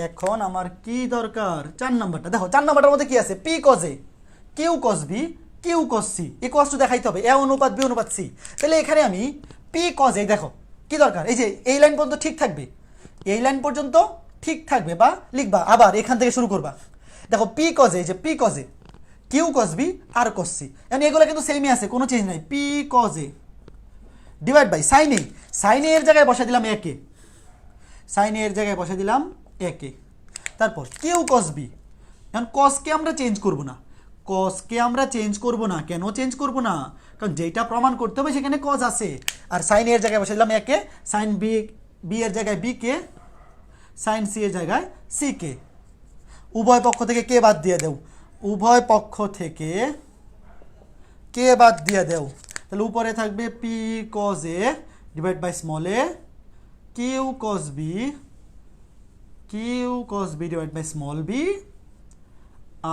এখন আমার কি দরকার? 4 নাম্বারটা। দেখো 4 নাম্বারটার মধ্যে কি আছে? P cos A, Q cos B, Q cos C equals to দেখাইতে হবে এ অনুপাত বি অনুপাত সি। তাহলে এখানে আমি পি কজ এ, দেখো কি দরকার, এই যে এই লাইন পর্যন্ত ঠিক থাকবে, এই লাইন পর্যন্ত ঠিক থাকবে, বা লিখবা আবার এখান থেকে শুরু করবা। দেখো পি কজ এ, যে P cos A, Q cos B R cos C, মানে এগুলো কিন্তু সেমই আছে, কোনো চেঞ্জ নাই। P cos A divide by sine A, sine এর জায়গায় বসে দিলাম একে, সাইন এর জায়গায় বসে দিলাম একে। তারপর কিউ কস বি, এখন কসকে আমরা চেঞ্জ করব না, কসকে আমরা চেঞ্জ করব না। কেন চেঞ্জ করব না? কারণ যেটা প্রমাণ করতে হবে সেখানে কজ আছে। আর সাইন এর জায়গায় বসে দিলাম একে, সাইন বি, বি এর জায়গায় বি কে, সাইন সি এর জায়গায় সি কে। উভয় পক্ষ থেকে কে বাদ দিয়ে দেও, উভয় পক্ষ থেকে কে বাদ দিয়ে দেও। তাহলে উপরে থাকবে P cos A divide by small A, Q cos B, Q cos B divide by small B,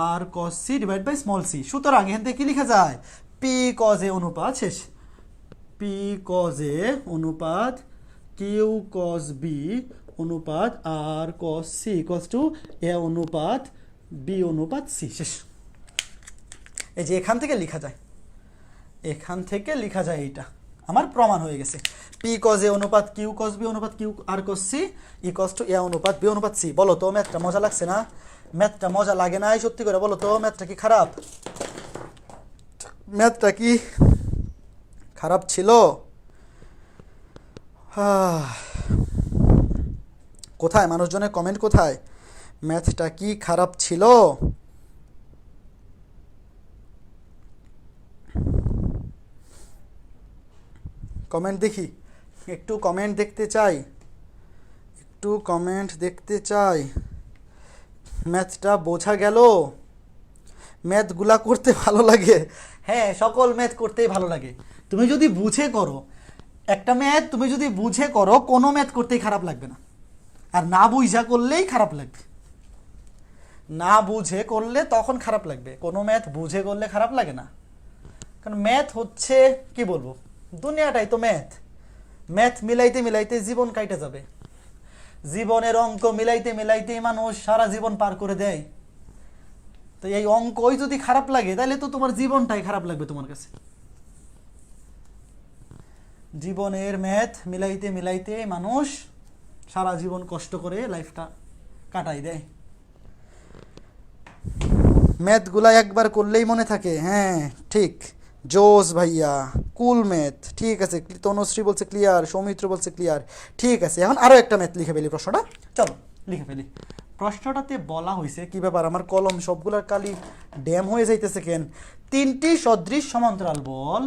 R cos C divide by small C. সুতরাং এখান থেকে কি লেখা যায়? পি কজ এ অনুপাত শেষ, পি কজ এ অনুপাত কিউ কজ বি অনুপাত আর cos C equals to A অনুপাত বি অনুপাত সি শেষ। এই যে এখান থেকে লেখা যায়, এখান থেকে লেখা যায়, এইটা আমার প্রমাণ হয়ে গেছে। পি কজ এ অনুপাত কিউ কজ বি অনুপাত Q R cos C equals to A অনুপাত বি অনুপাত সি। বলো তো ম্যাথটা মজা লাগছে না? ম্যাথটা মজা লাগে না? সত্যি করে বলো তো, ম্যাথটা কি খারাপ? ম্যাথটা কি খারাপ ছিল? কোথায় মানুষজনের কমেন্ট কোথায়? ম্যাথটা কি খারাপ ছিল? কমেন্ট দেখি, একটু কমেন্ট দেখতে চাই, একটু কমেন্ট দেখতে চাই। ম্যাথটা বোঝা গেল? ম্যাথগুলা করতে ভালো লাগে? হ্যাঁ, সকল ম্যাথ করতেই ভালো লাগে। তুমি যদি বুঝে করো, একটা ম্যাথ তুমি যদি বুঝে করো, কোনো ম্যাথ করতেই খারাপ লাগবে না। আর না বুঝা করলেই খারাপ লাগবে। না বুঝে করলে তখন খারাপ লাগবে, কোনো ম্যাথ বুঝে করলে খারাপ লাগে না। কারণ ম্যাথ হচ্ছে, কি বলবো, দুনিয়াটাই তো ম্যাথ। ম্যাথ মিলাইতে মিলাইতে জীবন কাইটে যাবে। জীবনের অঙ্ক মিলাইতে মিলাইতেই মানুষ সারা জীবন পার করে দেয়। তো এই অঙ্কই যদি খারাপ লাগে, তাহলে তো তোমার জীবনটাই খারাপ লাগবে তোমার কাছে। জীবনের ম্যাথ মিলাইতে মিলাইতে মানুষ সারা জীবন কষ্ট করে লাইফটা কাটাই দেয়। ম্যাথগুলা একবার করলেই মনে থাকে। হ্যাঁ ঠিক, জোস ভাইয়া, কুল ম্যাথ। ঠিক আছে, তনুশ্রী বলছে ক্লিয়ার, সৌমিত্র বলছে ক্লিয়ার। ঠিক আছে, এখন আরও একটা ম্যাথ লিখে ফেলি প্রশ্নটা। চলো লিখে ফেলি। প্রশ্নটাতে বলা হয়েছে, কি ব্যাপার, আমার কলম সবগুলার কালি ড্যাম হয়ে যাইতেছে কেন? 3টি সদৃশ সমান্তরাল বল,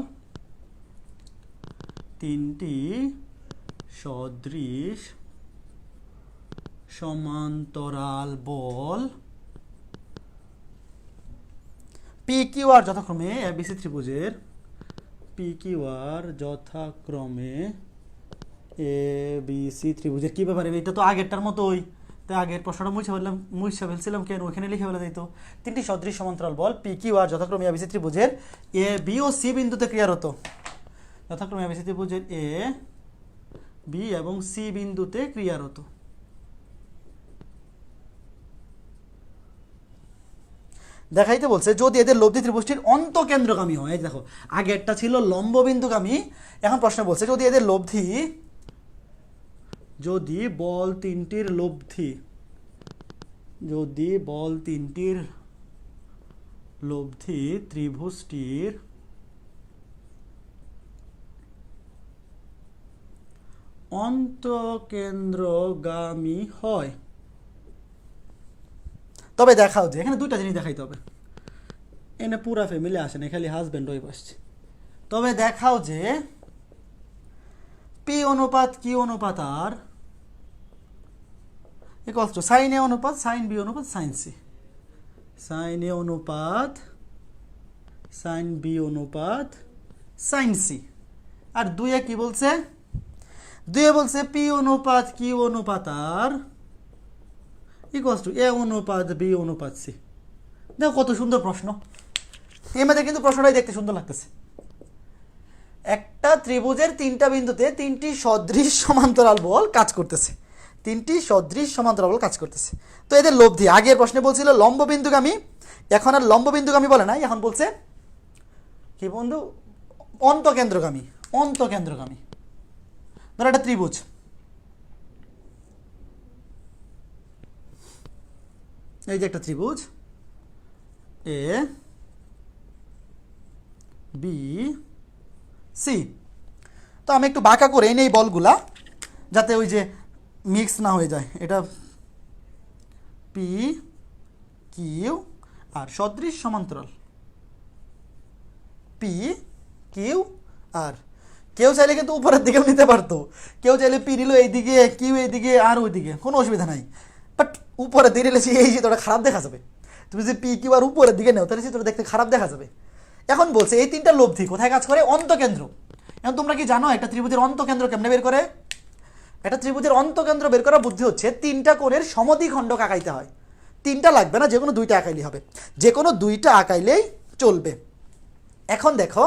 3টি সদৃশ সমান্তরাল বল পি কিউ আর যথাক্রমে এবিসি ত্রিভুজের, পি কিউ আর যথাক্রমে এবিসি ত্রিভুজের। কি ব্যাপারে, এটা তো আগেরটার মতোই। তাই আগের প্রশ্নটা মুছে ফেলছিলাম কেন, ওইখানে লিখে ফেলা যাইতো। 3টি সদৃশ সমান্তরাল বল পি কিউ আর যথাক্রমে এবিসি ত্রিভুজের এ বি ও সি বিন্দুতে ক্রিয়ারত। যথাক্রমে এবিসি ত্রিভুজের এ বি এবং সি বিন্দুতে ক্রিয়ারত। দেখাইতে বলছে যদি এদের লব্ধি ত্রিভুজটির অন্তকেন্দ্রগামী হয়। এই দেখো, আগেরটা ছিল লম্ব বিন্দুগামী, এখন প্রশ্ন বলছে যদি এদের লব্ধি, যদি বল তিনটির লব্ধি, যদি বল তিনটির লব্ধি ত্রিভুজটির অন্তকেন্দ্রগামী হয়, তবে দেখাও যে, এখানে দুইটা জিনিস দেখাইতে হবে। এনে পুরা ফ্যামিলি আসে না, খালি হাজব্যান্ড ওয়াইফ আসছে। তবে দেখাও যে পি অনুপাত কিউ অনুপাত আর ইকুয়ালস টু সাইন এ অনুপাত সাইন বি অনুপাত সাইন সি। সাইন এ অনুপাত সাইন বি অনুপাত সাইন সি। আর দুইয়ে কি বলছে? দুইয়ে বলছে পি অনুপাত কিউ অনুপাত আর ইকুয়ালস টু এ অনুপাত বি অনুপাত সি। দেখো কত সুন্দর প্রশ্ন। এই মধ্যে কিন্তু প্রশ্নটাই দেখতে সুন্দর লাগতেছে। একটা ত্রিভুজের 3টা বিন্দুতে 3টি সদৃশ সমান্তরাল বল কাজ করতেছে। 3টি সদৃশ সমান্তরাল বল কাজ করতেছে। তো এদের লব্ধি, আগের প্রশ্নে বলছিল লম্ব বিন্দুগামী, এখন আর লম্ব বিন্দুগামী বলে নাই, এখন বলছে কি বন্ধু, অন্তকেন্দ্রগামী। অন্তকেন্দ্রগামী। ধরো একটা ত্রিভুজ, এই যে একটা ত্রিভুজ এ বি সি। তো আমি একটু বাঁকা করে এই বলগুলা, যাতে ওই যে মিক্স না হয়ে যায়। এটা পি কিউ আর সদৃশ সমান্তরাল পি কিউ আর। কেউ চাইলে কিন্তু উপরের দিকেও নিতে পারতো, কেউ চাইলে পি নিল এইদিকে, কিউ এইদিকে আর ওইদিকে, কোনো অসুবিধা নাই। বাট উপরের দিকে নিলে এই চিত্রটা খারাপ দেখা যাবে। তুমি যদি পি কিউ আর উপরের দিকে নেও, তাহলে চিত্রটা দেখতে খারাপ দেখা যাবে। এখন বলছে এই 3টা লব্ধি কোথায় কাজ করে? অন্তকেন্দ্র। এখন তোমরা কি জানো একটা ত্রিভুজের অন্তকেন্দ্র কেমনে বের করে? একটা ত্রিভুজের অন্তকেন্দ্র বের করার বুদ্ধি হচ্ছে 3টা কোণের সমদ্বিখণ্ডক আঁকাইতে হয়। 3টা লাগবে না, যে কোনো 2টা আঁকাইলেই হবে, যে কোনো 2টা আঁকাইলেই চলবে। এখন দেখো,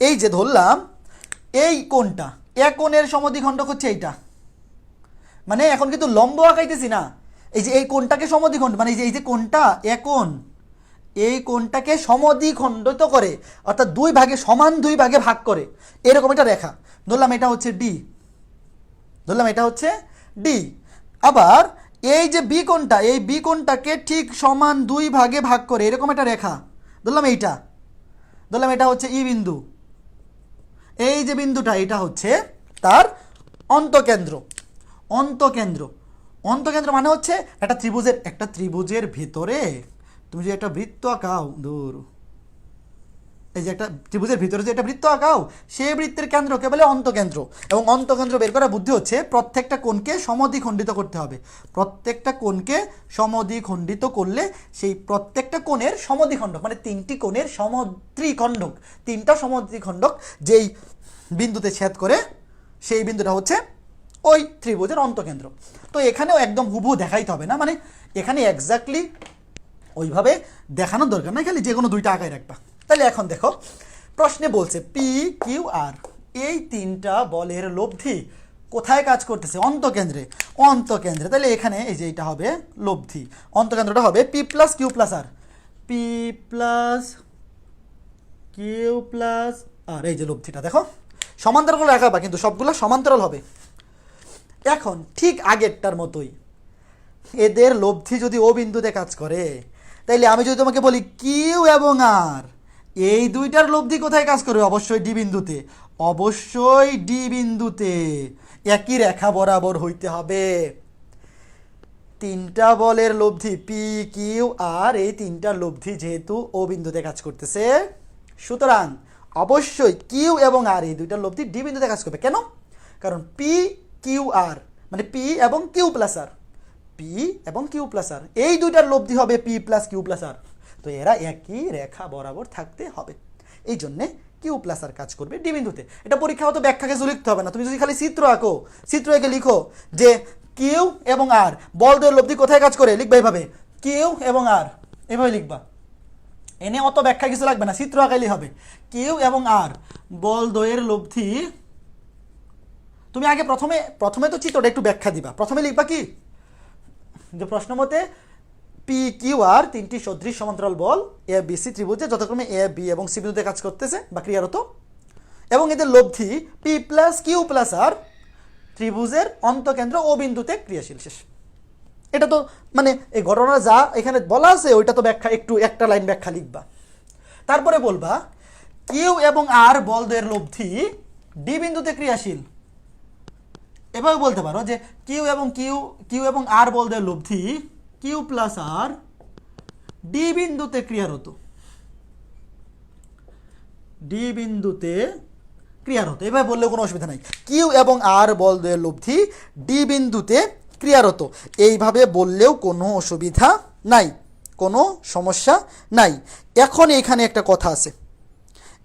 এই যে ধরলাম এই কোণটা, এক কোণের সমদ্বিখণ্ডক হচ্ছে এইটা, মানে এখন কিন্তু লম্ব আঁকাইতেছি না, এই যে এই কোণটাকে সমদ্বিখণ্ড, মানে এই যে কোণটা এক কোণ, এই কোণটাকে সমদ্বিখণ্ডিত করে, অর্থাৎ দুই ভাগে, সমান দুই ভাগে ভাগ করে এরকম একটা রেখা। ধরলাম এটা হচ্ছে ডি, ধরলাম এটা হচ্ছে ডি। আবার এই যে বি কোণটা, এই বি কোণটাকে ঠিক সমান দুই ভাগে ভাগ করে এরকম একটা রেখা। ধরলাম এইটা, ধরলাম এটা হচ্ছে ই বিন্দু। এই যে বিন্দুটা, এটা হচ্ছে তার অন্তকেন্দ্র। অন্তকেন্দ্র, অন্তকেন্দ্র মানে হচ্ছে একটা ত্রিভুজের ভিতরে তুমি যে একটা বৃত্ত আঁকাও, দূর, এই যে একটা ত্রিভুজের ভিতরে যে একটা বৃত্ত আঁকাও, সেই বৃত্তের কেন্দ্রকে বলে অন্তকেন্দ্র। এবং অন্তকেন্দ্র বের করার বুদ্ধি হচ্ছে প্রত্যেকটা কোণকে সমদ্বিখণ্ডিত করতে হবে। প্রত্যেকটা কোণকে সমদ্বিখণ্ডিত করলে সেই প্রত্যেকটা কোণের সমদ্বিখণ্ডক, মানে 3টি কোণের সমদ্বিখণ্ডক, 3টা সমদ্বিখণ্ডক যেই বিন্দুতে ছেদ করে সেই বিন্দুটা হচ্ছে ওই ত্রিভুজের অন্তকেন্দ্র। তো এখানেও একদম হুবহু দেখাইতে হবে না, মানে এখানে এক্স্যাক্টলি ওইভাবে দেখানোর দরকার নাই, খালি যে কোনো দুইটা আঁকায় রাখবা। তাহলে এখন দেখো প্রশ্নে বলছে পি কিউ আর এই 3টা বলের লব্ধি কোথায় কাজ করতেছে? অন্তকেন্দ্রে। অন্তকেন্দ্রে তাহলে এখানে এই যে এটা হবে লব্ধি, অন্তকেন্দ্রটা হবে পি প্লাস কিউ প্লাস আর, পি প্লাস কিউ প্লাস আর, এই যে লব্ধিটা দেখো সমান্তরাল আঁকাবা, কিন্তু সবগুলো সমান্তরাল হবে। এখন ঠিক আগেরটার মতোই এদের লব্ধি যদি ও বিন্দুতে কাজ করে, তাইলে আমি যদি তোমাকে বলি কিউ এবং আর এই দুইটার লব্ধি কোথায় কাজ করবে? অবশ্যই ডি বিন্দুতে, অবশ্যই ডি বিন্দুতে একই রেখা বরাবর হইতে হবে। 3টা বলের লব্ধি পি কিউ আর এই 3টার লব্ধি যেহেতু ও বিন্দুতে কাজ করতেছে, সুতরাং অবশ্যই কিউ এবং আর এই দুইটার লব্ধি ডি বিন্দুতে কাজ করবে। কেন? কারণ পি কিউ আর মানে পি এবং কিউ প্লাস আর, পি এবং কিউ প্লাস আর এই দুইটার লব্ধি হবে পি প্লাস কিউ প্লাস আর। তো এরা একই রেখা বরাবর থাকতে হবে, এই জন্যে কিউ প্লাস আর কাজ করবে ডি বিন্দুতে। এটা পরীক্ষা হতো ব্যাখ্যা কিছু লিখতে হবে না, তুমি যদি খালি চিত্র আঁকো, চিত্র এঁকে লিখো যে কিউ এবং আর বল দ্বয়ের লব্ধি কোথায় কাজ করে, লিখবা এইভাবে কিউ এবং আর, এভাবে লিখবা, এনে অত ব্যাখ্যা কিছু লাগবে না, চিত্র আঁকাইলেই হবে। কিউ এবং আর বল দ্বয়ের লব্ধি, তুমি আগে প্রথমে তো চিত্রটা একটু ব্যাখ্যা দিবা। প্রথমে লিখবা কি যে প্রশ্ন মতে পি কিউ আর 3টি সদৃশ সমান্তরাল বল এ বি সি ত্রিভুজে যথাক্রমে এ বি এবং সি বিন্দুতে কাজ করতেছে বা ক্রিয়ারত, এবং এদের লব্ধি পি প্লাস কিউ প্লাস আর ত্রিভুজের অন্তকেন্দ্র ও বিন্দুতে ক্রিয়াশীল। শেষ। এটা তো মানে এই ঘটনা যা এখানে বলা আছে ওইটা তো ব্যাখ্যা, একটু একটা লাইন ব্যাখ্যা লিখবা। তারপরে বলবা কিউ এবং আর বল দ্বয়ের লব্ধি ডি বিন্দুতে ক্রিয়াশীল। এভাবে বলতে পারো যে কিউ এবং আর বল দ্বয়ের লব্ধি কিউ প্লাস আর ডি বিন্দুতে ক্রিয়ারত, ডি বিন্দুতে ক্রিয়ারত। এভাবে বললেও কোনো অসুবিধা নাই। কিউ এবং আর বল দ্বয়ের লব্ধি ডি বিন্দুতে ক্রিয়ারত, এইভাবে বললেও কোনো অসুবিধা নাই, কোনো সমস্যা নাই। এখন এইখানে একটা কথা আছে,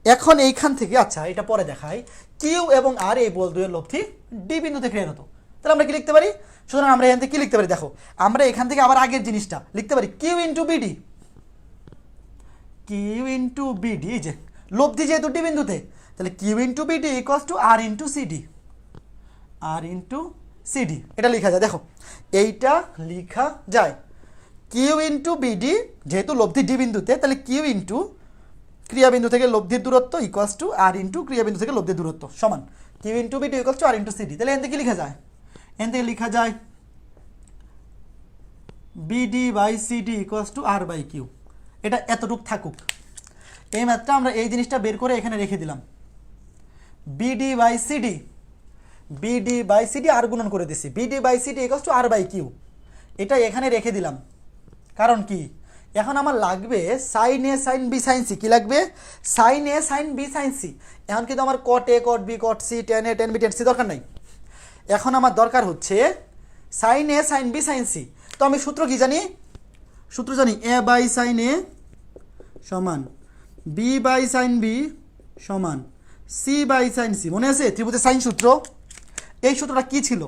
এখন এইখান থেকে, আচ্ছা এটা পরে দেখাই, কিউ এবং আর এই বল দ্বয়ের লব্ধি ডি বিন্দুতে ক্রিয়ারত, তাহলে আমরা কি লিখতে পারি? সুতরাং আমরা এখান থেকে কি লিখতে পারি? দেখো আমরা এখান থেকে আবার আগের জিনিসটা লিখতে পারি, Q into BD, Q into BD, এই যে লব্ধি যেহেতু ডি বিন্দুতে, তাহলে Q into BD equals to R into CD, R into CD, এটা লেখা যায়। দেখো এইটা লেখা যায়, কিউ ইন্টু বিডি যেহেতু লব্ধি ডি বিন্দুতে, তাহলে কিউ ইন্টু ক্রিয়াবিন্দু থেকে লব্ধির দূরত্ব ইকুয়ালস টু আর ইন্টু ক্রিয়াবিন্দু থেকে লব্ধির দূরত্ব সমান Q into BD equals to R into CD. তাহলে এখান থেকে লেখা যায়, এখান থেকে লেখা যায় BD by CD equals to R by Q. এটা এতটুক থাকুক, এই মাত্রা আমরা এই জিনিসটা বের করে এখানে রেখে দিলাম, BD by CD, BD by CD আর গুণন করে দিছি, BD by CD equals to R by Q, এটা এখানে রেখে দিলাম। কারণ কি, এখন আমার লাগবে sine A sine B sine C, কি লাগবে? Sine A sine B sine C. এখন কিন্তু আমার cot A cot B cot C, tan A tan B tan C দরকার নাই, এখন আমার দরকার হচ্ছে sine A sine B sine C. তো আমি সূত্র কি জানি? সূত্র জানি এ বাই সাইন এ সমান বি বাই সাইন বি সমান সি বাই সাইন সি। মনে আছে ত্রিভুজের সাইন সূত্র? এই সূত্রটা কি ছিল?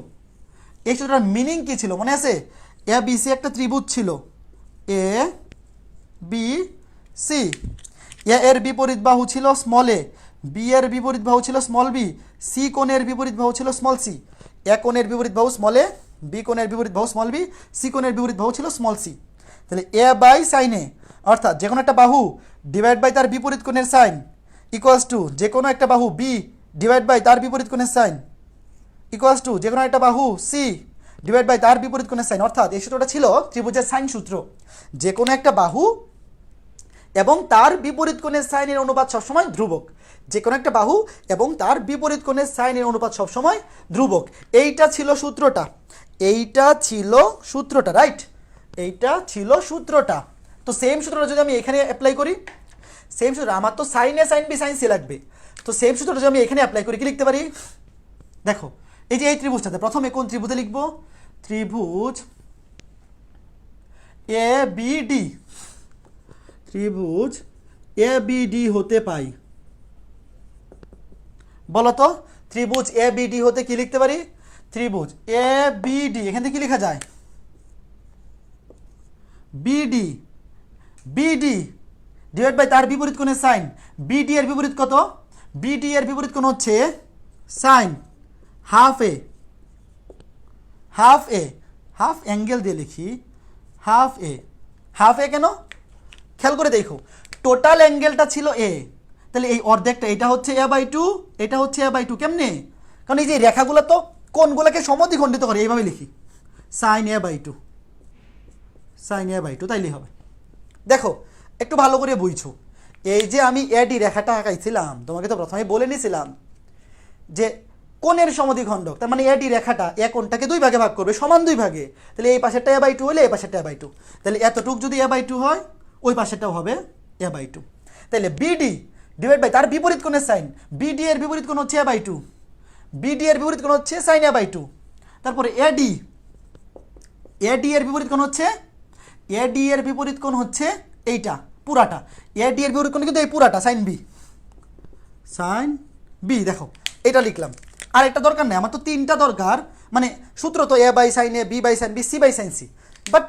এই সূত্রটার মিনিং কি ছিল মনে আছে? এ বি সি একটা ত্রিভুজ ছিল, এ বি সি, এ এর বিপরীত বাহু ছিল স্মল এ, বি এর বিপরীত বাহু ছিল স্মল বি, সি কোণের বিপরীত বাহু ছিল স্মল সি। এ কোণের বিপরীত বাহু স্মল এ, বি কোণের বিপরীত বাহু স্মল বি, সি কোণের বিপরীত বাহু ছিল স্মল সি। তাহলে এ বাই সাইন এ অর্থাৎ যে কোনো একটা বাহু ডিভাইড বাই তার বিপরীত কোণের সাইন ইকুয়ালস টু যে কোনো একটা বাহু বি ডিভাইড বাই তার বিপরীত কোণের সাইন ইকুয়ালস টু যে কোনো একটা বাহু সি ডিভাইড বাই তার বিপরীত কোণের সাইন। অর্থাৎ এই সূত্রটা ছিল ত্রিভুজের সাইন সূত্র, যে কোনো একটা বাহু এবং তার বিপরীত কোণের সাইনের অনুপাত সবসময় ধ্রুবক, যে কোনো একটা বাহু এবং তার বিপরীত কোণের সাইনের অনুপাত সবসময় ধ্রুবক। এইটা ছিল সূত্রটা, এইটা ছিল সূত্রটা, রাইট? এইটা ছিল সূত্রটা। তো সেম সূত্রটা যদি আমি এখানে অ্যাপ্লাই করি, সেম সূত্র, আমার তো sign A sine B sine C লাগবে, তো সেম সূত্রটা যদি আমি এখানে অ্যাপ্লাই করি, কি লিখতে পারি? দেখো এই যে এই ত্রিভুজটাতে প্রথমে কোন ত্রিভুজে লিখবো? ত্রিভুজ এ বি ডি, ত্রিভুজ এ বি ডি হতে পাই। বলো তো ত্রিভুজ এ বি ডি হতে কি লিখতে পারি? ত্রিভুজ এ বি ডি, এখান থেকে কি লেখা যায়? বিডি, বিডি ডিভাইড বাই তার বিপরীত কোণের সাইন। বিডি এর বিপরীত কত? বিডি এর বিপরীত কোণ হচ্ছে সাইন হাফ এ, হাফ এ, হাফ অ্যাঙ্গেল দিয়ে লিখি হাফ এ। হাফ এ কেন? খেয়াল করে দেখো টোটাল অ্যাঙ্গেলটা ছিল এ, তাহলে এই অর্ধেকটা এটা হচ্ছে এ বাই টু, এটা হচ্ছে এ বাই টু। কেমনে? কারণ এই যে রেখাগুলো তো কোণগুলোকে সমদ্বিখণ্ডিত করে, এইভাবে লিখি sine A by two, sine A by two, তাইলেই হবে। দেখো একটু ভালো করে বুঝছো, এই যে আমি এডি রেখাটা আঁকাইছিলাম, তোমাকে তো প্রথমে বলে নিয়েছিলাম যে কোণের সমদ্বিখণ্ডক, তার মানে এডি রেখাটা এ কোণটাকে দুই ভাগে ভাগ করবে, সমান দুই ভাগে। তাহলে এই পাশেরটা এ বাই টু হলে এই পাশেরটা এ বাই টু, তাহলে এতটুক যদি এ বাই টু হয় ওই পাশেরটাও হবে এ বাই টু। তাহলে বিডি ডিভাইড বাই তার বিপরীত কোণের সাইন। বিডি এর বিপরীত কোণ হচ্ছে এ বাই টু, বিডি এর বিপরীত কোণ হচ্ছে সাইন এ বাই টু। তারপরে এডি, এডি এর বিপরীত কোণ হচ্ছে, এডি এর বিপরীত কোণ হচ্ছে এইটা পুরাটা, এডি এর বিপরীত কোণ কিন্তু এই পুরাটা সাইন বি, সাইন বি। দেখো এটা লিখলাম, আর একটা দরকার নেই, আমার তো তিনটা দরকার, মানে সূত্র তো A by sine A, B by sine B, C by sine C, but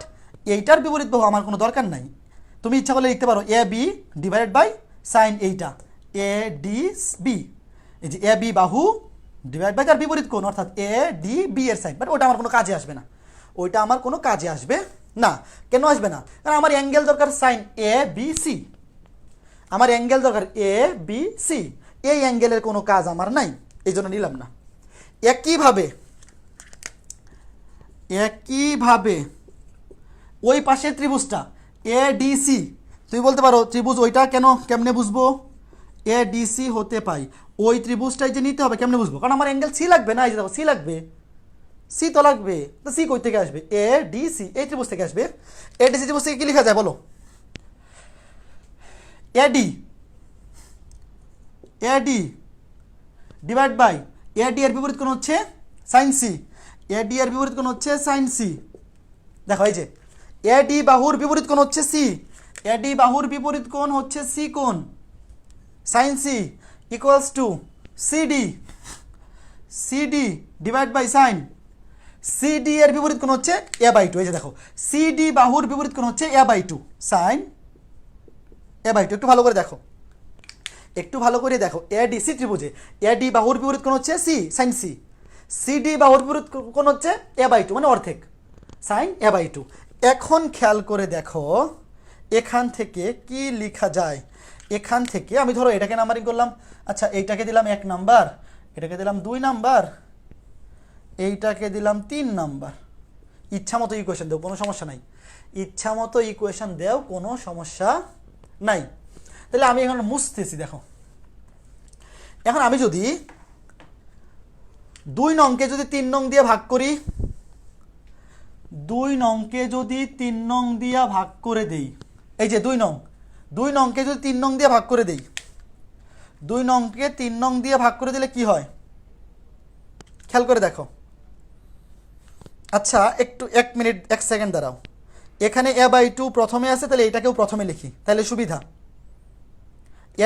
এইটার বিপরীত বাহু আমার কোনো দরকার নাই। তুমি ইচ্ছা করলে লিখতে পারো এ বি ডিভাইডেড বাই সাইন এইটা এ ডি বি, এই যে এ বি বাহু ডিভাইড বাই তার বিপরীত কোণ অর্থাৎ এ ডি বি এর সাইন, বাট ওটা আমার কোনো কাজে আসবে না, ওইটা আমার কোনো কাজে আসবে না। কেন আসবে না? কারণ আমার অ্যাঙ্গেল দরকার সাইন এ বি সি, আমার অ্যাঙ্গেল দরকার এ বি সি, এই অ্যাঙ্গেলের কোনো কাজ আমার নাই, এই জন্য নিলাম না। একইভাবে, একইভাবে ওই পাশের ত্রিভুজটা এ ডি সি, তুমি বলতে পারো ত্রিভুজ ওইটা কেন, কেমনে বুঝবো? এ ডি সি হতে পাই, ওই ত্রিভুজটাই যে নিতে হবে, কেমনে বুঝবো? কারণ আমার অ্যাঙ্গেল সি লাগবে না, এই যে দেখো সি লাগবে, সি তো লাগবে, তো সি কই থেকে আসবে? এ ডি সি, এই ত্রিভুজ থেকে আসবে। এ ডি সি ত্রিভুজ থেকে কি লেখা যায় বলো? এডি, এডি ডিভাইড বাই এডি এর বিপরীত কোণ হচ্ছে সাইন সি, এডি এর বিপরীত কোণ হচ্ছে সাইন সি। দেখো এই যে এডি বাহুর বিপরীত কোণ হচ্ছে সি, এডি বাহুর বিপরীত কোণ হচ্ছে সি কোণ, sine C equals to CD, CD divide by sine CD এর বিপরীত কোণ হচ্ছে এ বাই টু। এই যে দেখো সিডি বাহুর বিপরীত কোণ হচ্ছে A by two, sine A by two. একটু ভালো করে দেখো, একটু ভালো করে দেখো, এডিসি ত্রিভুজে এডি বাহুর বিপরীত কোণ হচ্ছে সি, সাইন সি, সিডি বাহুর বিপরীত কোণ হচ্ছে এ বাই টু, মানে অর্ধেক, সাইন এ বাই টু। এখন খেয়াল করে দেখো এখান থেকে কি লেখা যায়। এখান থেকে আমি ধরো এটাকে নাম্বারিং করলাম, আচ্ছা এইটাকে দিলাম 1 নাম্বার, এটাকে দিলাম 2 নাম্বার, এইটাকে দিলাম 3 নাম্বার। ইচ্ছা মতো ইকুয়েশন দেও, কোনো সমস্যা নাই, ইচ্ছা মতো ইকুয়েশন দেও, কোনো সমস্যা নাই। তাহলে আমি এখন মুছতেছি। দেখো এখন আমি যদি 2 নংকে যদি 3 নং দিয়ে ভাগ করি, 2 নংকে যদি 3 নং দিয়ে ভাগ করে দেই, এই যে 2 নং, 2 নংকে যদি 3 নং দিয়ে ভাগ করে দেই, 2 নংকে 3 নং দিয়ে ভাগ করে দিলে কি হয় খেয়াল করে দেখো। আচ্ছা একটু 1 মিনিট 1 সেকেন্ড দাঁড়াও, এখানে এ বাই টু প্রথমে আছে, তাহলে এটাকেও প্রথমে লিখি, তাহলে সুবিধা।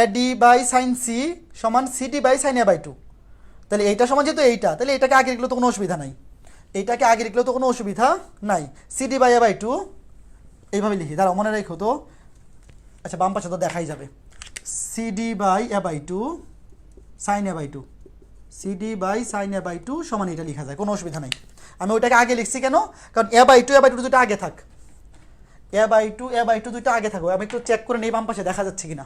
A D by sine C সমান CD by sine A by two, তাহলে এইটা সমান যেহেতু এইটা, তাহলে এটাকে আগে লিখলেও তো কোনো অসুবিধা নাই, এইটাকে আগে লিখলেও তো কোনো অসুবিধা নাই। CD by A by two এইভাবে লিখি, দাঁড়াও মনে রেখো তো, আচ্ছা বাম পাশে তো দেখাই যাবে, CD by A by two sine A by two, CD by sine A by two সমান এটা লেখা যায়, কোনো অসুবিধা নাই। আমি ওইটাকে আগে লিখছি কেন? কারণ এ বাই টু দুটো আগে থাক, এ বাই টু দুটো আগে থাকো। আমি একটু চেক করে নেই বাম পাশে দেখা যাচ্ছে কিনা,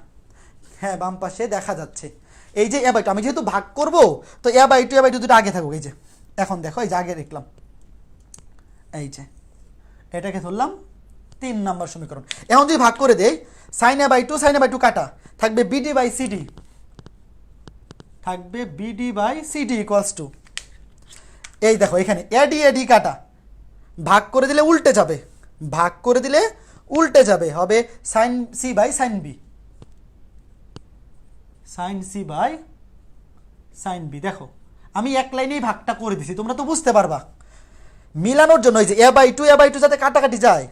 হ্যাঁ বাম পাশে দেখা যাচ্ছে। এই যে এ বাই টু আমি যেহেতু ভাগ করব, তো এ বাই টু দুটো আগে থাকুক। এই যে এখন দেখো, এই যে আগে লিখলাম, এই যে এটাকে ধরলাম 3 নম্বর সমীকরণ। এখন যদি ভাগ করে দেই, সাইন এ বাই টু কাটা, থাকবে বিডি বাই সিডি, থাকবে BD by CD equals to, এই দেখো এখানে এডি এডি কাটা, ভাগ করে দিলে উল্টে যাবে, ভাগ করে দিলে উল্টে যাবে, হবে sine C by sine B, sine C by sine B. দেখো আমি এক লাইনেই ভাগটা করে দিছি, তোমরা তো বুঝতে পারবা। মিলানোর জন্য এই যে এ বাই টু যাতে কাটাকাটি যায়,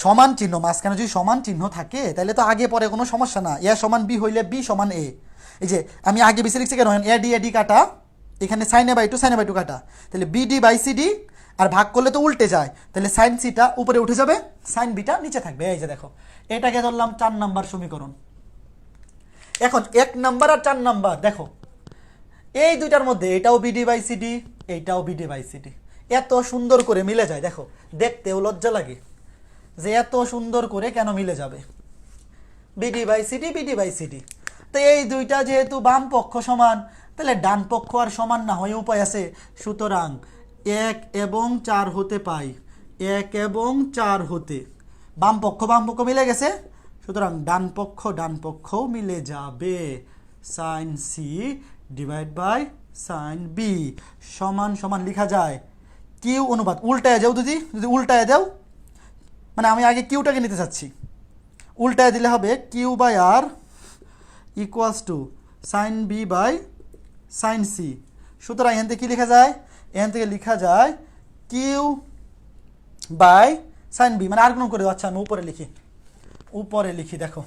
সমান চিহ্ন মাঝখানে যদি সমান চিহ্ন থাকে তাহলে তো আগে পরে কোনো সমস্যা না, এ সমান বি হইলে বি সমান এ। এই যে আমি আগে বেশি লিখছি কেন, এ ডি কাটা, এখানে সাইন এ বাই টু কাটা, তাহলে বিডি বাই সিডি, আর ভাগ করলে তো উল্টে যায়, তাহলে সাইন সিটা উপরে উঠে যাবে, সাইন বিটা নিচে থাকবে। এই যে দেখো এটাকে ধরলাম 4 নাম্বার সমীকরণ। এখন 1 নাম্বার আর 4 নাম্বার দেখো, এই দুইটার মধ্যে এটাও বিডি বাই সিডি, এইটাও বিডি বাই সিডি, এত সুন্দর করে মিলে যায়। দেখো দেখতেও লজ্জা লাগে যে এত সুন্দর করে কেন মিলে যাবে, BD by CD, BD by CD. তো এই দুইটা যেহেতু বাম পক্ষ সমান, তাহলে ডান পক্ষ আর সমান না হয়ে উপায় আছে। সুতরাং 1 এবং 4 হতে পাই, 1 এবং 4 হতে বাম পক্ষ মিলে গেছে, সুতরাং ডান পক্ষও মিলে যাবে। Sine C divide by sine B সমান সমান লিখা যায় কিউ অনুপাত, উল্টায় যাও যদি উল্টায় দাও, মানে আমি আগে কিউটাকে নিতে চাচ্ছি, উল্টায় দিলে হবে Q by R equals to sine B by sine C. সুতরাং এখান থেকে কী লেখা যায়, এখান থেকে লেখা যায় কিউ বাই সাইন বি, মানে আর গুণন করে দাও। আচ্ছা আমি উপরে লিখি দেখো,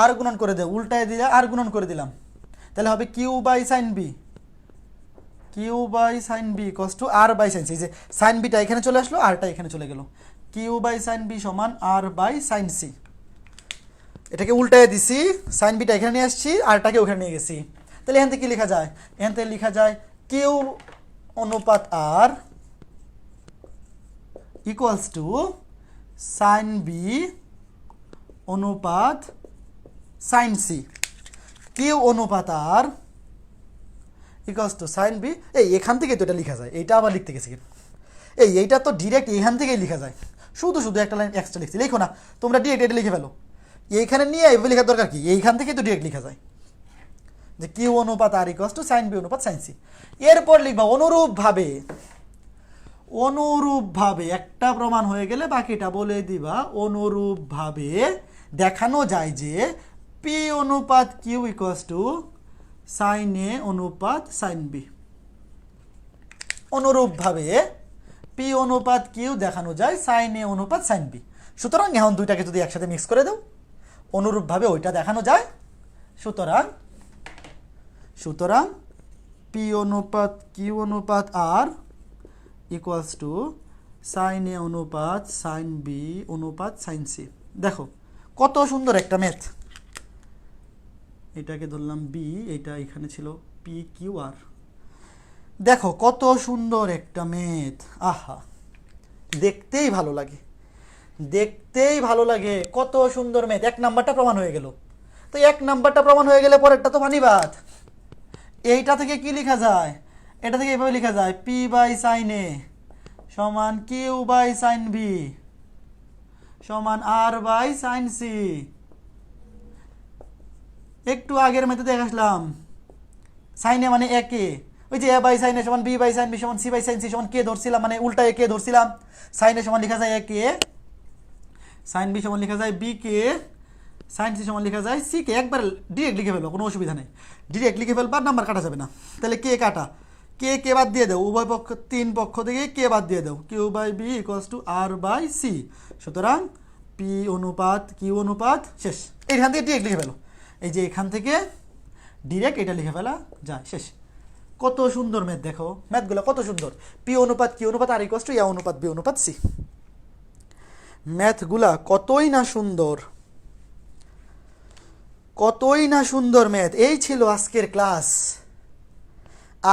আর গুণন করে দেও, উল্টায় দিলে আর গুণন করে দিলাম, তাহলে হবে Q by sine B, Q by sine B equals to R by sine C. যে সাইন বিটা এখানে চলে আসলো, আরটা এখানে চলে গেল, কিউ বাই সাইন বি সমান আর বাই সাইন সি। এটাকে উল্টায় দিছি, সাইন বিটা এখানে নিয়ে আসছি, আরটাকে ওখানে নিয়ে গেছি, তাহলে এখান থেকে কী লেখা যায়, এখান থেকে লেখা যায় কিউ অনুপাত আর ইকুয়ালস টু সাইন বি অনুপাত সাইন সি, কিউ অনুপাত আর ইকুয়ালস টু সাইন বি। এখান থেকে তো এটা লেখা যায়, এইটা আবার লিখতে গেছি, এইটা তো ডিরেক্ট এখান থেকেই লেখা যায়, শুধু একটা লাইন এক্সট্রা লিখছি, লিখো না তোমরা ডিরেক্ট এটা লিখে ফেলো, এইখানে নিয়ে এভাবে লেখার দরকার কি, এইখান থেকেই তো ডিরেক্ট লেখা যায় যে কিউ অনুপাত আর ইকুয়ালস টু সাইন বি অনুপাত সাইন সি। এরপর লিখবা অনুরূপভাবে একটা প্রমাণ হয়ে গেলে বাকিটা বলে দিবা। অনুরূপভাবে দেখানো যায় যে পি অনুপাত কিউ ইকুয়ালস টু সাইন এ অনুপাত সাইন বি। অনুরূপভাবে পি অনুপাত কিউ দেখানো যায় সাইন এ অনুপাত সাইন বি। সুতরাং এখন দুইটাকে যদি একসাথে মিক্স করে দাও, অনুরূপভাবে ওইটা দেখানো যায়। সুতরাং পি অনুপাত কিউ অনুপাত আর ইকুয়ালস টু সাইন এ অনুপাত সাইন বি অনুপাত সাইন সি। দেখো কত সুন্দর একটা ম্যাথ, এটাকে ধরলাম বি, এটা এখানে ছিল পি কিউ আর। দেখো কত সুন্দর একটা ম্যাথ, আহা দেখতেই ভালো লাগে, কত সুন্দর ম্যাথ। 1 নাম্বারটা প্রমাণ হয়ে গেল, তো 1 নাম্বারটা প্রমাণ হয়ে গেলে পরেরটা তো ফানিবাদ। এইটা থেকে কি লেখা যায়, এটা থেকে এভাবে লেখা যায় পি বাই সাইন এ সমান কিউ বাই সাইন বি সমান আর বাই সাইন সি। একটু আগের মেথডে দেখে আসলাম, সাইন এ মানে একে, ওই যে এ বাই সাইন এ সমান বি বাই সাইন বি সমান সি বাই সাইন সি সমান কে ধরছিলাম, মানে উল্টায় কে ধরছিলাম, সাইন এ সমান লেখা যায় এ কে, সাইন বি সমান লেখা যায় বি কে, সাইন সি সমান লেখা যায় সি কে। একবার ডিরেক্ট লিখে ফেলো, কোনো অসুবিধা নেই, ডিরেক্ট লিখে ফেলবার, নাম্বার কাটা যাবে না। তাহলে কে কাটা, কে বাদ দিয়ে দাও, উভয় পক্ষ 3 পক্ষ থেকে কে বাদ দিয়ে দাও, Q by B equals to R by C. সুতরাং পি অনুপাত কিউ অনুপাত শেষ। এইখান থেকে ডিরেক্ট লিখে ফেলো, এই যে এখান থেকে ডিরেক্ট এটা লিখে ফেলা যায়, শেষ। কত সুন্দর ম্যাথ, দেখো ম্যাথগুলো কত সুন্দর। পি অনুপাত কিউ অনুপাত আর ইকুয়ালস টু এ অনুপাত বি অনুপাত সি। ম্যাথগুলা কতই না সুন্দর ম্যাথ। এই ছিল আজকের ক্লাস।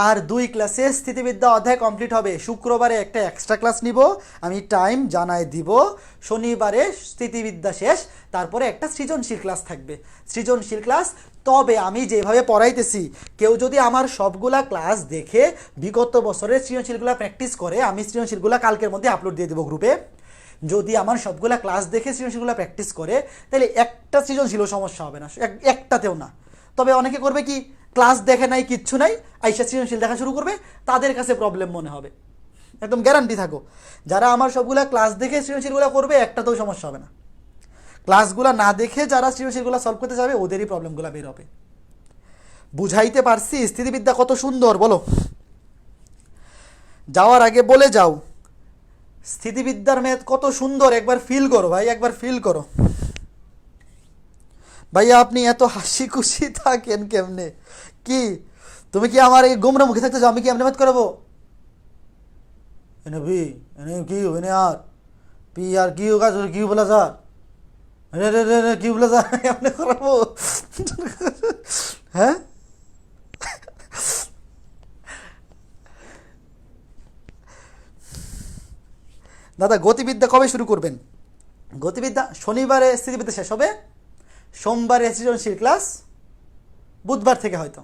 আর 2 ক্লাসে স্থিতিবিদ্যা অধ্যায় কমপ্লিট হবে। শুক্রবারে একটা এক্সট্রা ক্লাস নিব, আমি টাইম জানায় দিব। শনিবারে স্থিতিবিদ্যা শেষ, তারপরে একটা সৃজনশীল ক্লাস থাকবে, সৃজনশীল ক্লাস। তবে আমি যেভাবে পড়াইতেছি, কেউ যদি আমার সবগুলা ক্লাস দেখে বিগত বছরের সৃজনশীলগুলা প্র্যাকটিস করে, আমি সৃজনশীলগুলা কালকের মধ্যে আপলোড দিয়ে দেবো গ্রুপে। যদি আমার সবগুলা ক্লাস দেখে সৃজনশীলগুলা প্র্যাকটিস করে, তাহলে একটা সৃজনশীলও সমস্যা হবে না, একটাতেও না। তবে অনেকে করবে কি, ক্লাস দেখে নাই, কিচ্ছু নাই, আইসা সৃজনশীল দেখা শুরু করবে, তাদের কাছে প্রবলেম মনে হবে। একদম গ্যারান্টি থাকো। যারা আমার সবগুলা ক্লাস দেখে সৃজনশীলগুলো করবে একটাতেও সমস্যা হবে না। ক্লাসগুলো না দেখে যারা সৃজনশীলগুলো সলভ করতে যাবে ওদেরই প্রবলেমগুলো বের হবে। বুঝাইতে পারছি স্থিতিবিদ্যা কত সুন্দর বলো? যাওয়ার আগে বলে যাও স্থিতিবিদ্যার ম্যাথ কত সুন্দর, একবার ফিল করো ভাই, একবার ফিল করো। ভাইয়া আপনি এত হাসি খুশি থাকেন কেমনে? কি তুমি কি আমার এই গোমরা মুখে থাকতে চাও? আমি কি এমনি ম্যাথ করাবো? এনে ভি এনে কি এনে আর পি আর কি হোগা কি বলা স্যার? রে রে রে রে কি বলা স্যার? এমনি করাবো? হ্যাঁ, দাদা গতিবিদ্যা কবে শুরু করবেন? গতিবিদ্যা শনিবারে স্থিতিবিদ্যা শেষ হবে, সোমবারে সৃজনশীল ক্লাস, বুধবার থেকে হয়তো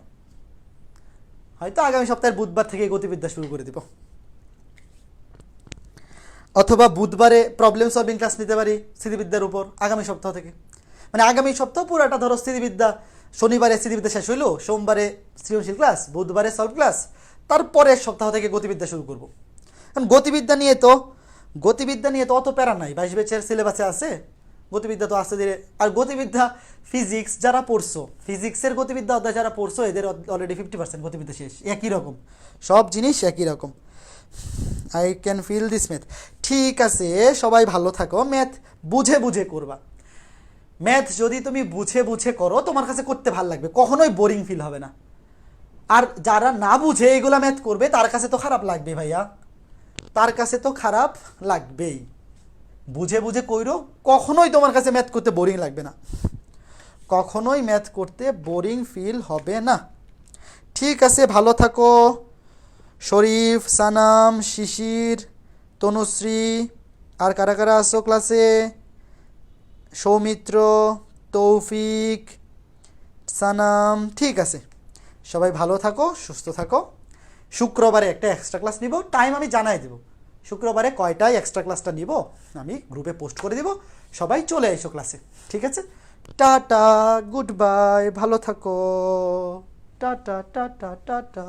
হয়তো আগামী সপ্তাহের বুধবার থেকে গতিবিদ্যা শুরু করে দিব, অথবা বুধবারে প্রবলেম সলভিং ক্লাস নিতে পারি স্থিতিবিদ্যার উপর আগামী সপ্তাহ থেকে। মানে আগামী সপ্তাহ পুরোটা ধরো স্থিতিবিদ্যা, শনিবারে স্থিতিবিদ্যা শেষ হইলো, সোমবারে সৃজনশীল ক্লাস, বুধবারে সলভ ক্লাস, তারপরের সপ্তাহ থেকে গতিবিদ্যা শুরু করব। কারণ গতিবিদ্যা নিয়ে তো অত প্যারা নাই, 22 ব্যাচের সিলেবাসে আছে গতিবিদ্যা তো আস্তে ধীরে। আর গতিবিদ্যা ফিজিক্স যারা পড়ছো, ফিজিক্সের গতিবিদ্যা অধ্যায় যারা পড়ছো এদের অলরেডি 50% গতিবিদ্যা শেষ, একই রকম সব জিনিস একই রকম। I can feel this math. ঠিক আছে, সবাই ভালো থাকো। ম্যাথ বুঝে বুঝে করবা। ম্যাথ যদি তুমি বুঝে বুঝে করো তোমার কাছে করতে ভালো লাগবে, কখনোই বোরিং ফিল হবে না। আর যারা না বুঝে এগুলা ম্যাথ করবে তার কাছে তো খারাপ লাগবে ভাইয়া, তার কাছে তো খারাপ লাগবেই। বুঝে বুঝে কইরো, কখনোই তোমার কাছে ম্যাথ করতে বোরিং লাগবে না, কখনোই ম্যাথ করতে বোরিং ফিল হবে না। ঠিক আছে, ভালো থাকো। শরীফ, সানাম, শিশির, তনুশ্রী, আর কারা কারা আসো ক্লাসে? সৌমিত্র, তৌফিক, সানাম। ঠিক আছে, সবাই ভালো থাকো, সুস্থ থাকো। শুক্রবারে একটা এক্সট্রা ক্লাস নিব, টাইম আমি জানাই দেব। শুক্রবারে কয়টায় এক্সট্রা ক্লাসটা নিব আমি গ্রুপে পোস্ট করে দিব, সবাই চলে এসো ক্লাসে। ঠিক আছে, টাটা, গুড বাই, ভালো থাকো, টাটা টাটা টাটা।